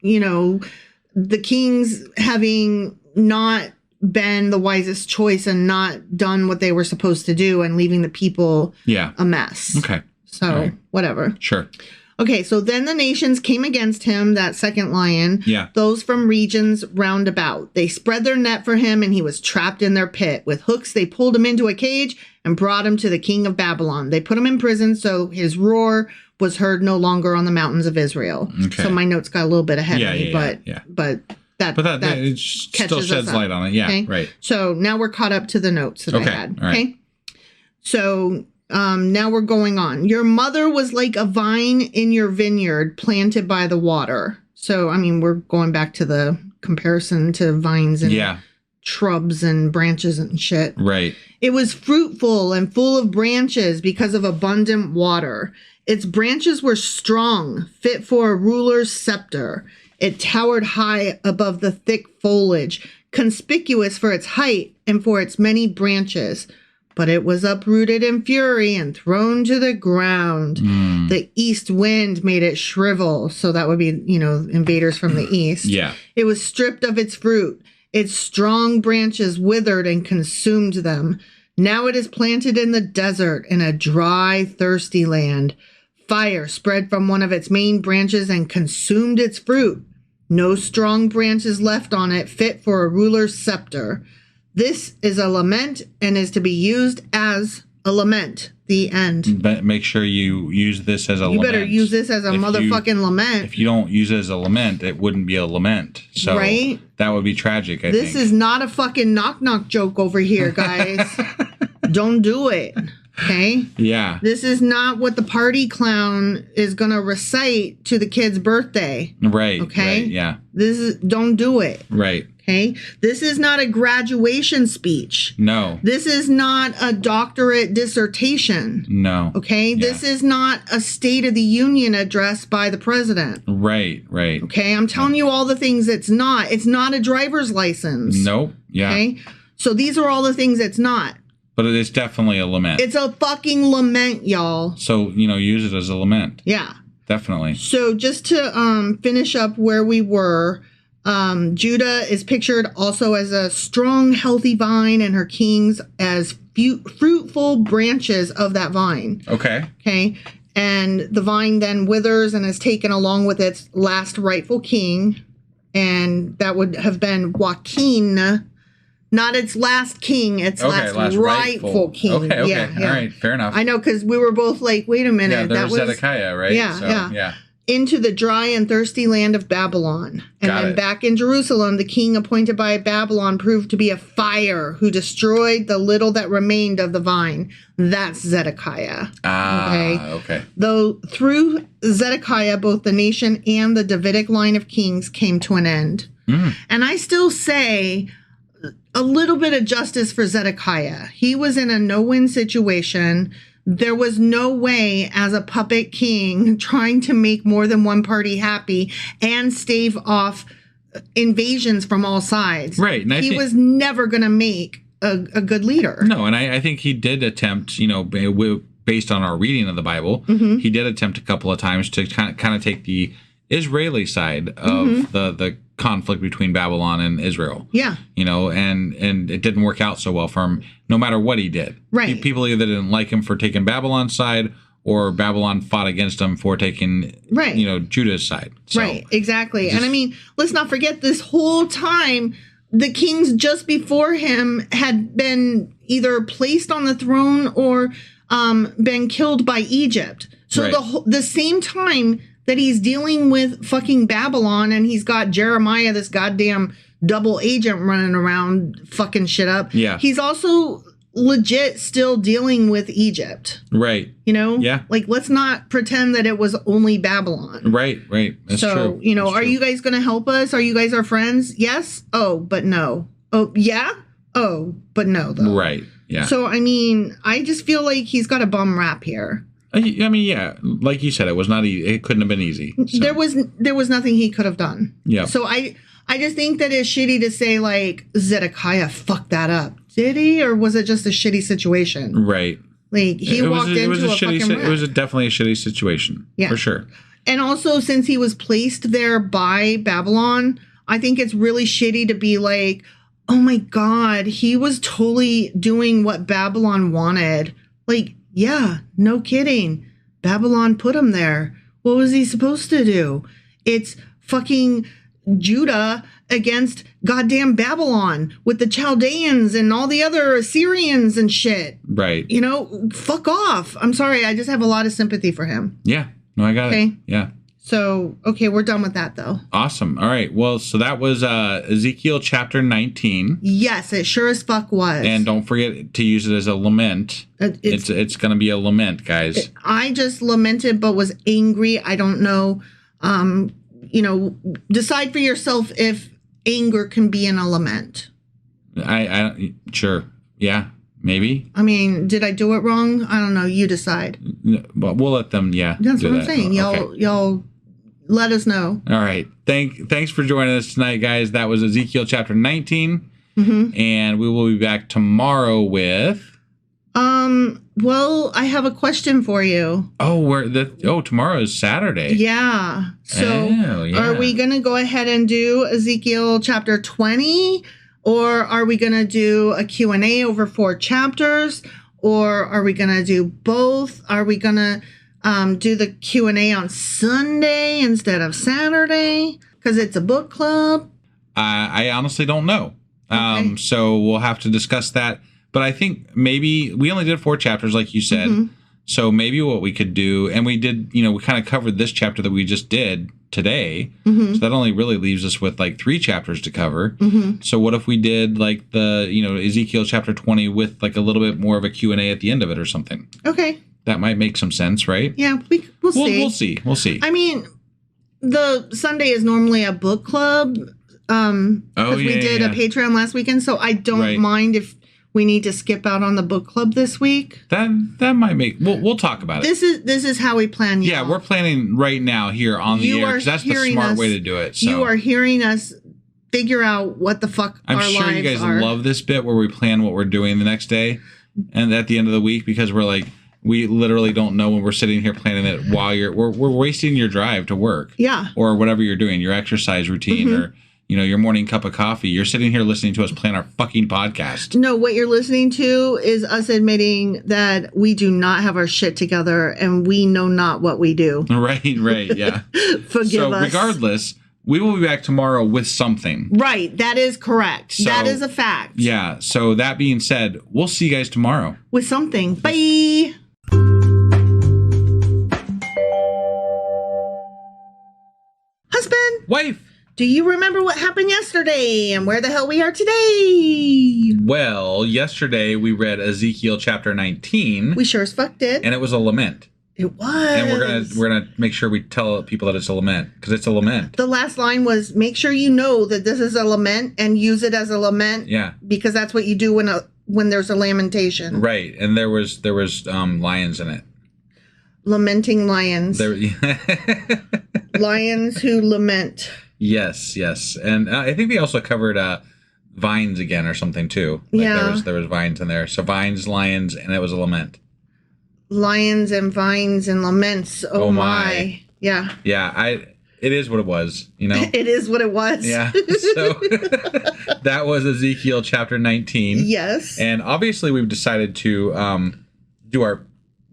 the kings having not been the wisest choice and not done what they were supposed to do and leaving the people a mess. Okay. So whatever. Sure. Okay. So then the nations came against him, that second lion. Yeah. Those from regions round about. They spread their net for him and he was trapped in their pit. With hooks, they pulled him into a cage and brought him to the king of Babylon. They put him in prison so his roar was heard no longer on the mountains of Israel. Okay. So my notes got a little bit ahead of me, but that it still sheds light on it. Yeah, okay? Right. So now we're caught up to the notes that I had. Okay. Right. So now we're going on. Your mother was like a vine in your vineyard planted by the water. So, I mean, we're going back to the comparison to vines and shrubs and branches and shit. Right. It was fruitful and full of branches because of abundant water. Its branches were strong, fit for a ruler's scepter. It towered high above the thick foliage, conspicuous for its height and for its many branches. But it was uprooted in fury and thrown to the ground. The east wind made it shrivel. So that would be, invaders from the east. Yeah. It was stripped of its fruit. Its strong branches withered and consumed them. Now it is planted in the desert in a dry, thirsty land. Fire spread from one of its main branches and consumed its fruit. No strong branches left on it fit for a ruler's scepter. This is a lament and is to be used as a lament. The end. But make sure you use this as a lament. You better use this as a motherfucking lament. If you don't use it as a lament, it wouldn't be a lament. So right? That would be tragic, I think. This is not a fucking knock-knock joke over here, guys. Don't do it. Okay? Yeah. This is not what the party clown is going to recite to the kid's birthday. Right. Okay? Right, yeah. Don't do it. Right. Okay? This is not a graduation speech. No. This is not a doctorate dissertation. No. Okay? Yeah. This is not a State of the Union address by the president. Right. Right. Okay? I'm telling you all the things it's not. It's not a driver's license. Nope. Yeah. Okay? So these are all the things it's not. But it is definitely a lament. It's a fucking lament, y'all. So, use it as a lament. Yeah. Definitely. So just to finish up where we were, Judah is pictured also as a strong, healthy vine, and her kings as fruitful branches of that vine. Okay. Okay. And the vine then withers and is taken along with its last rightful king. And that would have been Joaquin. Not its last king, its last rightful king. Okay. Yeah. All right, fair enough. I know, because we were both like, wait a minute. Yeah, there's Zedekiah, right? Yeah. Into the dry and thirsty land of Babylon. And then back in Jerusalem, the king appointed by Babylon proved to be a fire who destroyed the little that remained of the vine. That's Zedekiah. Okay. Though through Zedekiah, both the nation and the Davidic line of kings came to an end. And I still say a little bit of justice for Zedekiah. He was in a no-win situation. There was no way as a puppet king trying to make more than one party happy and stave off invasions from all sides. Right. And he was never going to make a good leader. No, and I think he did attempt, based on our reading of the Bible, he did attempt a couple of times to kind of take the Israeli side of the conflict between Babylon and Israel. Yeah. And it didn't work out so well for him, no matter what he did. Right. People either didn't like him for taking Babylon's side, or Babylon fought against him for taking, Judah's side. So, right, exactly. And I mean, let's not forget, this whole time, the kings just before him had been either placed on the throne or been killed by Egypt. So the same time that he's dealing with fucking Babylon, and he's got Jeremiah, this goddamn double agent, running around fucking shit up. Yeah. He's also legit still dealing with Egypt. Right. Yeah. Like, let's not pretend that it was only Babylon. Right. That's true. That's true. You guys going to help us? Are you guys our friends? Yes. Oh, but no. Oh, yeah. Oh, but no, though. Right. Yeah. So, I mean, I just feel like he's got a bum rap here. I mean, yeah, like you said, it was not easy. It couldn't have been easy. So. There was nothing he could have done. Yeah. So I just think that it's shitty to say, like, Zedekiah fucked that up. Did he? Or was it just a shitty situation? Right. Like, he walked into a fucking wreck. It was definitely a shitty situation. Yeah. For sure. And also, since he was placed there by Babylon, I think it's really shitty to be like, oh my God, he was totally doing what Babylon wanted. Like, yeah, no kidding. Babylon put him there. What was he supposed to do? It's fucking Judah against goddamn Babylon with the Chaldeans and all the other Assyrians and shit. Right. Fuck off. I'm sorry. I just have a lot of sympathy for him. Yeah. No, I got it. Yeah. So, okay, we're done with that, though. Awesome. All right. Well, so that was Ezekiel chapter 19. Yes, it sure as fuck was. And don't forget to use it as a lament. It's going to be a lament, guys. I just lamented but was angry. I don't know. Decide for yourself if anger can be in a lament. I sure. Yeah, maybe. I mean, did I do it wrong? I don't know. You decide. But we'll let them, That's what I'm saying. Y'all let us know. All right. Thanks for joining us tonight, guys. That was Ezekiel chapter 19. And we will be back tomorrow with... Well, I have a question for you. Tomorrow is Saturday. Yeah. So Are we going to go ahead and do Ezekiel chapter 20? Or are we going to do a Q&A over 4 chapters? Or are we going to do both? Are we going to do the Q&A on Sunday instead of Saturday? Because it's a book club? I honestly don't know. Okay. So we'll have to discuss that. But I think maybe we only did 4 chapters, like you said. So maybe what we could do, and we did, we kind of covered this chapter that we just did today. So that only really leaves us with like 3 chapters to cover. So what if we did like the, Ezekiel chapter 20 with like a little bit more of a Q&A at the end of it or something? Okay. That might make some sense, right? Yeah, we'll see. We'll see. I mean, the Sunday is normally a book club. Because we did a Patreon last weekend, so I don't mind if we need to skip out on the book club this week. That might make. We'll talk about it. This is how we plan. Yeah, we're planning right now here on the air because that's the smart way to do it. So. You are hearing us figure out what the fuck our lives are. I'm sure you guys love this bit where we plan what we're doing the next day and at the end of the week, because we're like, we literally don't know when we're sitting here planning it while we're wasting your drive to work. Yeah. Or whatever you're doing, your exercise routine or your morning cup of coffee. You're sitting here listening to us plan our fucking podcast. No, what you're listening to is us admitting that we do not have our shit together and we know not what we do. Right, yeah. Forgive us. So regardless, we will be back tomorrow with something. Right, that is correct. So, that is a fact. Yeah, so that being said, we'll see you guys tomorrow. With something. Bye! Husband! Wife! Do you remember what happened yesterday and where the hell we are today? Well, yesterday we read Ezekiel chapter 19. We sure as fuck did. And it was a lament. It was. And we're gonna make sure we tell people that it's a lament, because it's a lament. The last line was, make sure you know that this is a lament and use it as a lament. Yeah. Because that's what you do when there's a lamentation. Right. And there was lions in it. Lamenting lions. Lions who lament. Yes. And I think they also covered vines again or something too. There was vines in there. So vines, lions, and it was a lament. Lions and vines and laments. Oh my. Yeah. Yeah, it is what it was, It is what it was. Yeah. So that was Ezekiel chapter 19. Yes. And obviously we've decided to do our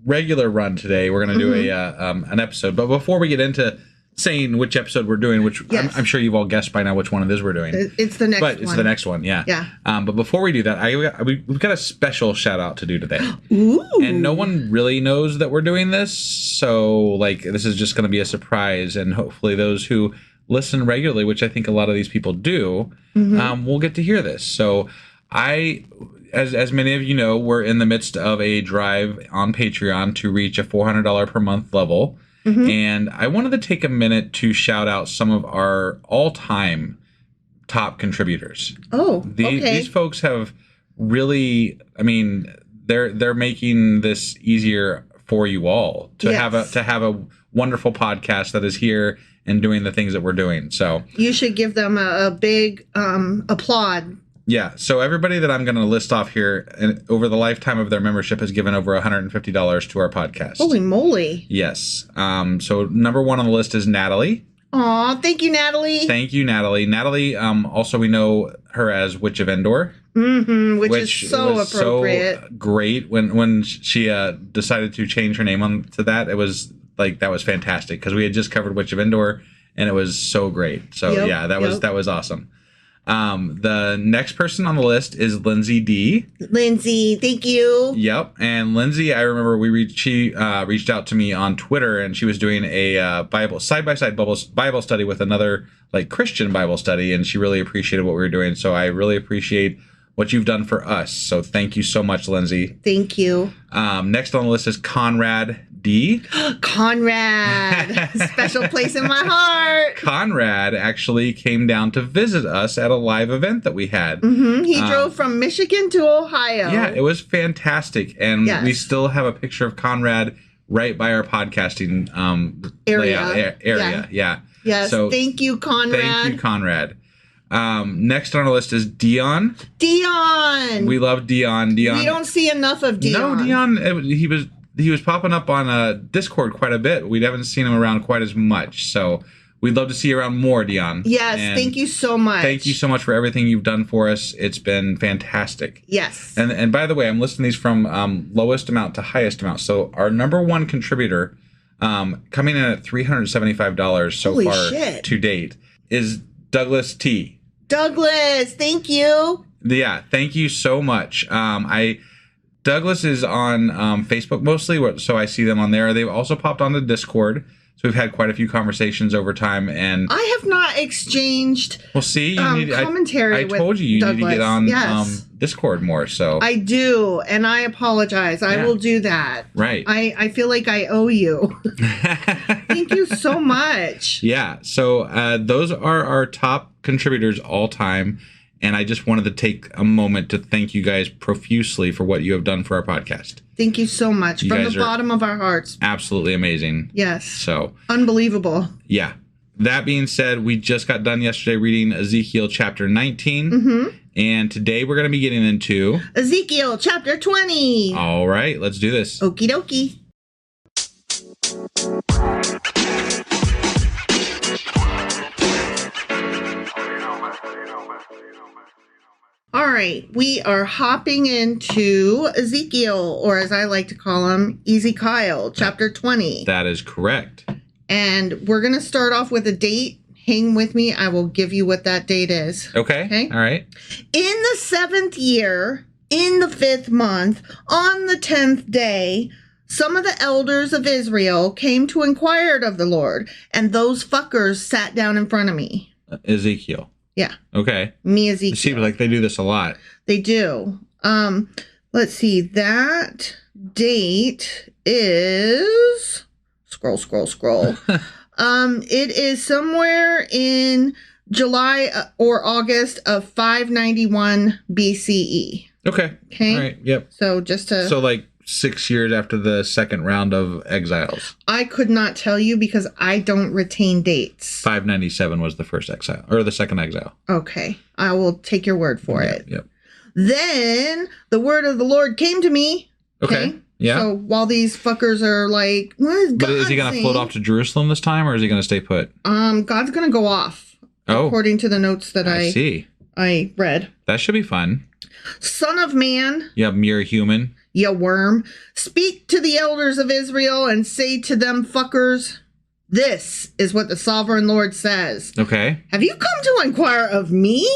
regular run today. We're going to do an episode. But before we get into saying which episode we're doing, which I'm sure you've all guessed by now which one it is we're doing. It's the next one. But it's the next one, yeah. Yeah. But before we do that, we've got a special shout out to do today. Ooh. And no one really knows that we're doing this. So, this is just going to be a surprise. And hopefully those who listen regularly, which I think a lot of these people do, will get to hear this. So as many of you know, we're in the midst of a drive on Patreon to reach a $400 per month level. And I wanted to take a minute to shout out some of our all-time top contributors. Oh, okay. These folks have really, they're making this easier for you all to have a wonderful podcast that is here and doing the things that we're doing. So you should give them a big applaud. Yeah, so everybody that I'm going to list off here over the lifetime of their membership has given over $150 to our podcast. Holy moly. Yes. So number 1 on the list is Natalie. Aw, thank you, Natalie. Thank you, Natalie. Natalie, also we know her as Witch of Endor. Which is so appropriate. So great. When she decided to change her name to that, it was that was fantastic, because we had just covered Witch of Endor and it was so great. So that was awesome. The next person on the list is Lindsay D. Lindsay, thank you. Yep. And Lindsay, I remember she reached out to me on Twitter, and she was doing a side-by-side Bible study with another Christian Bible study, and she really appreciated what we were doing. So I really appreciate what you've done for us. So thank you so much, Lindsay. Thank you. Next on the list is Conrad D. Conrad, special place in my heart. Conrad actually came down to visit us at a live event that we had. He drove from Michigan to Ohio. Yeah, it was fantastic. And we still have a picture of Conrad right by our podcasting area. Yeah. Yes, so thank you, Conrad. Thank you, Conrad. Next on our list is Dion. Dion! We love Dion. We don't see enough of Dion. No, Dion, he was popping up on Discord quite a bit. We haven't seen him around quite as much. So we'd love to see you around more, Dion. Yes, thank you so much. Thank you so much for everything you've done for us. It's been fantastic. Yes. And by the way, I'm listing these from lowest amount to highest amount. So our number 1 contributor, coming in at $375 so far to date, is Douglas T. Douglas, thank you. Yeah, thank you so much. Douglas is on Facebook mostly, so I see them on there. They've also popped on the Discord, so we've had quite a few conversations over time. And I have not exchanged I commentary with told you Douglas. need to get on Yes. Discord more. So I do, and I apologize. I will do that. Right. I feel like I owe you. Thank you so much. Yeah. So those are our top contributors all time. And I just wanted to take a moment to thank you guys profusely for what you have done for our podcast. Thank you so much. From the bottom of our hearts. Absolutely amazing. Yes. So. Unbelievable. Yeah. That being said, we just got done yesterday reading Ezekiel chapter 19. And today we're going to be getting into Ezekiel chapter 20. All right. Let's do this. Okie dokie. All right, we are hopping into Ezekiel, or as I like to call him, Ezekiel, chapter 20. That is correct. And we're going to start off with a date. Hang with me. I will give you what that date is. Okay. All right. In the 7th year, in the 5th month, on the 10th day, some of the elders of Israel came to inquire of the Lord, and those fuckers sat down in front of me. Ezekiel. Yeah. Okay. Me, Ezekiel. It seems like they do this a lot. They do. Let's see. That date is scroll. It is somewhere in July or August of 591 BCE. Okay. All right. Yep. So just to... So like 6 years after the second round of exiles. I could not tell you because I don't retain dates. 597 was the first exile, or the second exile. Okay. I will take your word for it. Yep. Then the word of the Lord came to me. Okay. Yeah. So while these fuckers are like, what is God But is he going to float off to Jerusalem this time, or is he going to stay put? God's going to go off. Oh. According to the notes that I see. I read. That should be fun. Son of man. Yeah, mere human. You worm. Speak to the elders of Israel and say to them fuckers, this is what the sovereign Lord says. Okay. Have you come to inquire of me?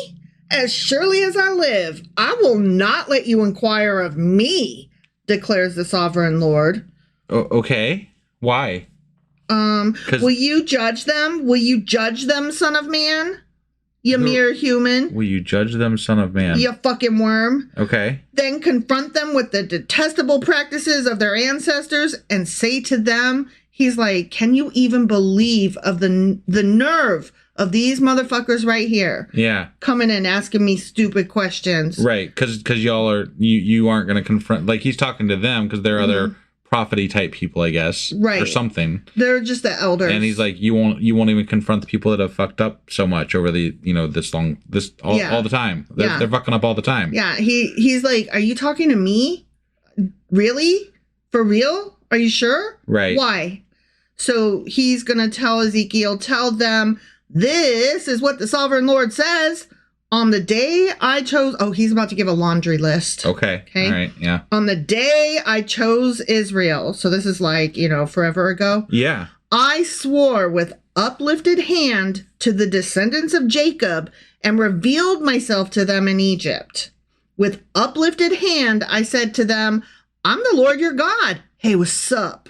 As surely as I live, I will not let you inquire of me, declares the sovereign Lord. Okay. Why? Will you judge them? Will you judge them, son of man? You mere human. Will you judge them, son of man? You fucking worm. Okay. Then confront them with the detestable practices of their ancestors and say to them, he's like, can you even believe of the nerve of these motherfuckers right here? Yeah. Coming and asking me stupid questions. Right. Because y'all are, you aren't going to confront, like he's talking to them because they're other prophet-y type people, I guess. Right. Or something. They're just the elders. And he's like, you won't even confront the people that have fucked up so much over the, all the time. They're fucking up all the time. Yeah. He's like, are you talking to me? Really? For real? Are you sure? Right. Why? So he's going to tell Ezekiel, tell them, this is what the sovereign Lord says. On the day I chose... Oh, he's about to give a laundry list. Okay. All right. Yeah. On the day I chose Israel. So this is like, forever ago. Yeah. I swore with uplifted hand to the descendants of Jacob and revealed myself to them in Egypt. With uplifted hand, I said to them, I'm the Lord your God. Hey, what's up?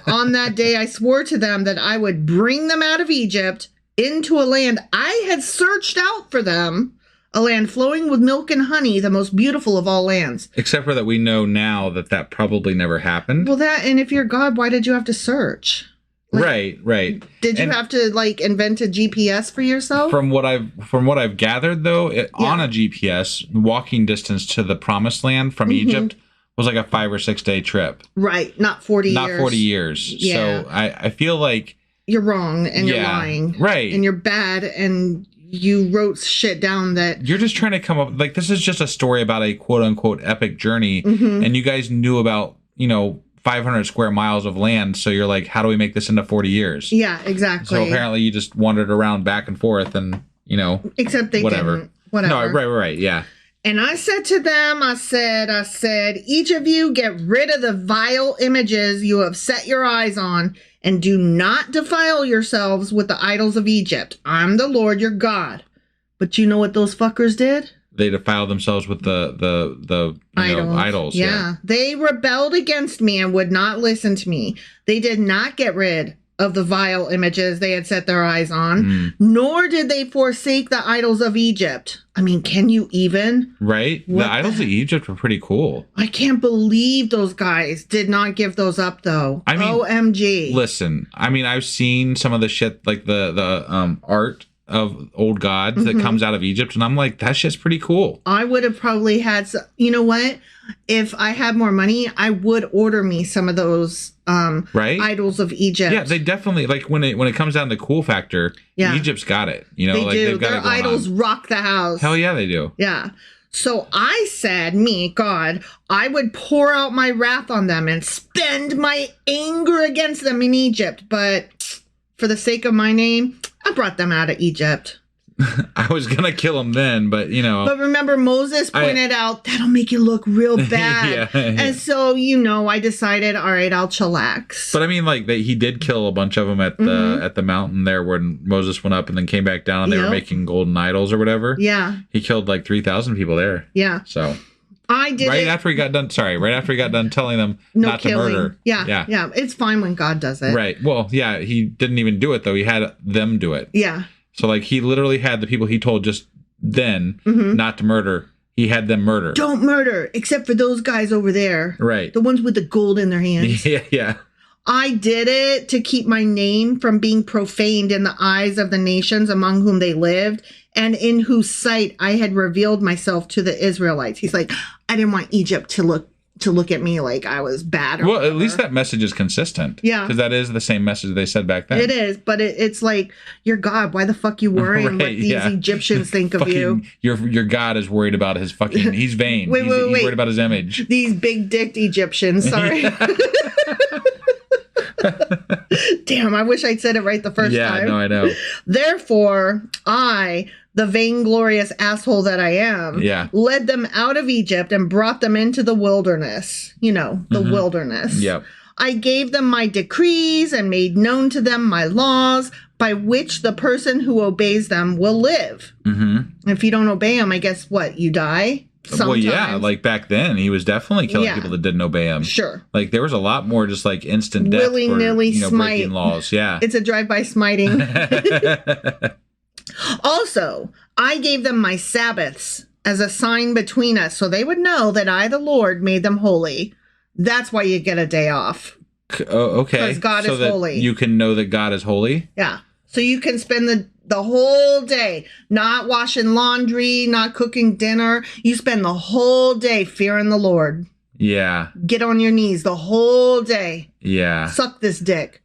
On that day, I swore to them that I would bring them out of Egypt into a land I had searched out for them, a land flowing with milk and honey, the most beautiful of all lands. Except for that we know now that probably never happened. Well, and if you're God, why did you have to search? Right. Did you have to invent a GPS for yourself? From what I've gathered, though, on a GPS, walking distance to the promised land from Egypt was like a 5 or 6 day trip. Right, not 40 years. Not 40 years. Yeah. So I feel like you're wrong and you're lying. Right. And you're bad and you wrote shit down that... You're just trying to come up... This is just a story about a quote-unquote epic journey. And you guys knew about, 500 square miles of land. So you're like, how do we make this into 40 years? Yeah, exactly. So apparently you just wandered around back and forth and, Except they didn't. Whatever. No, right, yeah. And I said to them, I said, each of you get rid of the vile images you have set your eyes on, and do not defile yourselves with the idols of Egypt. I'm the Lord your God. But you know what those fuckers did? they defile themselves with the idols. Yeah. They rebelled against me and would not listen to me. They did not get rid of the vile images they had set their eyes on, nor did they forsake the idols of Egypt. I mean, can you even? Right? The idols of Egypt were pretty cool. I can't believe those guys did not give those up, though. I mean, OMG. Listen, I mean, I've seen some of the shit, like the art of old gods that comes out of Egypt, and I'm like, that shit's pretty cool. I would have probably had you know what, if I had more money, I would order me some of those idols of Egypt. Yeah, they definitely, like, when it comes down to cool factor, Egypt's got it, you know. They do. They've got their idols rock the house. Hell yeah, they do. Yeah. So I said, me, God, I would pour out my wrath on them and spend my anger against them in Egypt, but for the sake of my name, I brought them out of Egypt. I was going to kill them then, but, you know. But remember, Moses pointed out, that'll make you look real bad. And so, I decided, all right, I'll chillax. But I mean, like, he did kill a bunch of them at the mountain there when Moses went up and then came back down and they were making golden idols or whatever. Yeah. He killed like 3,000 people there. Yeah. So. I did right after he got done telling them not killing. To murder. Yeah. It's fine when God does it. Right. Well, yeah, he didn't even do it, though. He had them do it. Yeah. So, like, he literally had the people he told just then not to murder. He had them murder. Don't murder, except for those guys over there. Right. The ones with the gold in their hands. Yeah. I did it to keep my name from being profaned in the eyes of the nations among whom they lived, and in whose sight I had revealed myself to the Israelites. He's like, I didn't want Egypt to look at me like I was bad. Or whatever. At least that message is consistent. Yeah. Because that is the same message they said back then. It is, but it's like, you're God. Why the fuck you worrying what these Egyptians think of you? Your God is worried about his fucking, he's vain. He's worried about his image. These big-dicked Egyptians, sorry. Damn, I wish I'd said it right the first time. Yeah, no, I know. Therefore, I, the vainglorious asshole that I am, led them out of Egypt and brought them into the wilderness. The wilderness. Yep. I gave them my decrees and made known to them my laws, by which the person who obeys them will live. If you don't obey them, I guess what? You die? Sometimes. Well, yeah, like back then, he was definitely killing people that didn't obey him. Sure. Like, there was a lot more just like instant death willy-nilly for, breaking laws. Yeah. It's a drive-by smiting. Also, I gave them my Sabbaths as a sign between us, so they would know that I, the Lord, made them holy. That's why you get a day off. Okay. Because God is holy. You can know that God is holy? Yeah. So you can spend the whole day not washing laundry, not cooking dinner. You spend the whole day fearing the Lord. Yeah. Get on your knees the whole day. Yeah. Suck this dick.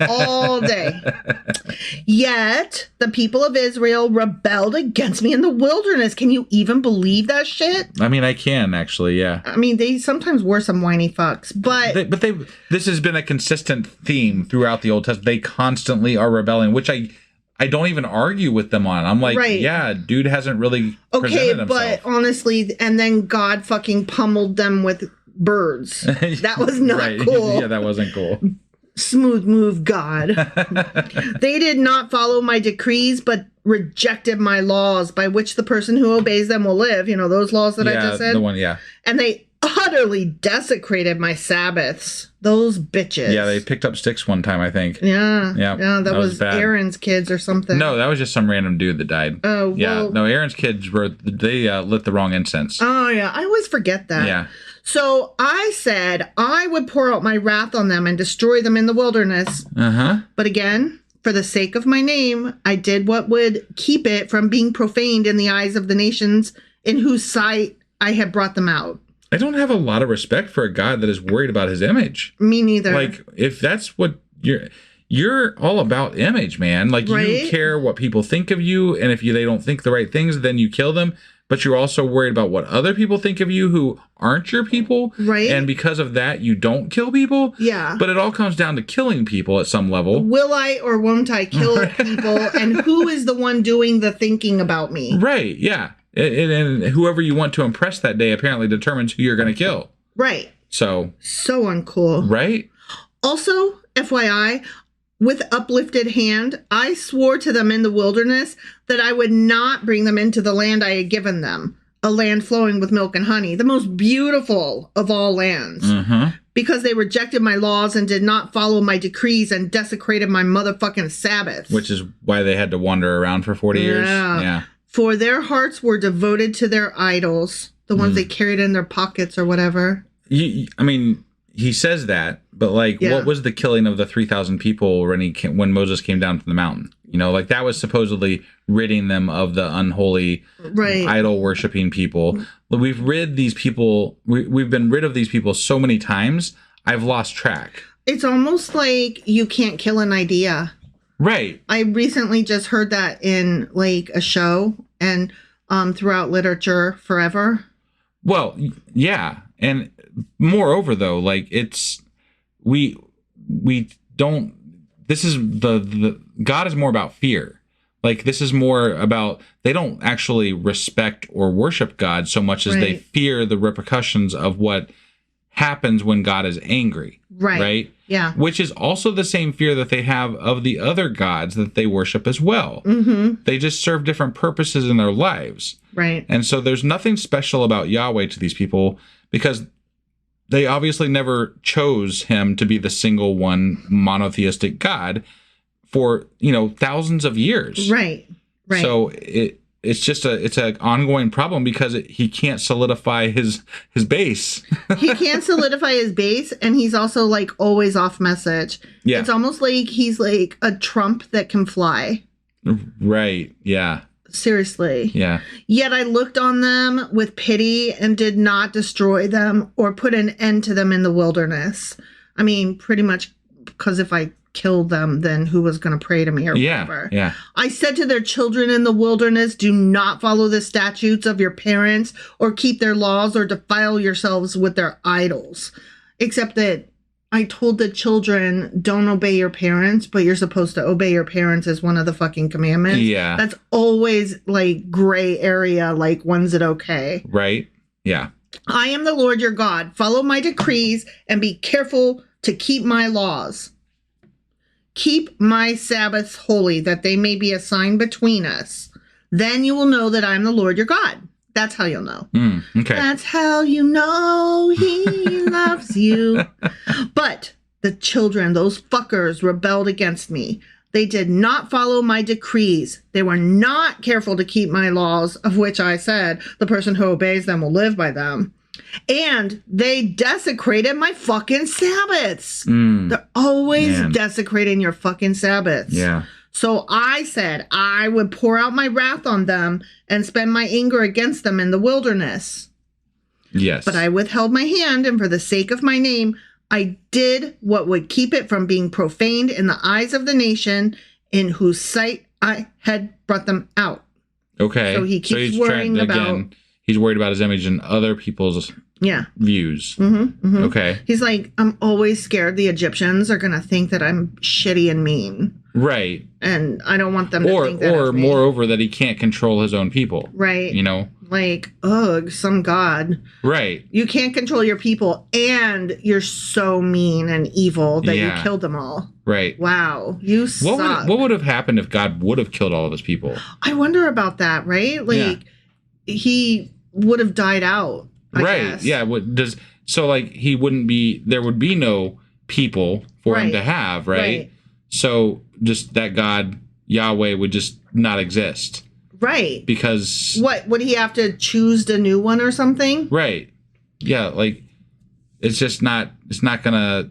All day. Yet, the people of Israel rebelled against me in the wilderness. Can you even believe that shit? I mean, I can, actually, yeah. I mean, they sometimes were some whiny fucks, but... This has been a consistent theme throughout the Old Testament. They constantly are rebelling, which I don't even argue with them on. I'm like, yeah, dude hasn't really presented himself. But honestly, and then God fucking pummeled them with birds. That was not cool. Yeah, that wasn't cool. Smooth move, God. They did not follow my decrees, but rejected my laws, by which the person who obeys them will live. Those laws that I just said? The one, yeah. And they utterly desecrated my Sabbaths. Those bitches. Yeah, they picked up sticks one time, I think. Yeah. That was bad. Aaron's kids or something. No, that was just some random dude that died. Oh, yeah. No, Aaron's kids lit the wrong incense. Oh, yeah. I always forget that. Yeah. So I said I would pour out my wrath on them and destroy them in the wilderness. But again, for the sake of my name, I did what would keep it from being profaned in the eyes of the nations in whose sight I had brought them out. I don't have a lot of respect for a God that is worried about his image. Me neither. Like, if that's what you're all about image, man. Like, you care what people think of you, and if they don't think the right things, then you kill them. But you're also worried about what other people think of you who aren't your people. Right. And because of that, you don't kill people. Yeah. But it all comes down to killing people at some level. Will I or won't I kill people? And who is the one doing the thinking about me? Right, yeah. And whoever you want to impress that day apparently determines who you're going to kill. Right. So uncool. Right? Also, FYI, with uplifted hand, I swore to them in the wilderness that I would not bring them into the land I had given them, a land flowing with milk and honey, the most beautiful of all lands, because they rejected my laws and did not follow my decrees and desecrated my motherfucking Sabbaths. Which is why they had to wander around for 40 years. Yeah. For their hearts were devoted to their idols, the ones they carried in their pockets or whatever. I mean, he says that, but like, what was the killing of the 3,000 people when Moses came down from the mountain? You know, like that was supposedly ridding them of the unholy, idol worshiping people. We've rid these people. We've been rid of these people so many times. I've lost track. It's almost like you can't kill an idea. Right. I recently just heard that in like a show and throughout literature forever. Well, yeah. And moreover, though, like we don't, this is the God is more about fear. Like this is more about, they don't actually respect or worship God so much as they fear the repercussions of what happens when God is angry. Right? Yeah. Which is also the same fear that they have of the other gods that they worship as well. They just serve different purposes in their lives. Right. And so there's nothing special about Yahweh to these people because they obviously never chose him to be the single one monotheistic God for, thousands of years. Right. So it's just it's an ongoing problem because he can't solidify his base. He can't solidify his base, and he's also like always off message. Yeah. It's almost like he's like a Trump that can fly. Right. Yeah. Seriously. Yeah. Yet I looked on them with pity and did not destroy them or put an end to them in the wilderness. I mean, pretty much because if I killed them, then who was going to pray to me or whatever? Yeah. I said to their children in the wilderness, do not follow the statutes of your parents or keep their laws or defile yourselves with their idols. Except that I told the children, don't obey your parents, but you're supposed to obey your parents as one of the fucking commandments. Yeah. That's always like gray area. Like, when's it okay? Right. Yeah. I am the Lord your God. Follow my decrees and be careful to keep my laws. Keep my Sabbaths holy, that they may be a sign between us. Then you will know that I am the Lord your God. That's how you'll know. Okay. That's how you know he loves you. But the children, those fuckers, rebelled against me. They did not follow my decrees. They were not careful to keep my laws, of which I said, the person who obeys them will live by them. And they desecrated my fucking Sabbaths. They're always desecrating your fucking Sabbaths. Yeah. So I said I would pour out my wrath on them and spend my anger against them in the wilderness. Yes. But I withheld my hand, and for the sake of my name, I did what would keep it from being profaned in the eyes of the nation in whose sight I had brought them out. Okay. So he keeps worrying about... He's worried about his image and other people's views. Okay. He's like, I'm always scared the Egyptians are going to think that I'm shitty and mean. Right. And I don't want them to think that. Or moreover, that he can't control his own people. Right. Like, ugh, some god. Right. You can't control your people, and you're so mean and evil that you killed them all. Right. Wow. You suck. What would have happened if God would have killed all of his people? I wonder about that, right? Like, he would have died out. I guess. Yeah. He wouldn't be, there would be no people for him to have, right? So just that God, Yahweh, would just not exist. Right. Because what would he have to choose a new one or something? Right. Yeah, like it's not gonna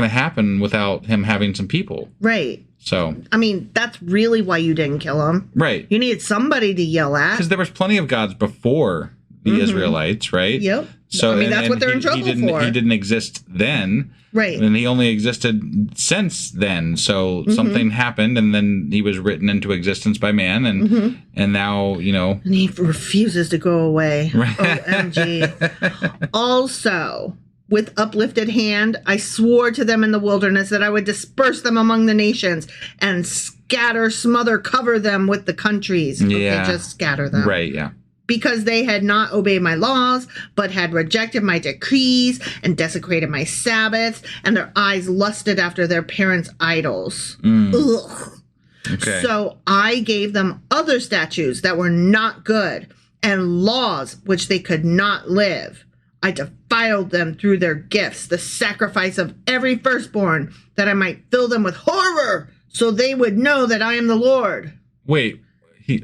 happen without him having some people. Right. So I mean, that's really why you didn't kill him. Right. You needed somebody to yell at. Because there was plenty of gods before the Israelites, right? Yep. So that's what they're in trouble for. He didn't exist then. Right. And he only existed since then. So something happened, and then he was written into existence by man, and now, And he refuses to go away. Right. OMG. Also, with uplifted hand, I swore to them in the wilderness that I would disperse them among the nations and scatter, smother, cover them with the countries. Yeah. Okay, just scatter them. Right, yeah. because they had not obeyed my laws, but had rejected my decrees and desecrated my Sabbaths, and their eyes lusted after their parents' idols. Ugh. Okay. So I gave them other statutes that were not good, and laws which they could not live. I defiled them through their gifts, the sacrifice of every firstborn, that I might fill them with horror, so they would know that I am the Lord. Wait,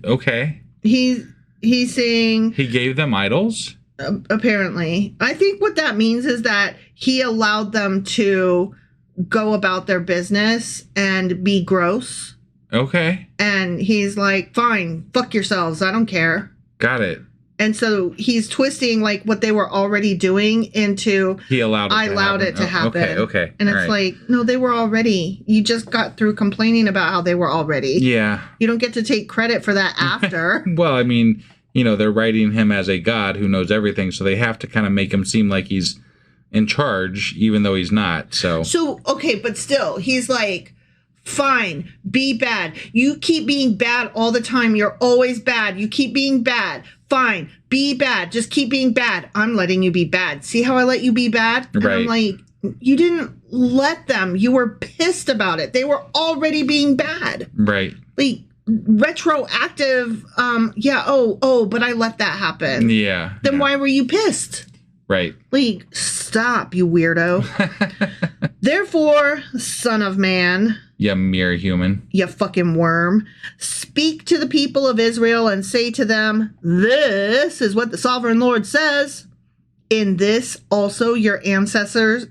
okay. He's saying he gave them idols? Apparently. I think what that means is that he allowed them to go about their business and be gross. Okay. And he's like, fine, fuck yourselves. I don't care. Got it. And so he's twisting like what they were already doing into he allowed it to happen. Okay. And it's like, no, they were already. You just got through complaining about how they were already. Yeah. You don't get to take credit for that after. Well, I mean, they're writing him as a god who knows everything, so they have to kind of make him seem like he's in charge, even though he's not. So okay, but still, he's like, fine, be bad. You keep being bad all the time. You're always bad. You keep being bad. Fine, be bad. Just keep being bad. I'm letting you be bad. See how I let you be bad? And right. I'm like, you didn't let them. You were pissed about it. They were already being bad. Right. Like, retroactive, but I let that happen. Yeah. Then why were you pissed? Right. Like, stop, you weirdo. Therefore, son of man. You mere human. You fucking worm. Speak to the people of Israel and say to them, this is what the sovereign Lord says. In this also your ancestors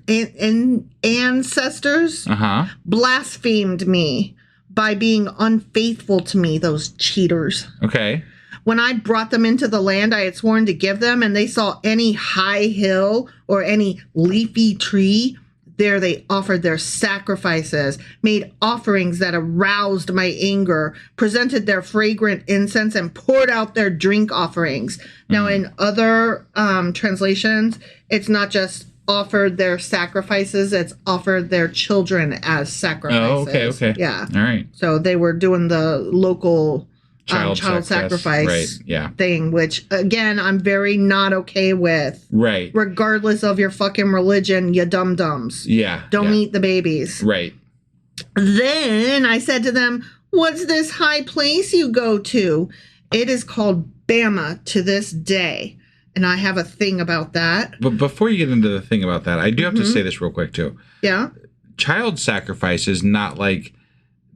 blasphemed me by being unfaithful to me, those cheaters. Okay. When I brought them into the land I had sworn to give them, and they saw any high hill or any leafy tree, there they offered their sacrifices, made offerings that aroused my anger, presented their fragrant incense, and poured out their drink offerings. Now, in other translations, it's not just offered their sacrifices, it's offered their children as sacrifices. Oh, okay. Yeah. All right. So they were doing the local child sacrifice thing, which, again, I'm very not okay with. Right. Regardless of your fucking religion, you dum-dums. Yeah. Don't eat the babies. Right. Then I said to them, what's this high place you go to? It is called Bama to this day. And I have a thing about that. But before you get into the thing about that, I do have to say this real quick, too. Yeah? Child sacrifice is not like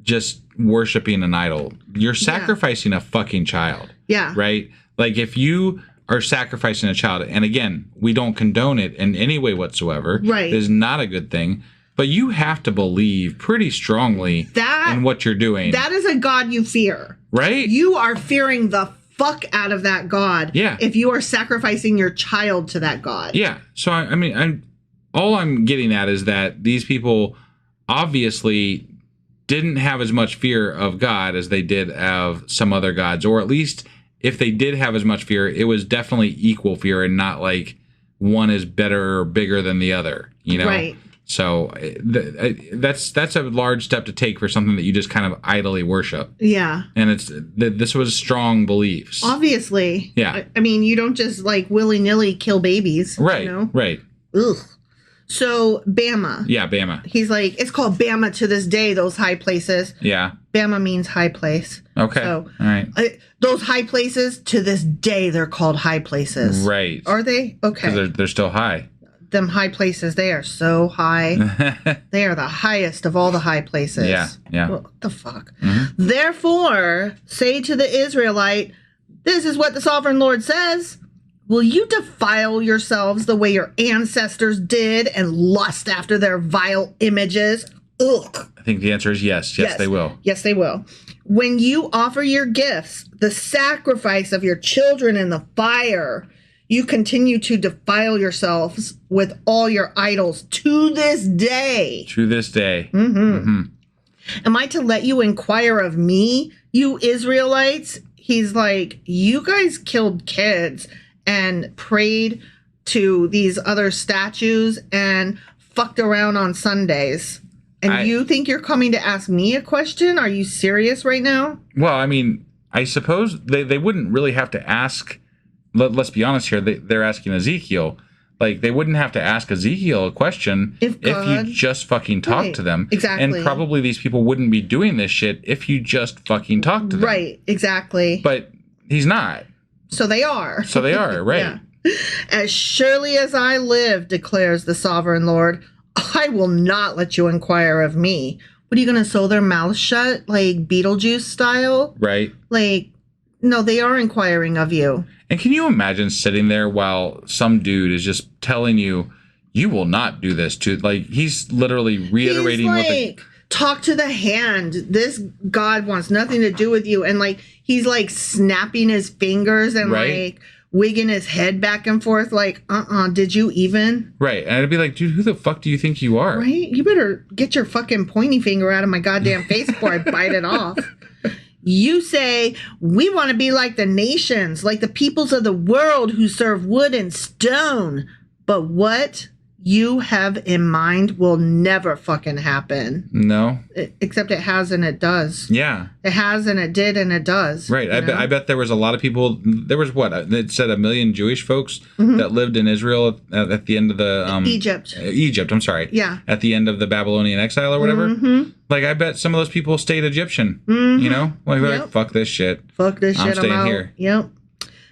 just worshiping an idol. You're sacrificing a fucking child. Yeah. Right? Like, if you are sacrificing a child, and again, we don't condone it in any way whatsoever. Right. It is not a good thing. But you have to believe pretty strongly in what you're doing. That is a God you fear. Right? You are fearing the fuck out of that God. Yeah. If you are sacrificing your child to that God. Yeah. So, I mean, all I'm getting at is that these people obviously didn't have as much fear of God as they did of some other gods, or at least if they did have as much fear, it was definitely equal fear and not like one is better or bigger than the other, Right. So that's a large step to take for something that you just kind of idly worship. Yeah. And this was strong beliefs. Obviously. Yeah. I mean, you don't just like willy-nilly kill babies. Right. Right. Ugh. So, Bama. Yeah, Bama. He's like, it's called Bama to this day, those high places. Yeah. Bama means high place. Okay. So, all right. Those high places, to this day, they're called high places. Right. Are they? Okay. Because they're still high. Them high places, they are so high. They are the highest of all the high places. Yeah. What the fuck? Mm-hmm. Therefore, say to the Israelite, this is what the sovereign Lord says. Will you defile yourselves the way your ancestors did and lust after their vile images? Ugh. I think the answer is yes. Yes, they will. Yes, they will. When you offer your gifts, the sacrifice of your children in the fire, you continue to defile yourselves with all your idols to this day. To this day. Mm-hmm. Mm-hmm. Am I to let you inquire of me, you Israelites? He's like, you guys killed kids and prayed to these other statues and fucked around on Sundays. And you think you're coming to ask me a question? Are you serious right now? Well, I mean, I suppose they wouldn't really have to ask let's be honest here. They're asking Ezekiel. Like, they wouldn't have to ask Ezekiel a question if you just fucking talk to them. Exactly. And probably these people wouldn't be doing this shit if you just fucking talk to them. Right, exactly. But he's not. So they are. So they are, right. Yeah. As surely as I live, declares the sovereign Lord, I will not let you inquire of me. What, are you going to sew their mouths shut, like Beetlejuice style? Right. Like, no, they are inquiring of you. And can you imagine sitting there while some dude is just telling you, you will not do this to, like, he's literally reiterating talk to the hand. This God wants nothing to do with you. And like, he's like snapping his fingers and like wigging his head back and forth. Like, did you even? Right. And I'd be like, dude, who the fuck do you think you are? Right. You better get your fucking pointy finger out of my goddamn face before I bite it off. You say, we want to be like the nations, like the peoples of the world who serve wood and stone. But what you have in mind will never fucking happen. No. Except it has and it does. Yeah. It has and it did and it does. Right. I bet there was a lot of people. There was it said 1 million Jewish folks that lived in Israel at the end of the Egypt. I'm sorry. Yeah. At the end of the Babylonian exile or whatever. Like, I bet some of those people stayed Egyptian. You know, like fuck this shit. Fuck this shit. I'm staying here. Yep.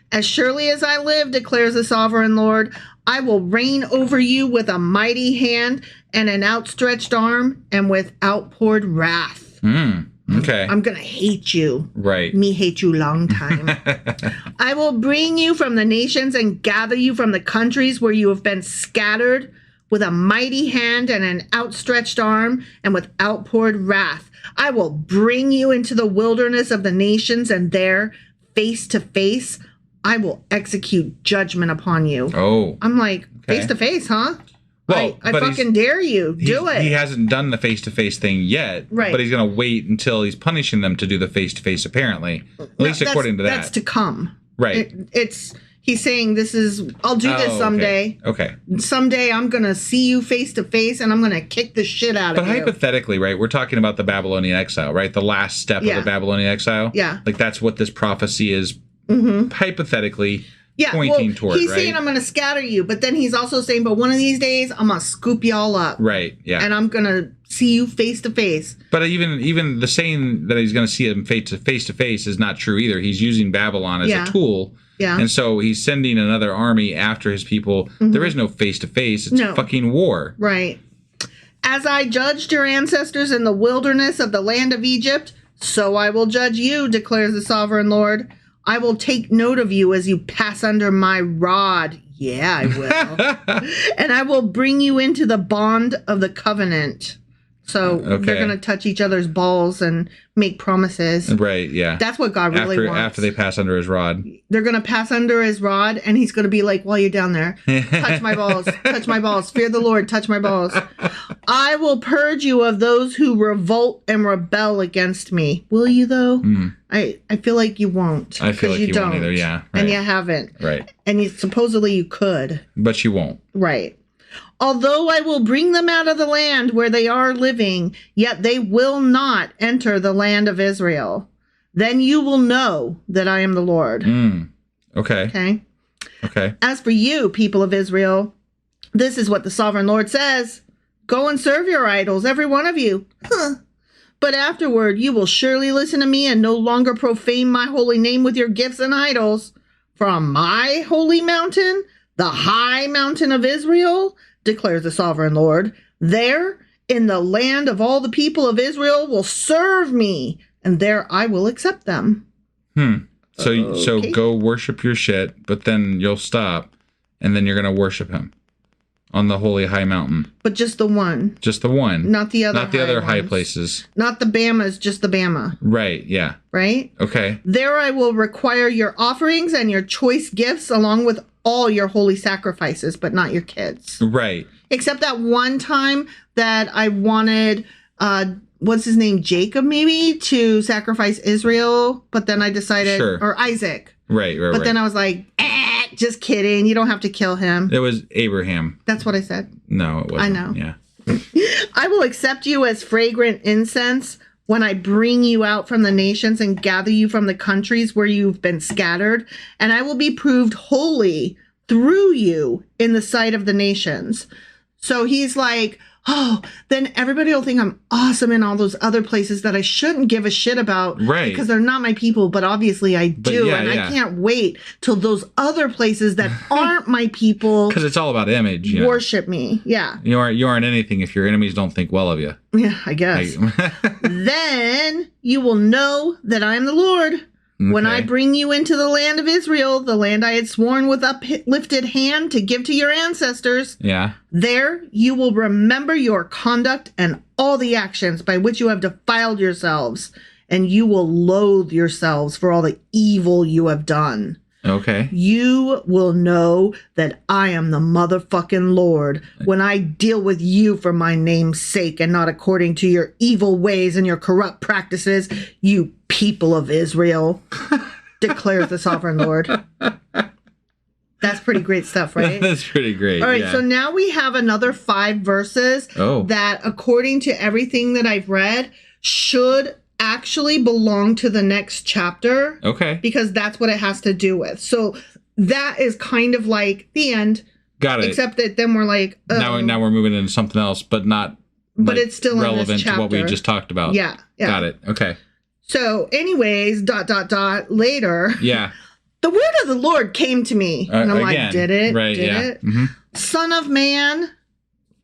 As surely as I live, declares the sovereign Lord, I will reign over you with a mighty hand and an outstretched arm and with outpoured wrath. Okay. I'm going to hate you. Right. Me hate you long time. I will bring you from the nations and gather you from the countries where you have been scattered with a mighty hand and an outstretched arm and with outpoured wrath. I will bring you into the wilderness of the nations, and there, face to face, I will execute judgment upon you. Oh. I'm like, face to face, huh? Well, I fucking dare you. Do it. He hasn't done the face-to-face thing yet. Right. But he's going to wait until he's punishing them to do the face-to-face, apparently. At least according to that. That's to come. Right. He's saying I'll do this someday. Okay. Someday I'm going to see you face to face and I'm going to kick the shit out of you. But hypothetically, right, we're talking about the Babylonian exile, right? The last step of the Babylonian exile. Yeah. Like, that's what this prophecy is hypothetically pointing toward, he's saying I'm going to scatter you, but then he's also saying, but one of these days I'm going to scoop you all up. Right, yeah. And I'm going to see you face to face. But even the saying that he's going to see him face to face is not true either. He's using Babylon as a tool. Yeah. And so he's sending another army after his people. There is no face to face. It's fucking war. Right. As I judged your ancestors in the wilderness of the land of Egypt, so I will judge you, declares the sovereign Lord. I will take note of you as you pass under my rod. Yeah, I will. And I will bring you into the bond of the covenant. So they're going to touch each other's balls and make promises. Right, yeah. That's what God really wants. After they pass under his rod. They're going to pass under his rod, and he's going to be like, while you're down there, touch my balls, touch my balls, fear the Lord, touch my balls. I will purge you of those who revolt and rebel against me. Will you, though? I feel like you won't. I feel like you won't either, yeah. Right. And you haven't. Right. And supposedly you could. But you won't. Right. Although I will bring them out of the land where they are living, yet they will not enter the land of Israel. Then you will know that I am the Lord. Okay. Okay. As for you, people of Israel, this is what the sovereign Lord says. Go and serve your idols, every one of you. But afterward, you will surely listen to me and no longer profane my holy name with your gifts and idols. From my holy mountain, the high mountain of Israel, declares the sovereign Lord, there in the land of all the people of Israel will serve me, and there I will accept them. So go worship your shit, but then you'll stop, and then you're going to worship him on the holy high mountain. But just the one. Just the one. Not the other. Not the other high places. Not the Bamas, just the Bama. Right, yeah. Right? Okay. There I will require your offerings and your choice gifts along with all your holy sacrifices, but not your kids. Right. Except that one time that I wanted, what's his name, Jacob maybe, to sacrifice Israel, but then I decided, or Isaac. Right. But then I was like, just kidding. You don't have to kill him. It was Abraham. That's what I said. No, it wasn't. I know. Yeah. I will accept you as fragrant incense, when I bring you out from the nations and gather you from the countries where you've been scattered, and I will be proved holy through you in the sight of the nations. So he's like, oh, then everybody will think I'm awesome in all those other places that I shouldn't give a shit about, right? Because they're not my people, but obviously I do, I can't wait till those other places that aren't my people, because it's all about image. Worship me, yeah. You aren't anything if your enemies don't think well of you. Yeah, I guess. Then you will know that I am the Lord. Okay. When I bring you into the land of Israel, the land I had sworn with uplifted hand to give to your ancestors, there you will remember your conduct and all the actions by which you have defiled yourselves, and you will loathe yourselves for all the evil you have done. Okay. You will know that I am the motherfucking Lord when I deal with you for my name's sake and not according to your evil ways and your corrupt practices, you people of Israel, declares the sovereign Lord. That's pretty great stuff, right? That's pretty great. All right, so now we have another 5 verses that, according to everything that I've read, should actually belong to the next chapter. Okay. Because that's what it has to do with. So that is kind of like the end. Got it. Except that then we're like, now we're moving into something else, but not it's still relevant to what we just talked about. Yeah. Got it. Okay. So anyways, ... later. Yeah. The word of the Lord came to me. And I'm like, did it? Right, did it? Mm-hmm. Son of man.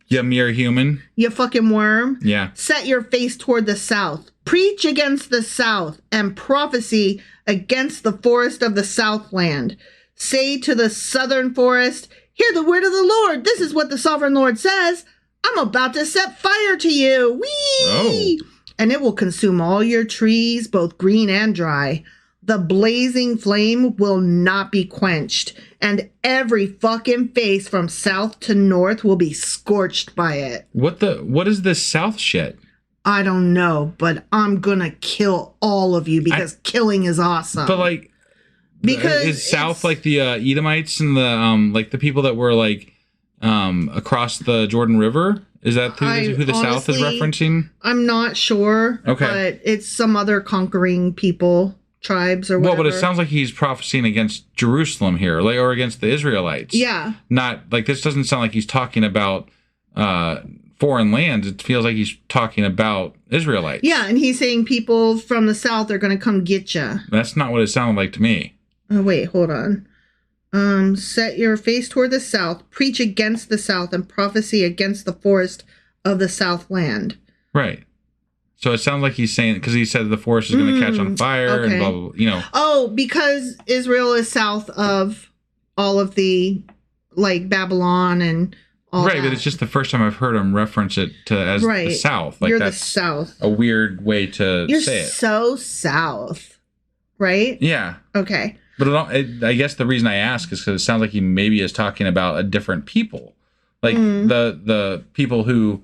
You mere human. You fucking worm. Yeah. Set your face toward the south. Preach against the south and prophecy against the forest of the southland. Say to the southern forest, hear the word of the Lord. This is what the sovereign Lord says. I'm about to set fire to you. Whee! Oh. And it will consume all your trees, both green and dry. The blazing flame will not be quenched, and every fucking face from south to north will be scorched by it. What is this south shit? I don't know, but I'm gonna kill all of you because killing is awesome. But like, because is south like the Edomites and the like the people that were like across the Jordan River? Is that who the South is referencing? I'm not sure. Okay, but it's some other conquering people. Tribes or whatever. Well, but it sounds like he's prophesying against Jerusalem here, like, or against the Israelites. Yeah. Not like this doesn't sound like he's talking about foreign lands. It feels like he's talking about Israelites. Yeah, and he's saying people from the south are going to come get you. That's not what it sounded like to me. Oh, wait, hold on. Set your face toward the south, preach against the south, and prophecy against the forest of the southland. Right. So it sounds like he's saying, because he said the forest is going to catch on fire and blah, blah, blah, you know. Oh, because Israel is south of all of the, like, Babylon and all that. Right, but it's just the first time I've heard him reference it as the South. Like, you're that's the South. A weird way to say it. You're so South, right? Yeah. Okay. But I guess the reason I ask is because it sounds like he maybe is talking about a different people. Like, the people who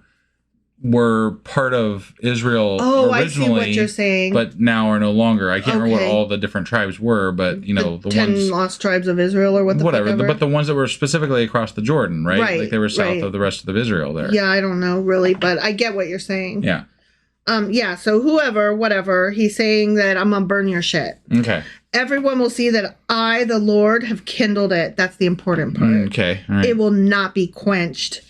were part of Israel originally. I see what you're saying. But now are no longer. I can't remember what all the different tribes were, but you know the 10 ones, lost tribes of Israel or whatever. But the ones that were specifically across the Jordan, right? Right. Like they were south of the rest of Israel there. Yeah, I don't know really, but I get what you're saying. Yeah. Yeah. So whatever, he's saying that I'm gonna burn your shit. Okay. Everyone will see that I, the Lord, have kindled it. That's the important part. Okay. All right. It will not be quenched.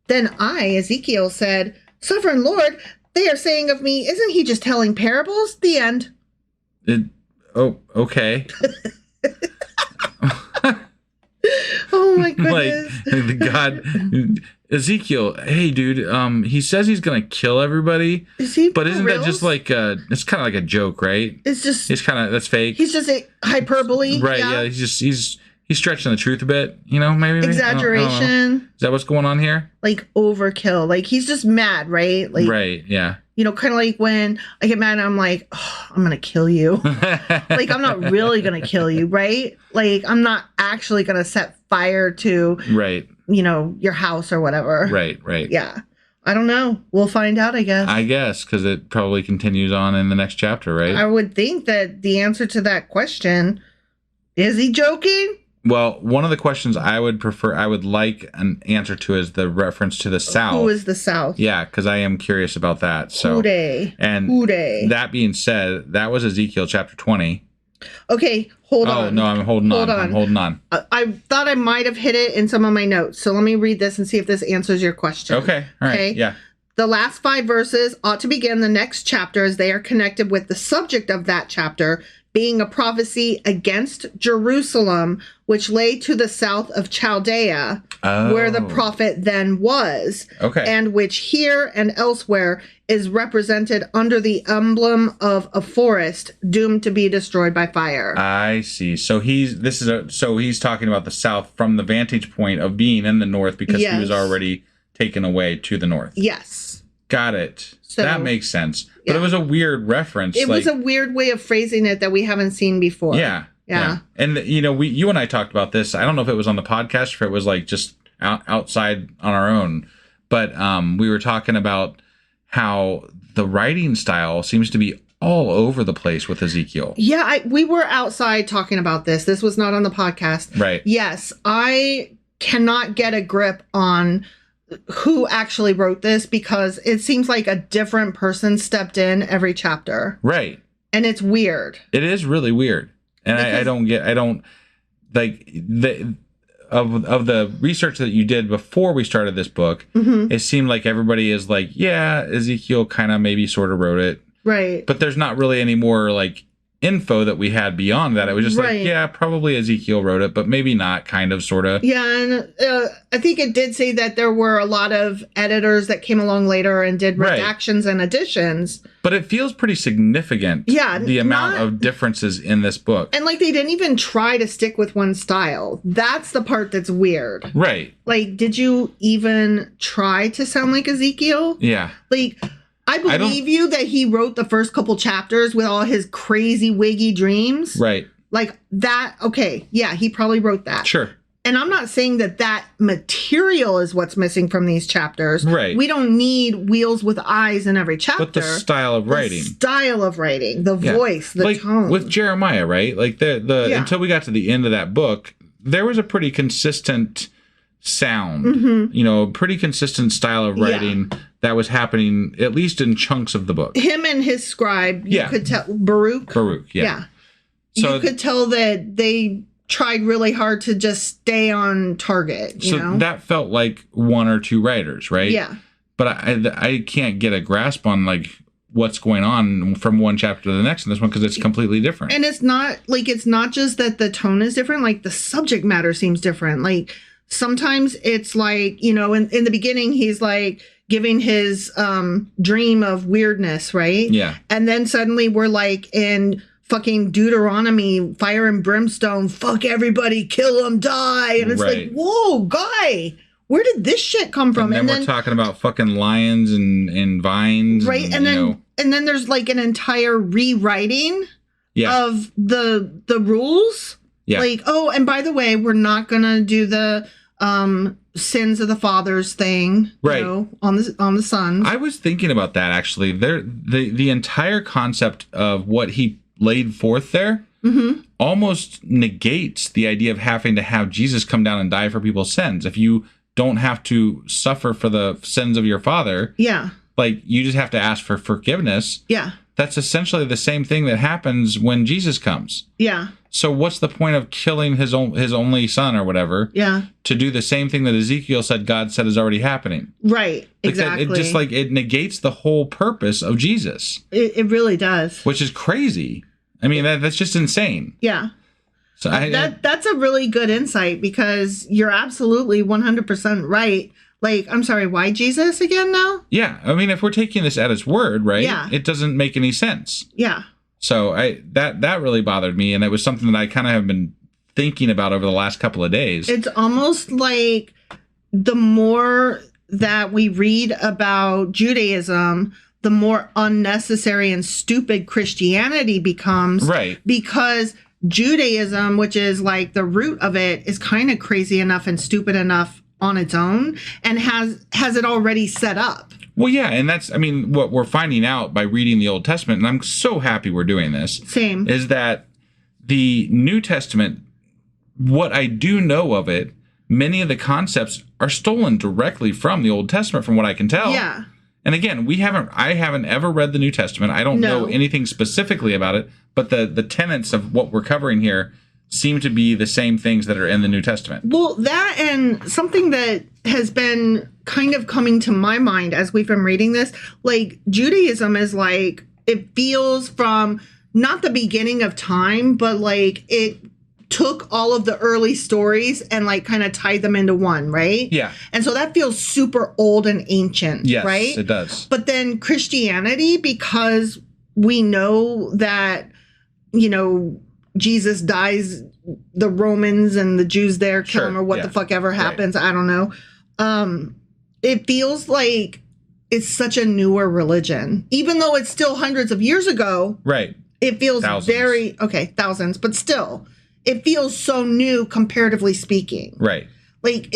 Then I, Ezekiel, said, Sovereign Lord, they are saying of me, isn't he just telling parables? The end. Okay. Oh my goodness. Like the God Ezekiel, hey dude, he says he's gonna kill everybody. Is he? But isn't that just like it's kind of like a joke, right? It's kind of that's fake. He's just a hyperbole. Right, yeah. He's stretching the truth a bit, you know, maybe. Exaggeration. Is that what's going on here? Like overkill. Like he's just mad, right? Like, right, yeah. You know, kind of like when I get mad and I'm like, oh, I'm going to kill you. Like, I'm not really going to kill you, right? Like, I'm not actually going to set fire to, right, you know, your house or whatever. Right. Yeah. I don't know. We'll find out, I guess, because it probably continues on in the next chapter, right? I would think that the answer to that question, is he joking? Well, one of the questions I would like an answer to is the reference to the south. Who is the south? Yeah, because I am curious about that. So, that being said, that was Ezekiel chapter 20. Okay, hold on. Oh, no, I'm holding on. I thought I might have hit it in some of my notes. So let me read this and see if this answers your question. Okay, all right, okay? Yeah. The last 5 verses ought to begin the next chapter as they are connected with the subject of that chapter, being a prophecy against Jerusalem, which lay to the south of Chaldea, where the prophet then was, and which here and elsewhere is represented under the emblem of a forest doomed to be destroyed by fire. I see. So he's talking about the south from the vantage point of being in the north because he was already taken away to the north. Yes. Got it. So, that makes sense. But it was a weird reference. It was a weird way of phrasing it that we haven't seen before. Yeah. And, you and I talked about this. I don't know if it was on the podcast or if it was like just outside on our own. But we were talking about how the writing style seems to be all over the place with Ezekiel. Yeah, we were outside talking about this. This was not on the podcast. Right. Yes, I cannot get a grip on who actually wrote this because it seems like a different person stepped in every chapter. Right. And it's weird. It is really weird. And I don't of the research that you did before we started this book, it seemed like everybody is like, yeah, Ezekiel kind of maybe sort of wrote it. Right. But there's not really any more like info that we had beyond that. It was just like, yeah, probably Ezekiel wrote it, but maybe not, kind of, sort of. Yeah, and I think it did say that there were a lot of editors that came along later and did redactions and additions. But it feels pretty significant, the amount of differences in this book. And, like, they didn't even try to stick with one style. That's the part that's weird. Right. Like, did you even try to sound like Ezekiel? Yeah. Like, I believe you that he wrote the first couple chapters with all his crazy wiggy dreams. Right. Like that. Okay. Yeah, he probably wrote that. Sure. And I'm not saying that material is what's missing from these chapters. Right. We don't need wheels with eyes in every chapter. But the style of writing. The voice, the tone. With Jeremiah, right? Like until we got to the end of that book, there was a pretty consistent sound, pretty consistent style of writing that was happening at least in chunks of the book. Him and his scribe, you could tell, Baruch, yeah. So you could tell that they tried really hard to just stay on target, you know? That felt like one or two writers, right? Yeah. But I can't get a grasp on like what's going on from one chapter to the next in this one because it's completely different. And it's not just that the tone is different, like the subject matter seems different. Like sometimes it's like, in the beginning he's like giving his dream of weirdness, right? Yeah. And then suddenly we're like in fucking Deuteronomy, fire and brimstone, fuck everybody, kill them, die. And it's like, whoa, guy, where did this shit come from? And then we're talking about fucking lions and vines. Right. And then there's like an entire rewriting of the rules. Yeah. Like, oh, and by the way, we're not going to do the sins of the fathers thing, on the sons. I was thinking about that actually. The entire concept of what he laid forth there almost negates the idea of having to have Jesus come down and die for people's sins. If you don't have to suffer for the sins of your father, like you just have to ask for forgiveness. Yeah. That's essentially the same thing that happens when Jesus comes. Yeah. So what's the point of killing his only son or whatever? Yeah. To do the same thing that Ezekiel said God said is already happening. Right. Exactly. It negates the whole purpose of Jesus. It really does. Which is crazy. I mean, that's just insane. Yeah. So that's a really good insight because you're absolutely 100% right. Like, I'm sorry, why Jesus again now? Yeah. I mean, if we're taking this at its word, right? Yeah. It doesn't make any sense. Yeah. So that really bothered me. And it was something that I kind of have been thinking about over the last couple of days. It's almost like the more that we read about Judaism, the more unnecessary and stupid Christianity becomes. Right. Because Judaism, which is like the root of it, is kind of crazy enough and stupid enough on its own and has it already set up. Well, yeah, and that's, I mean, what we're finding out by reading the Old Testament, and I'm so happy we're doing this. Same. Is that the New Testament what I do know of it, many of the concepts are stolen directly from the Old Testament, from what I can tell. Yeah. And again, I haven't ever read the New Testament. I don't know anything specifically about it, but the tenets of what we're covering here seem to be the same things that are in the New Testament. Well, that and something that has been kind of coming to my mind as we've been reading this, like Judaism is like, it feels from not the beginning of time, but like it took all of the early stories and like kind of tied them into one, right? Yeah. And so that feels super old and ancient, Yes, right? it does. But then Christianity, because we know that, you know, Jesus dies, the Romans and the Jews there kill him, or what the fuck ever happens. Right. I don't know. It feels like it's such a newer religion, even though it's still hundreds of years ago. Right. It feels thousands, but still, it feels so new comparatively speaking. Right. Like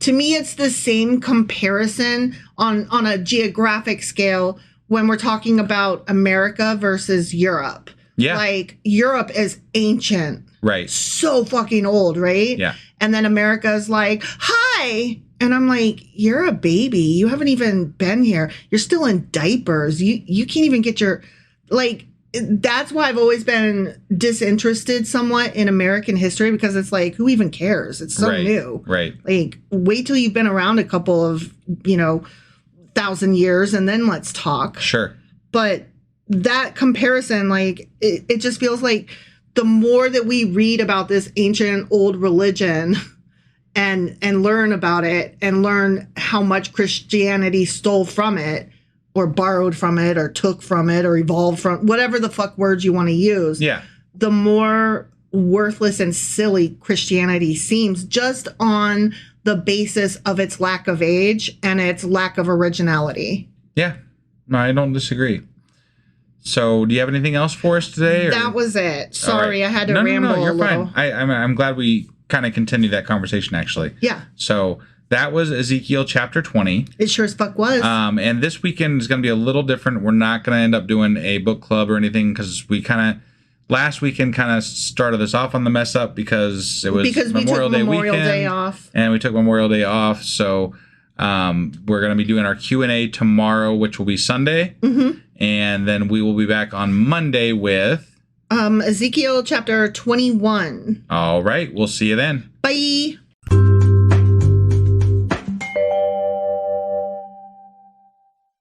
to me, it's the same comparison on a geographic scale when we're talking about America versus Europe. Yeah. Like Europe is ancient. Right. So fucking old, right? Yeah. And then America's like, hi. And I'm like, you're a baby. You haven't even been here. You're still in diapers. You can't even get your, like, that's why I've always been disinterested somewhat in American history, because it's like, who even cares? It's so new. Right. Like, wait till you've been around a couple of, 1,000 years and then let's talk. Sure. But that comparison, like, it just feels like the more that we read about this ancient old religion and learn about it and learn how much Christianity stole from it or borrowed from it or took from it or evolved from, whatever the fuck words you want to use, the more worthless and silly Christianity seems, just on the basis of its lack of age and its lack of originality. Yeah. No, I don't disagree. So, do you have anything else for us today? Or? That was it. Sorry, I had to ramble. No, you're a little. fine. I'm glad we kind of continued that conversation, actually. Yeah. So, that was Ezekiel chapter 20. It sure as fuck was. And this weekend is going to be a little different. We're not going to end up doing a book club or anything, because we last weekend kind of started this off on the mess up because it was Memorial Day weekend, off. And we took Memorial Day off. So, we're going to be doing our Q&A tomorrow, which will be Sunday. Mm-hmm. And then we will be back on Monday with Ezekiel chapter 21. All right. We'll see you then. Bye.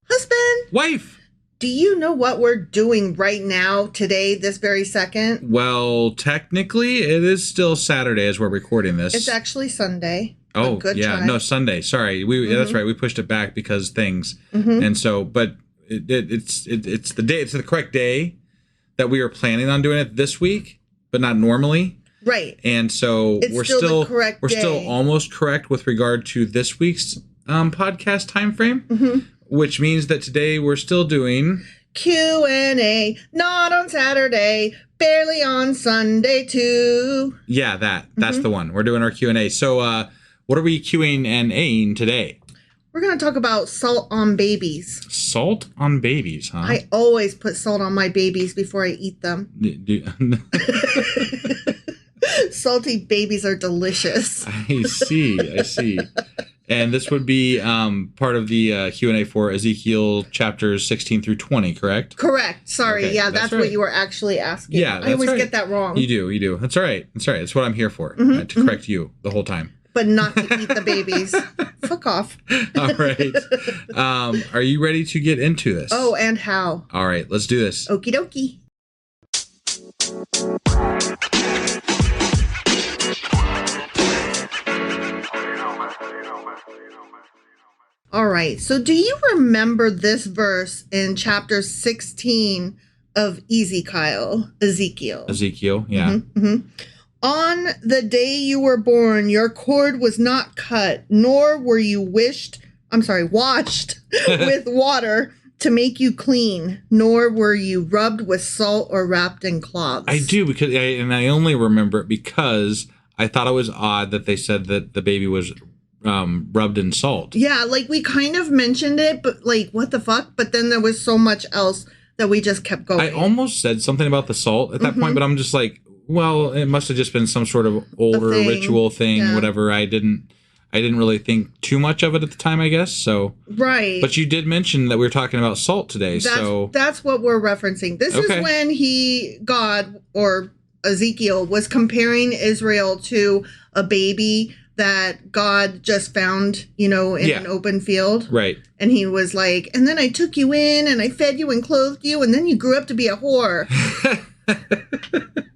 Husband. Wife. Do you know what we're doing right now, today, this very second? Well, technically, it is still Saturday as we're recording this. It's actually Sunday. Oh, yeah. No, Sunday. Sorry. That's right. We pushed it back because things. Mm-hmm. And so, but it's the day. It's the correct day that we are planning on doing it this week, but not normally. Right. And so we're still almost correct with regard to this week's podcast time frame, which means that today we're still doing Q&A, not on Saturday, barely on Sunday too. Yeah, that's the one. We're doing our Q&A. So what are we Q&Aing today? We're going to talk about salt on babies. Salt on babies, huh? I always put salt on my babies before I eat them. Salty babies are delicious. I see. And this would be part of the Q&A for Ezekiel chapters 16 through 20, correct? Correct. Sorry. Okay, yeah, that's right. What you were actually asking. Yeah, I always right. get that wrong. You do. That's all right. That's what I'm here for, to correct you the whole time. But not to eat the babies. Fuck off. All right. Are you ready to get into this? Oh, and how? All right, let's do this. Okie dokie. All right. So do you remember this verse in chapter 16 of Ezekiel? Ezekiel, yeah. Mm-hmm. On the day you were born, your cord was not cut, nor were you washed with water to make you clean, nor were you rubbed with salt or wrapped in cloths. I do, because I only remember it because I thought it was odd that they said that the baby was rubbed in salt. Yeah, like we kind of mentioned it, but like, what the fuck? But then there was so much else that we just kept going. I almost said something about the salt at that point, but I'm just like, Well, it must have just been some sort of older ritual thing, whatever. I didn't really think too much of it at the time, I guess. So right. But you did mention that we were talking about salt today. That's what we're referencing. This is when God or Ezekiel was comparing Israel to a baby that God just found, in an open field. Right. And he was like, and then I took you in and I fed you and clothed you and then you grew up to be a whore.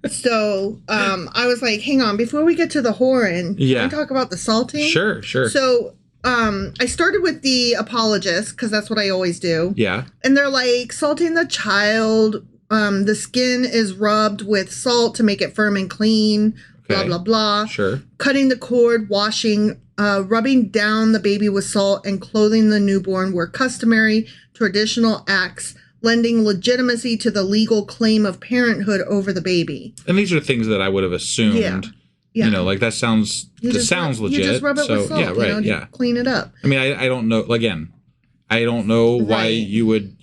So I was like, hang on, before we get to the whoring, can we talk about the salting? Sure. So I started with the apologists because that's what I always do. Yeah. And they're like, salting the child, the skin is rubbed with salt to make it firm and clean. Blah, blah, blah. Sure. Cutting the cord, washing, rubbing down the baby with salt, and clothing the newborn were customary traditional acts, lending legitimacy to the legal claim of parenthood over the baby. And these are things that I would have assumed. Yeah. Like that sounds legit. You just rub it with salt, yeah, right, to clean it up. I mean, I don't know. Again, I don't know why you would,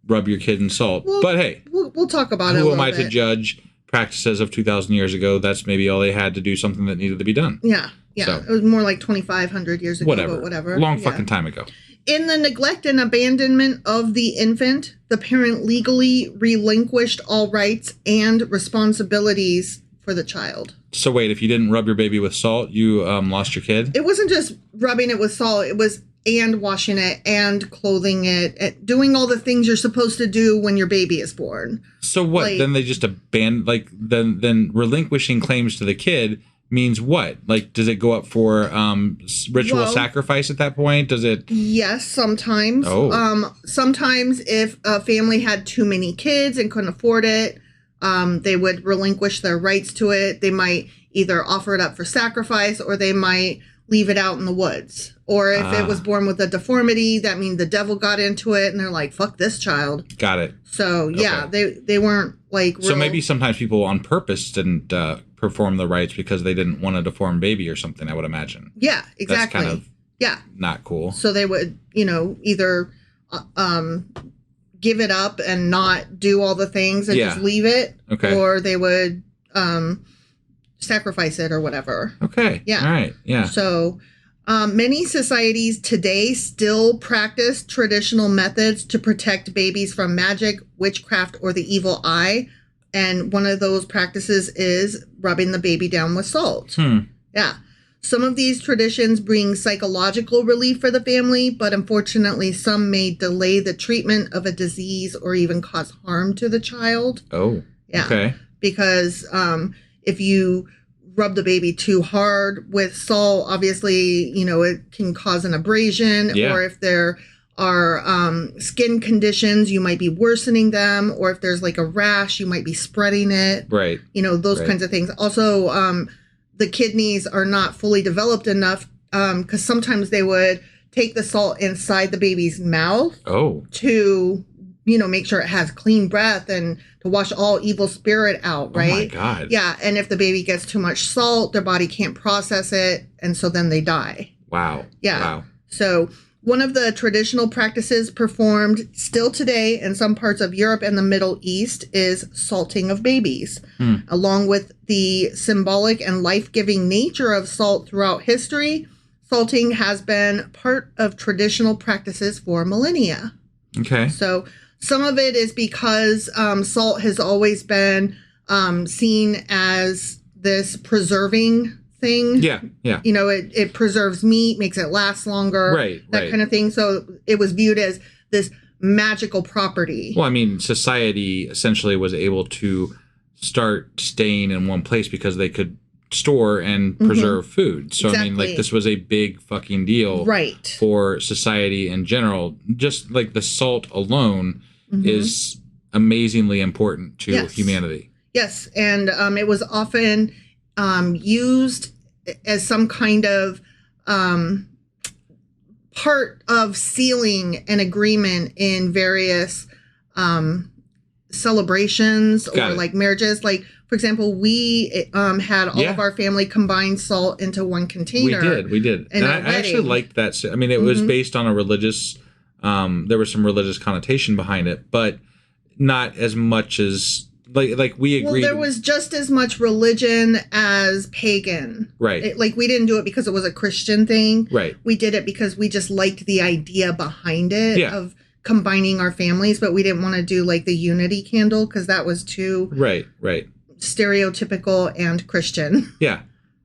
rub your kid in salt. Well, but hey, we'll talk about it. Who am I to judge practices of 2,000 years ago? That's maybe all they had to do something that needed to be done. Yeah. So, it was more like 2,500 years ago. Whatever. Long fucking time ago. In the neglect and abandonment of the infant, the parent legally relinquished all rights and responsibilities for the child. So wait, if you didn't rub your baby with salt, you lost your kid? It wasn't just rubbing it with salt. It was washing it and clothing it, and doing all the things you're supposed to do when your baby is born. So what? Like, then they just abandon, then relinquishing claims to the kid means what? Like, does it go up for ritual sacrifice at that point? Does it? Yes, sometimes. Sometimes if a family had too many kids and couldn't afford it, they would relinquish their rights to it. They might either offer it up for sacrifice or they might leave it out in the woods. Or if it was born with a deformity, that means the devil got into it and they're like, fuck this child. Got it. So, they weren't like real... So maybe sometimes people on purpose didn't perform the rites because they didn't want a deformed baby or something, I would imagine. Yeah, exactly. That's kind of not cool. So they would, either give it up and not do all the things and just leave it. Okay. Or they would sacrifice it or whatever. Okay. Yeah. All right. Yeah. So many societies today still practice traditional methods to protect babies from magic, witchcraft, or the evil eye. And one of those practices is rubbing the baby down with salt. Yeah. Some of these traditions bring psychological relief for the family, but unfortunately, some may delay the treatment of a disease or even cause harm to the child. Oh, yeah. Okay. Because if you rub the baby too hard with salt, obviously, it can cause an abrasion. Yeah. Or if there are skin conditions, you might be worsening them. Or if there's like a rash, you might be spreading it. Right. Those kinds of things. Also, the kidneys are not fully developed enough because sometimes they would take the salt inside the baby's mouth to, make sure it has clean breath and to wash all evil spirit out, right? Oh, my God. Yeah, and if the baby gets too much salt, their body can't process it, and so then they die. Wow. Yeah. Wow. So one of the traditional practices performed still today in some parts of Europe and the Middle East is salting of babies. Along with the symbolic and life-giving nature of salt throughout history, salting has been part of traditional practices for millennia. Okay. So some of it is because salt has always been seen as this preserving thing. Yeah. It preserves meat, makes it last longer, that kind of thing. So it was viewed as this magical property. Well, I mean, society essentially was able to start staying in one place because they could store and preserve food. So, I mean, like, this was a big fucking deal for society in general. Just like the salt alone is amazingly important to humanity. Yes, and it was often used as some kind of part of sealing an agreement in various celebrations or like marriages. Like, for example, we had all of our family combine salt into one container. We did. And I actually liked that. I mean, it was based on a religious, there was some religious connotation behind it, but not as much as like we agreed. Well, there was just as much religion as pagan. Right. Like, we didn't do it because it was a Christian thing. Right. We did it because we just liked the idea behind it of combining our families, but we didn't want to do, like, the unity candle because that was too right. stereotypical and Christian. Yeah.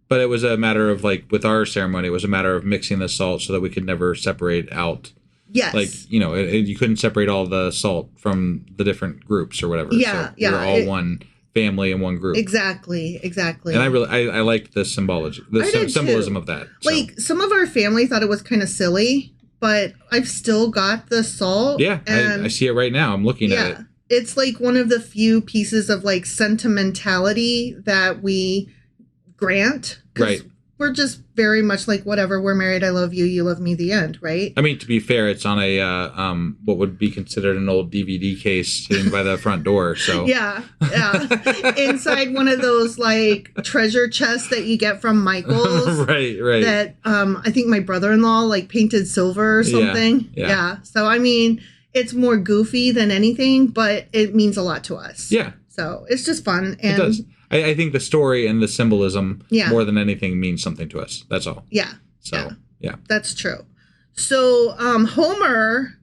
But it was a matter of, like, with our ceremony, it was a matter of mixing the salt so that we could never separate out. Yes. Like, you know, you couldn't separate all the salt from the different groups or whatever. Yeah, so we were all one family and one group. Exactly. And I liked the symbology, symbolism of that. So. Like, some of our family thought it was kind of silly, but I've still got the salt. Yeah, I see it right now. I'm looking at it. It's like one of the few pieces of, like, sentimentality that we grant. Right. We're just very much like, whatever, we're married, I love you, you love me, the end, right? I mean, to be fair, it's on a what would be considered an old DVD case sitting by the front door. So yeah. Inside one of those, like, treasure chests that you get from Michael's. right. That I think my brother-in-law, like, painted silver or something. Yeah. So, I mean, it's more goofy than anything, but it means a lot to us. Yeah. So it's just fun. And it does. I think the story and the symbolism more than anything means something to us. That's all. Yeah. So, yeah. That's true. So, Homer,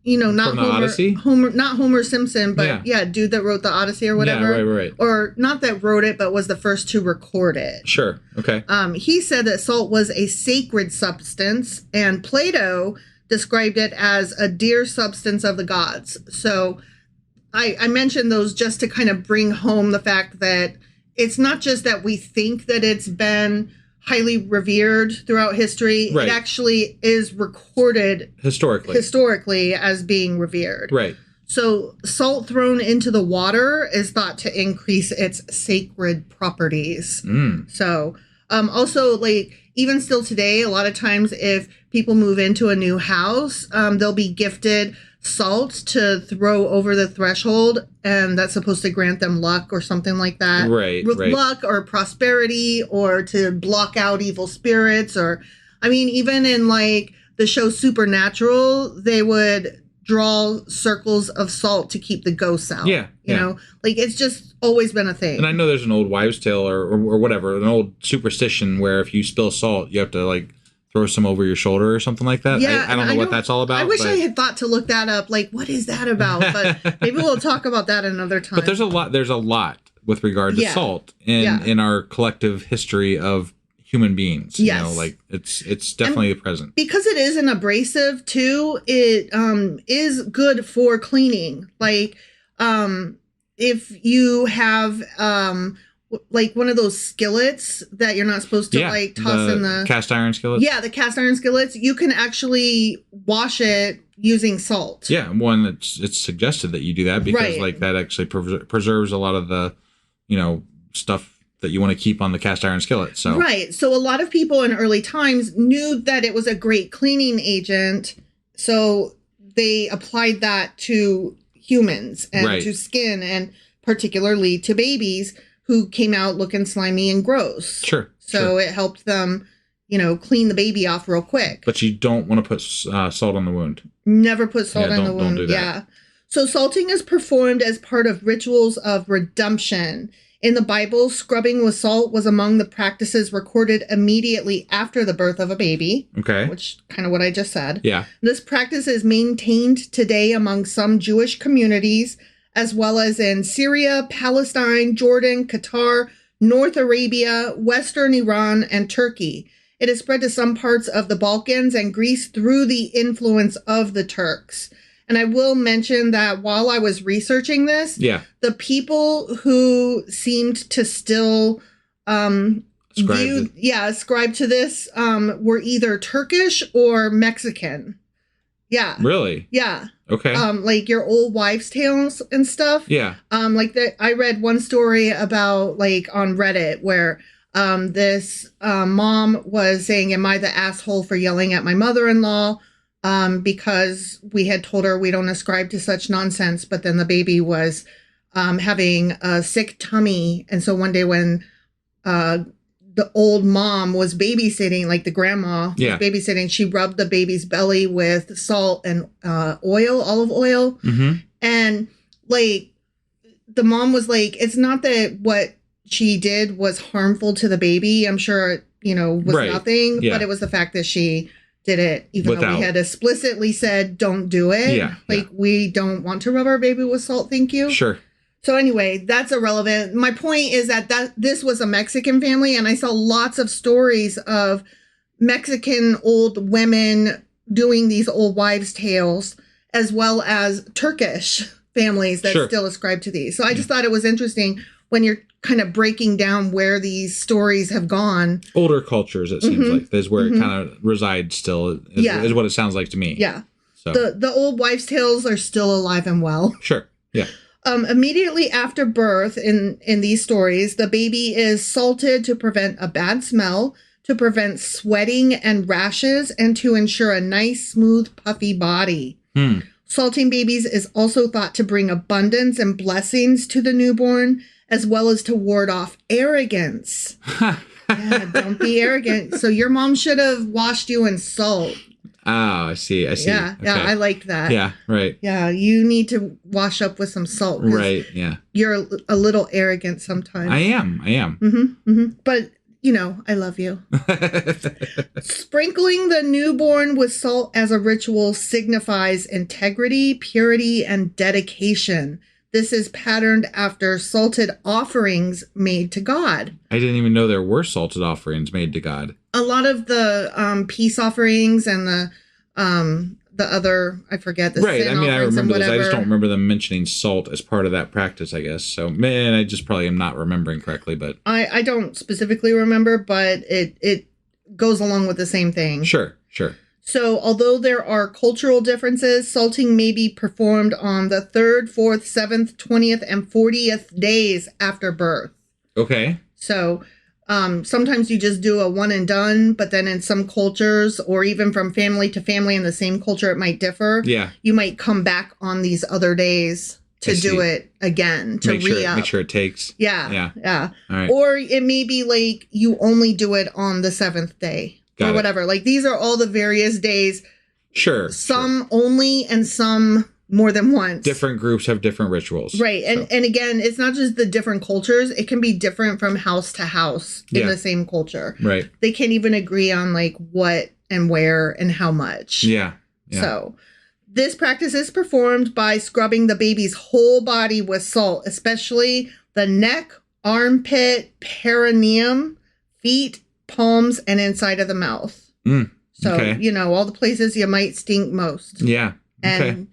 you know, not From the Odyssey? not Homer Simpson, but dude that wrote the Odyssey or whatever. Yeah, right. Or not that wrote it, but was the first to record it. Sure. Okay. He said that salt was a sacred substance, and Plato described it as a dear substance of the gods. So I mentioned those just to kind of bring home the fact that it's not just that we think that it's been highly revered throughout history. Right. It actually is recorded historically as being revered. Right. So salt thrown into the water is thought to increase its sacred properties. So also, like, even still today, a lot of times if people move into a new house, they'll be gifted salt to throw over the threshold, and that's supposed to grant them luck or something like that. Right. Luck or prosperity, or to block out evil spirits. Or, I mean, even in, like, the show Supernatural, they would draw circles of salt to keep the ghosts out. You know, like, it's just always been a thing. And I know there's an old wives' tale or whatever, an old superstition where if you spill salt, you have to, like, throw some over your shoulder or something like that. Yeah, I don't know what that's all about. I wish I had thought to look that up. Like, what is that about? But maybe we'll talk about that another time. But there's a lot with regard to salt in our collective history of human beings. Yes. You know, like, it's definitely present. Because it is an abrasive too, it is good for cleaning. Like, if you have like one of those skillets that you're not supposed to like toss in the cast iron skillets. Yeah, the cast iron skillets. You can actually wash it using salt. Yeah, it's suggested that you do that because like that actually preserves a lot of the, you know, stuff that you want to keep on the cast iron skillet. So right. So a lot of people in early times knew that it was a great cleaning agent, so they applied that to humans and to skin, and particularly to babies who came out looking slimy and gross. Sure. So it helped them, you know, clean the baby off real quick. But you don't want to put salt on the wound. Never put salt on the wound. Don't do that. Yeah. So salting is performed as part of rituals of redemption. In the Bible, scrubbing with salt was among the practices recorded immediately after the birth of a baby. Okay. Which kind of what I just said. Yeah. This practice is maintained today among some Jewish communities, as well as in Syria, Palestine, Jordan, Qatar, North Arabia, Western Iran, and Turkey. It has spread to some parts of the Balkans and Greece through the influence of the Turks. And I will mention that while I was researching this, the people who seemed to still ascribe to this were either Turkish or Mexican. Yeah. Really? Yeah. Okay. Like your old wives' tales and stuff. Yeah. Like I read one story about, like, on Reddit where this mom was saying, "Am I the asshole for yelling at my mother-in-law?" Because we had told her we don't ascribe to such nonsense, but then the baby was having a sick tummy, and so one day when the old mom was babysitting, like the grandma was babysitting, she rubbed the baby's belly with salt and olive oil. Mm-hmm. And, like, the mom was like, it's not that what she did was harmful to the baby. I'm sure it, was nothing, but it was the fact that she did it, even though we had explicitly said, don't do it. Yeah. We don't want to rub our baby with salt. Thank you. Sure. So anyway, that's irrelevant. My point is that this was a Mexican family, and I saw lots of stories of Mexican old women doing these old wives' tales, as well as Turkish families that still ascribe to these. So I just thought it was interesting when you're kind of breaking down where these stories have gone. Older cultures, it seems like, is where it kind of resides still, is what it sounds like to me. Yeah. So the old wives' tales are still alive and well. Sure. Yeah. Immediately after birth in these stories, the baby is salted to prevent a bad smell, to prevent sweating and rashes, and to ensure a nice, smooth, puffy body. Salting babies is also thought to bring abundance and blessings to the newborn, as well as to ward off arrogance. Don't be arrogant. So your mom should have washed you in salt. Oh, I see. Yeah, okay. I like that. Yeah, right. Yeah, you need to wash up with some salt. Right, yeah. You're a little arrogant sometimes. I am. But, I love you. Sprinkling the newborn with salt as a ritual signifies integrity, purity, and dedication. This is patterned after salted offerings made to God. I didn't even know there were salted offerings made to God. A lot of the peace offerings and the other, I forget, the sin offerings. I remember those. I just don't remember them mentioning salt as part of that practice, I guess. So, man, I just probably am not remembering correctly. But I don't specifically remember, but it goes along with the same thing. Sure. So, although there are cultural differences, salting may be performed on the 3rd, 4th, 7th, 20th, and 40th days after birth. Okay. So, sometimes you just do a one and done, but then in some cultures, or even from family to family in the same culture, it might differ. Yeah. You might come back on these other days to do it again, to re-up. Make sure it takes. Yeah. All right. Or it may be like you only do it on the 7th day. Or whatever. Like, these are all the various days. Sure. Some only and some more than once. Different groups have different rituals. Right. And again, it's not just the different cultures. It can be different from house to house in the same culture. Right. They can't even agree on like what and where and how much. Yeah. So this practice is performed by scrubbing the baby's whole body with salt, especially the neck, armpit, perineum, feet, palms, and inside of the mouth. So, all the places you might stink most. Yeah. And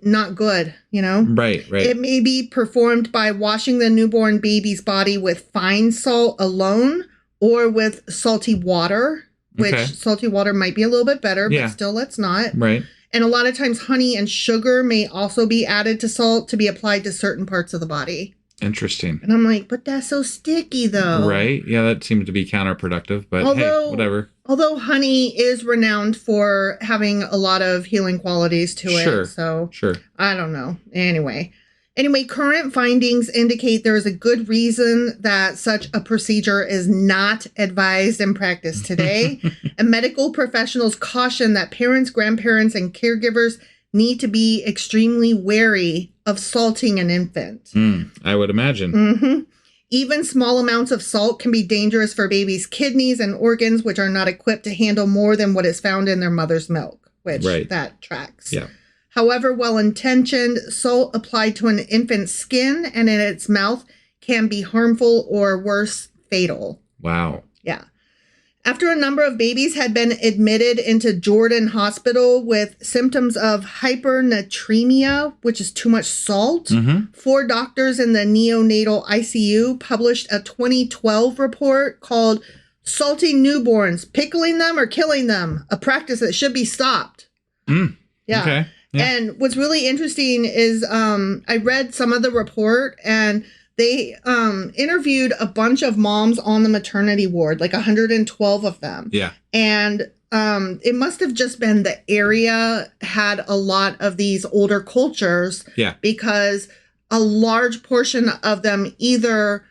not good, Right. It may be performed by washing the newborn baby's body with fine salt alone or with salty water, which salty water might be a little bit better, but still let's not. Right. And a lot of times honey and sugar may also be added to salt to be applied to certain parts of the body. Interesting. And I'm like, but that's so sticky, though. Right. Yeah, that seems to be counterproductive, but hey, whatever. Although honey is renowned for having a lot of healing qualities to it. So, I don't know. Anyway, current findings indicate there is a good reason that such a procedure is not advised in practice today. And medical professionals caution that parents, grandparents, and caregivers need to be extremely wary of salting an infant. I would imagine. Even small amounts of salt can be dangerous for babies' kidneys and organs, which are not equipped to handle more than what is found in their mother's milk, which that tracks. Yeah. However well-intentioned, salt applied to an infant's skin and in its mouth can be harmful or worse, fatal. Wow. Yeah. After a number of babies had been admitted into Jordan Hospital with symptoms of hypernatremia, which is too much salt, 4 doctors in the neonatal ICU published a 2012 report called Salting Newborns, Pickling Them or Killing Them, a practice that should be stopped. Yeah. Okay. Yeah. And what's really interesting is I read some of the report, and they interviewed a bunch of moms on the maternity ward, like 112 of them. Yeah. And it must have just been the area had a lot of these older cultures. Yeah. Because a large portion of them either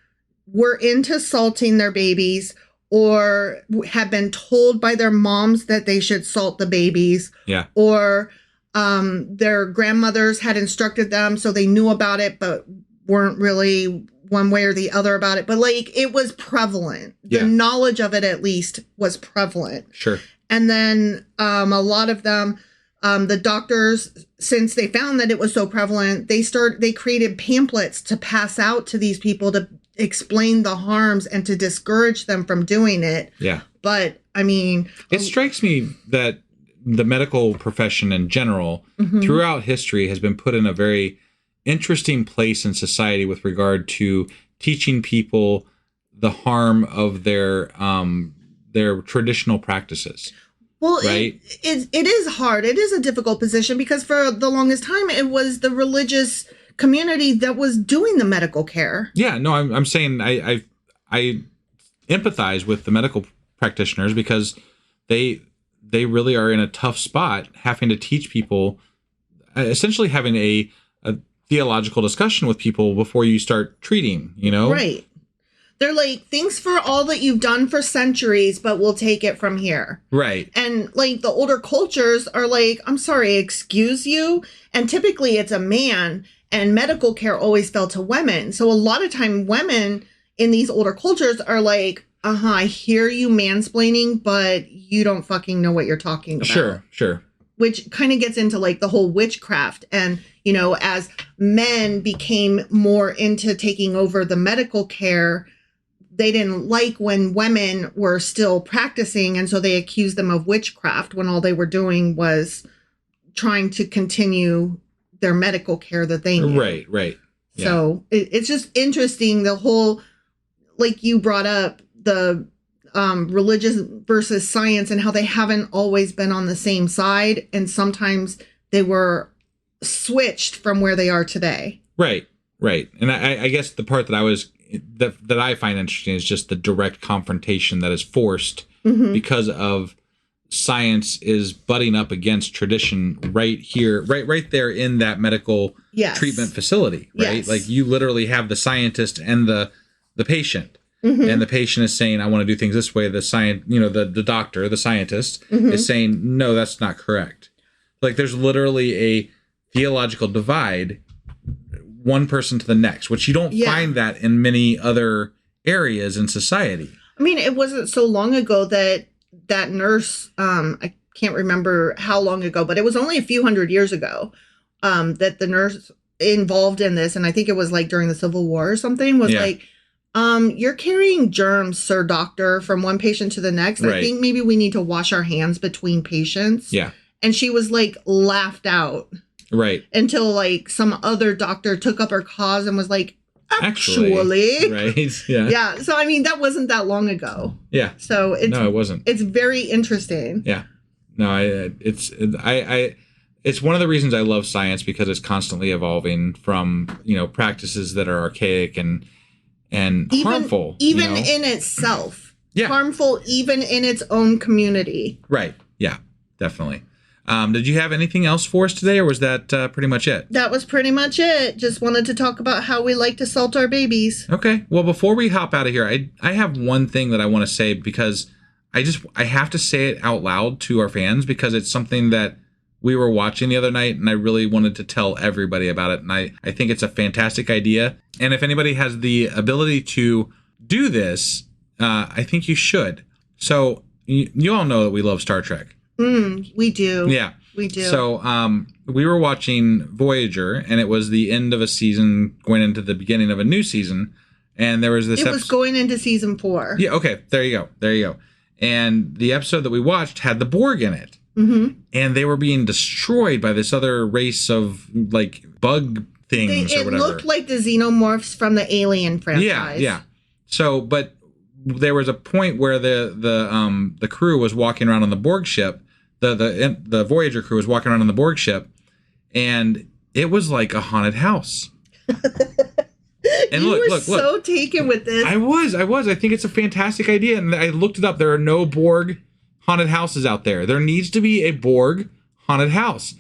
were into salting their babies or have been told by their moms that they should salt the babies. Yeah. Or their grandmothers had instructed them, so they knew about it, but weren't really one way or the other about it, but like it was prevalent. The knowledge of it at least was prevalent. Sure. And then a lot of them, the doctors, since they found that it was so prevalent, they created pamphlets to pass out to these people to explain the harms and to discourage them from doing it. Yeah. But I mean, it strikes me that the medical profession in general throughout history has been put in a very interesting place in society with regard to teaching people the harm of their traditional practices. Well, right? It is hard. It is a difficult position because for the longest time, it was the religious community that was doing the medical care. Yeah, no, I'm saying I empathize with the medical practitioners because they really are in a tough spot having to teach people, essentially having a theological discussion with people before you start treating, you know? Right. They're like, thanks for all that you've done for centuries, but we'll take it from here. Right. And like the older cultures are like, I'm sorry, excuse you? And typically it's a man, and medical care always fell to women. So a lot of time women in these older cultures are like, I hear you mansplaining, but you don't fucking know what you're talking about. Sure. Which kind of gets into like the whole witchcraft. And, you know, as men became more into taking over the medical care, they didn't like when women were still practicing. And so they accused them of witchcraft when all they were doing was trying to continue their medical care that they knew. Right. Yeah. So it's just interesting. The whole, like you brought up, the religious versus science and how they haven't always been on the same side. And sometimes they were switched from where they are today. Right. And I guess the part that I find interesting is just the direct confrontation that is forced because of science is butting up against tradition right here, right there in that medical treatment facility, right? Yes. Like you literally have the scientist and the patient. And the patient is saying, I want to do things this way. The doctor, the scientist is saying, no, that's not correct. Like there's literally a theological divide, one person to the next, which you don't find that in many other areas in society. I mean, it wasn't so long ago that nurse, I can't remember how long ago, but it was only a few hundred years ago, that the nurse involved in this, and I think it was like during the Civil War or something, was like, you're carrying germs, sir doctor, from one patient to the next. Right. I think maybe we need to wash our hands between patients. Yeah. And she was like laughed out. Right. Until like some other doctor took up her cause and was like, actually. Right. Yeah. Yeah. So, I mean, that wasn't that long ago. Yeah. So no, it wasn't. It's very interesting. Yeah. No, it's one of the reasons I love science because it's constantly evolving from, practices that are archaic and harmful. Even in itself. Yeah. Harmful even in its own community. Right. Yeah, definitely. Did you have anything else for us today, or was that pretty much it? That was pretty much it. Just wanted to talk about how we like to salt our babies. Okay. Well, before we hop out of here, I have one thing that I want to say because I have to say it out loud to our fans because it's something that we were watching the other night, and I really wanted to tell everybody about it. And I think it's a fantastic idea. And if anybody has the ability to do this, I think you should. So you all know that we love Star Trek. We do. Yeah. We do. So we were watching Voyager, and it was the end of a season going into the beginning of a new season. And there was this It was going into season 4. Yeah, okay. There you go. And the episode that we watched had the Borg in it. And they were being destroyed by this other race of like bug things or whatever. It looked like the xenomorphs from the Alien franchise. Yeah. So, but there was a point where the crew was walking around on the Borg ship. The Voyager crew was walking around on the Borg ship, and it was like a haunted house. And you were so taken with this. I was. I think it's a fantastic idea, and I looked it up. There are no Borg haunted houses out there. There needs to be a Borg haunted house.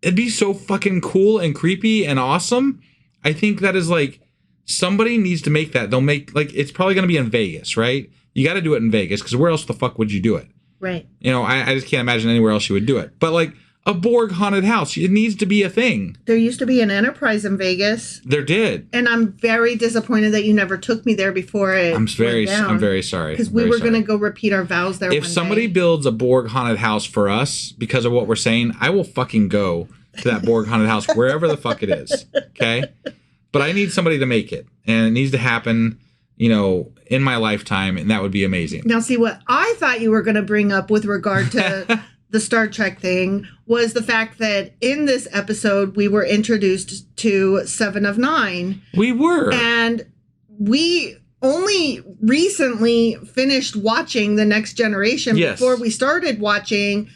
It'd be so fucking cool and creepy and awesome. I think that is like somebody needs to make that. They'll make like it's probably going to be in Vegas, right? You got to do it in Vegas because where else the fuck would you do it? Right. I just can't imagine anywhere else you would do it. But like A Borg haunted house. It needs to be a thing. There used to be an Enterprise in Vegas. There did. And I'm very disappointed that you never took me there before it I'm very sorry. Because we were going to go repeat our vows there If one somebody day. builds a Borg haunted house for us because of what we're saying, I will fucking go to that Borg haunted house wherever the fuck it is. Okay? But I need somebody to make it. And it needs to happen, in my lifetime, and that would be amazing. Now, see, what I thought you were going to bring up with regard to the Star Trek thing was the fact that in this episode, we were introduced to 7 of 9. We were. And we only recently finished watching The Next Generation before we started watching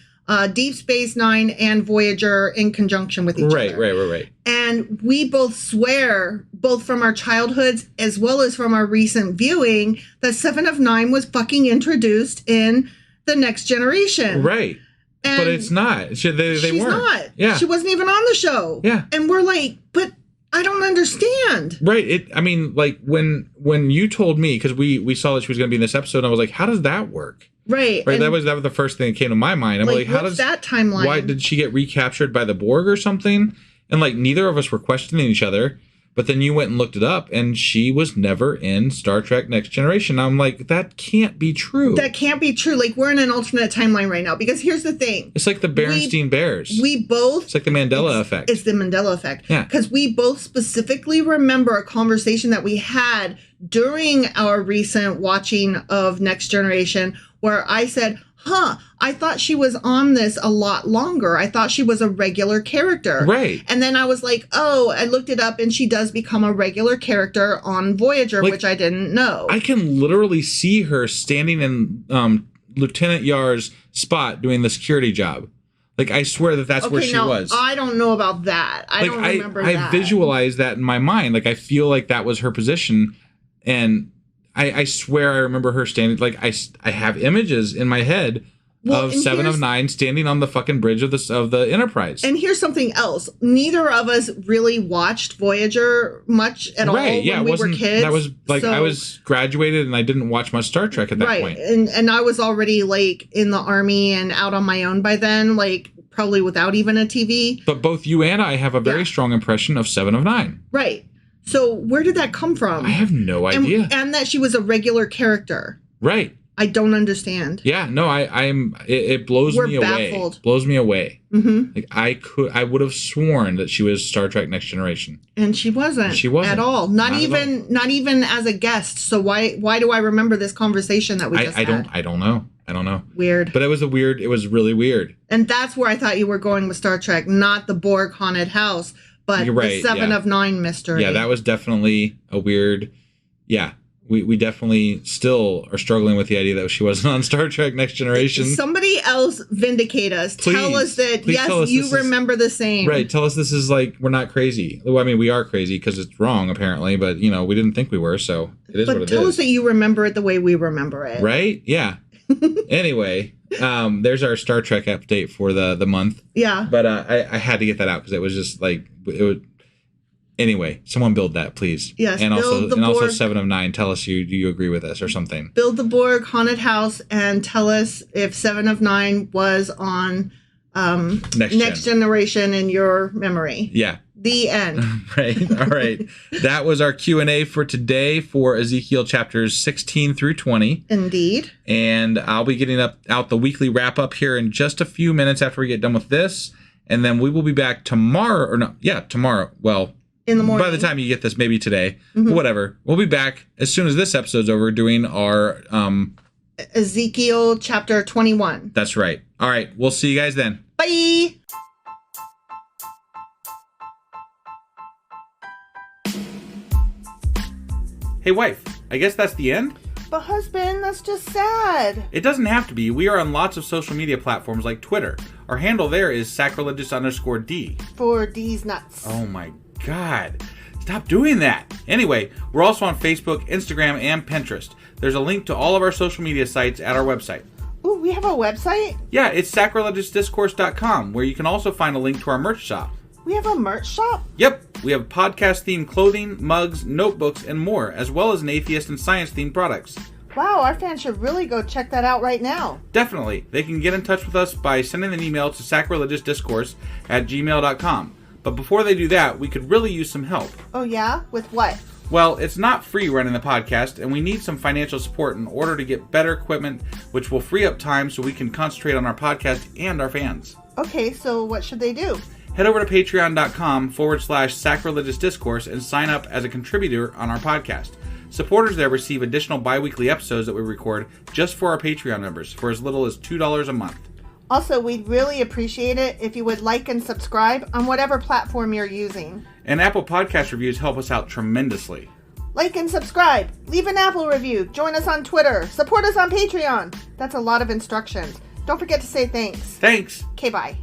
Deep Space Nine and Voyager in conjunction with each other. Right. And we both swear, both from our childhoods as well as from our recent viewing, that 7 of 9 was fucking introduced in The Next Generation. Right. And but it's not. They she's weren't. Not. Yeah. She wasn't even on the show. Yeah. And we're like, but I don't understand. Right. When you told me, because we saw that she was going to be in this episode, and I was like, how does that work? Right. Right. That was the first thing that came to my mind. I'm like, how does that timeline? Why did she get recaptured by the Borg or something? And neither of us were questioning each other. But then you went and looked it up, and she was never in Star Trek Next Generation. I'm like, that can't be true. That can't be true. We're in an alternate timeline right now. Because here's the thing. It's like the Berenstain Bears. We both... It's like the Mandela effect. It's the Mandela effect. Yeah. Because we both specifically remember a conversation that we had during our recent watching of Next Generation where I said, I thought she was on this a lot longer. I thought she was a regular character. Right. And then I was like, I looked it up and she does become a regular character on Voyager, which I didn't know. I can literally see her standing in Lieutenant Yar's spot doing the security job. I swear that's where she was. I don't know about that. I don't remember that. I visualized that in my mind. I feel like that was her position. And I swear I remember her standing, I have images in my head of 7 of 9 standing on the fucking bridge of the Enterprise. And here's something else. Neither of us really watched Voyager much at all when we were kids. That was I was graduated and I didn't watch much Star Trek at that point. And I was already in the Army and out on my own by then, probably without even a TV. But both you and I have a very strong impression of 7 of 9. Right. So where did that come from? I have no idea. And that she was a regular character. Right. I don't understand. Yeah, no, it blows me away. Baffled. Blows me away. Mm-hmm. I would have sworn that she was Star Trek Next Generation. And she wasn't. She wasn't. At all. Not even as a guest. So why do I remember this conversation that we just had? I don't know. Weird. But it was really weird. And that's where I thought you were going with Star Trek, not the Borg haunted house, but the 7 of 9 mystery. Yeah, that was definitely a weird. Yeah. We definitely still are struggling with the idea that she wasn't on Star Trek Next Generation. Somebody else vindicate us. Tell us that, yes, you remember the same. Right. Tell us this is we're not crazy. Well, I mean, we are crazy because it's wrong, apparently. But, we didn't think we were. So it is what it is. But tell us that you remember it the way we remember it. Right? Yeah. Anyway, there's our Star Trek update for the month. Yeah. But I had to get that out because it was just it would. Anyway, someone build that, please. Yes, and also 7 of 9. Tell us do you agree with us or something. Build the Borg haunted house and tell us if 7 of 9 was on Next Generation in your memory. Yeah. The end. Right. All right. That was our Q&A for today for Ezekiel chapters 16 through 20. Indeed. And I'll be getting out the weekly wrap up here in just a few minutes after we get done with this, and then we will be back tomorrow. Tomorrow. Well. In the morning. By the time you get this, maybe today. Mm-hmm. Whatever. We'll be back as soon as this episode's over doing our Ezekiel chapter 21. That's right. All right. We'll see you guys then. Bye. Hey, wife. I guess that's the end? But husband, that's just sad. It doesn't have to be. We are on lots of social media platforms like Twitter. Our handle there is sacrilegious_D. For D's nuts. Oh my God. Stop doing that. Anyway, we're also on Facebook, Instagram, and Pinterest. There's a link to all of our social media sites at our website. Ooh, we have a website? Yeah, it's sacrilegiousdiscourse.com, where you can also find a link to our merch shop. We have a merch shop? Yep. We have podcast-themed clothing, mugs, notebooks, and more, as well as an atheist and science-themed products. Wow, our fans should really go check that out right now. Definitely. They can get in touch with us by sending an email to sacrilegiousdiscourse@gmail.com. But before they do that, we could really use some help. Oh yeah? With what? Well, it's not free running the podcast, and we need some financial support in order to get better equipment, which will free up time so we can concentrate on our podcast and our fans. Okay, so what should they do? Head over to patreon.com/sacrilegious discourse and sign up as a contributor on our podcast. Supporters there receive additional bi-weekly episodes that we record just for our Patreon members for as little as $2 a month. Also, we'd really appreciate it if you would like and subscribe on whatever platform you're using. And Apple Podcast reviews help us out tremendously. Like and subscribe. Leave an Apple review. Join us on Twitter. Support us on Patreon. That's a lot of instructions. Don't forget to say thanks. Thanks. Okay, bye.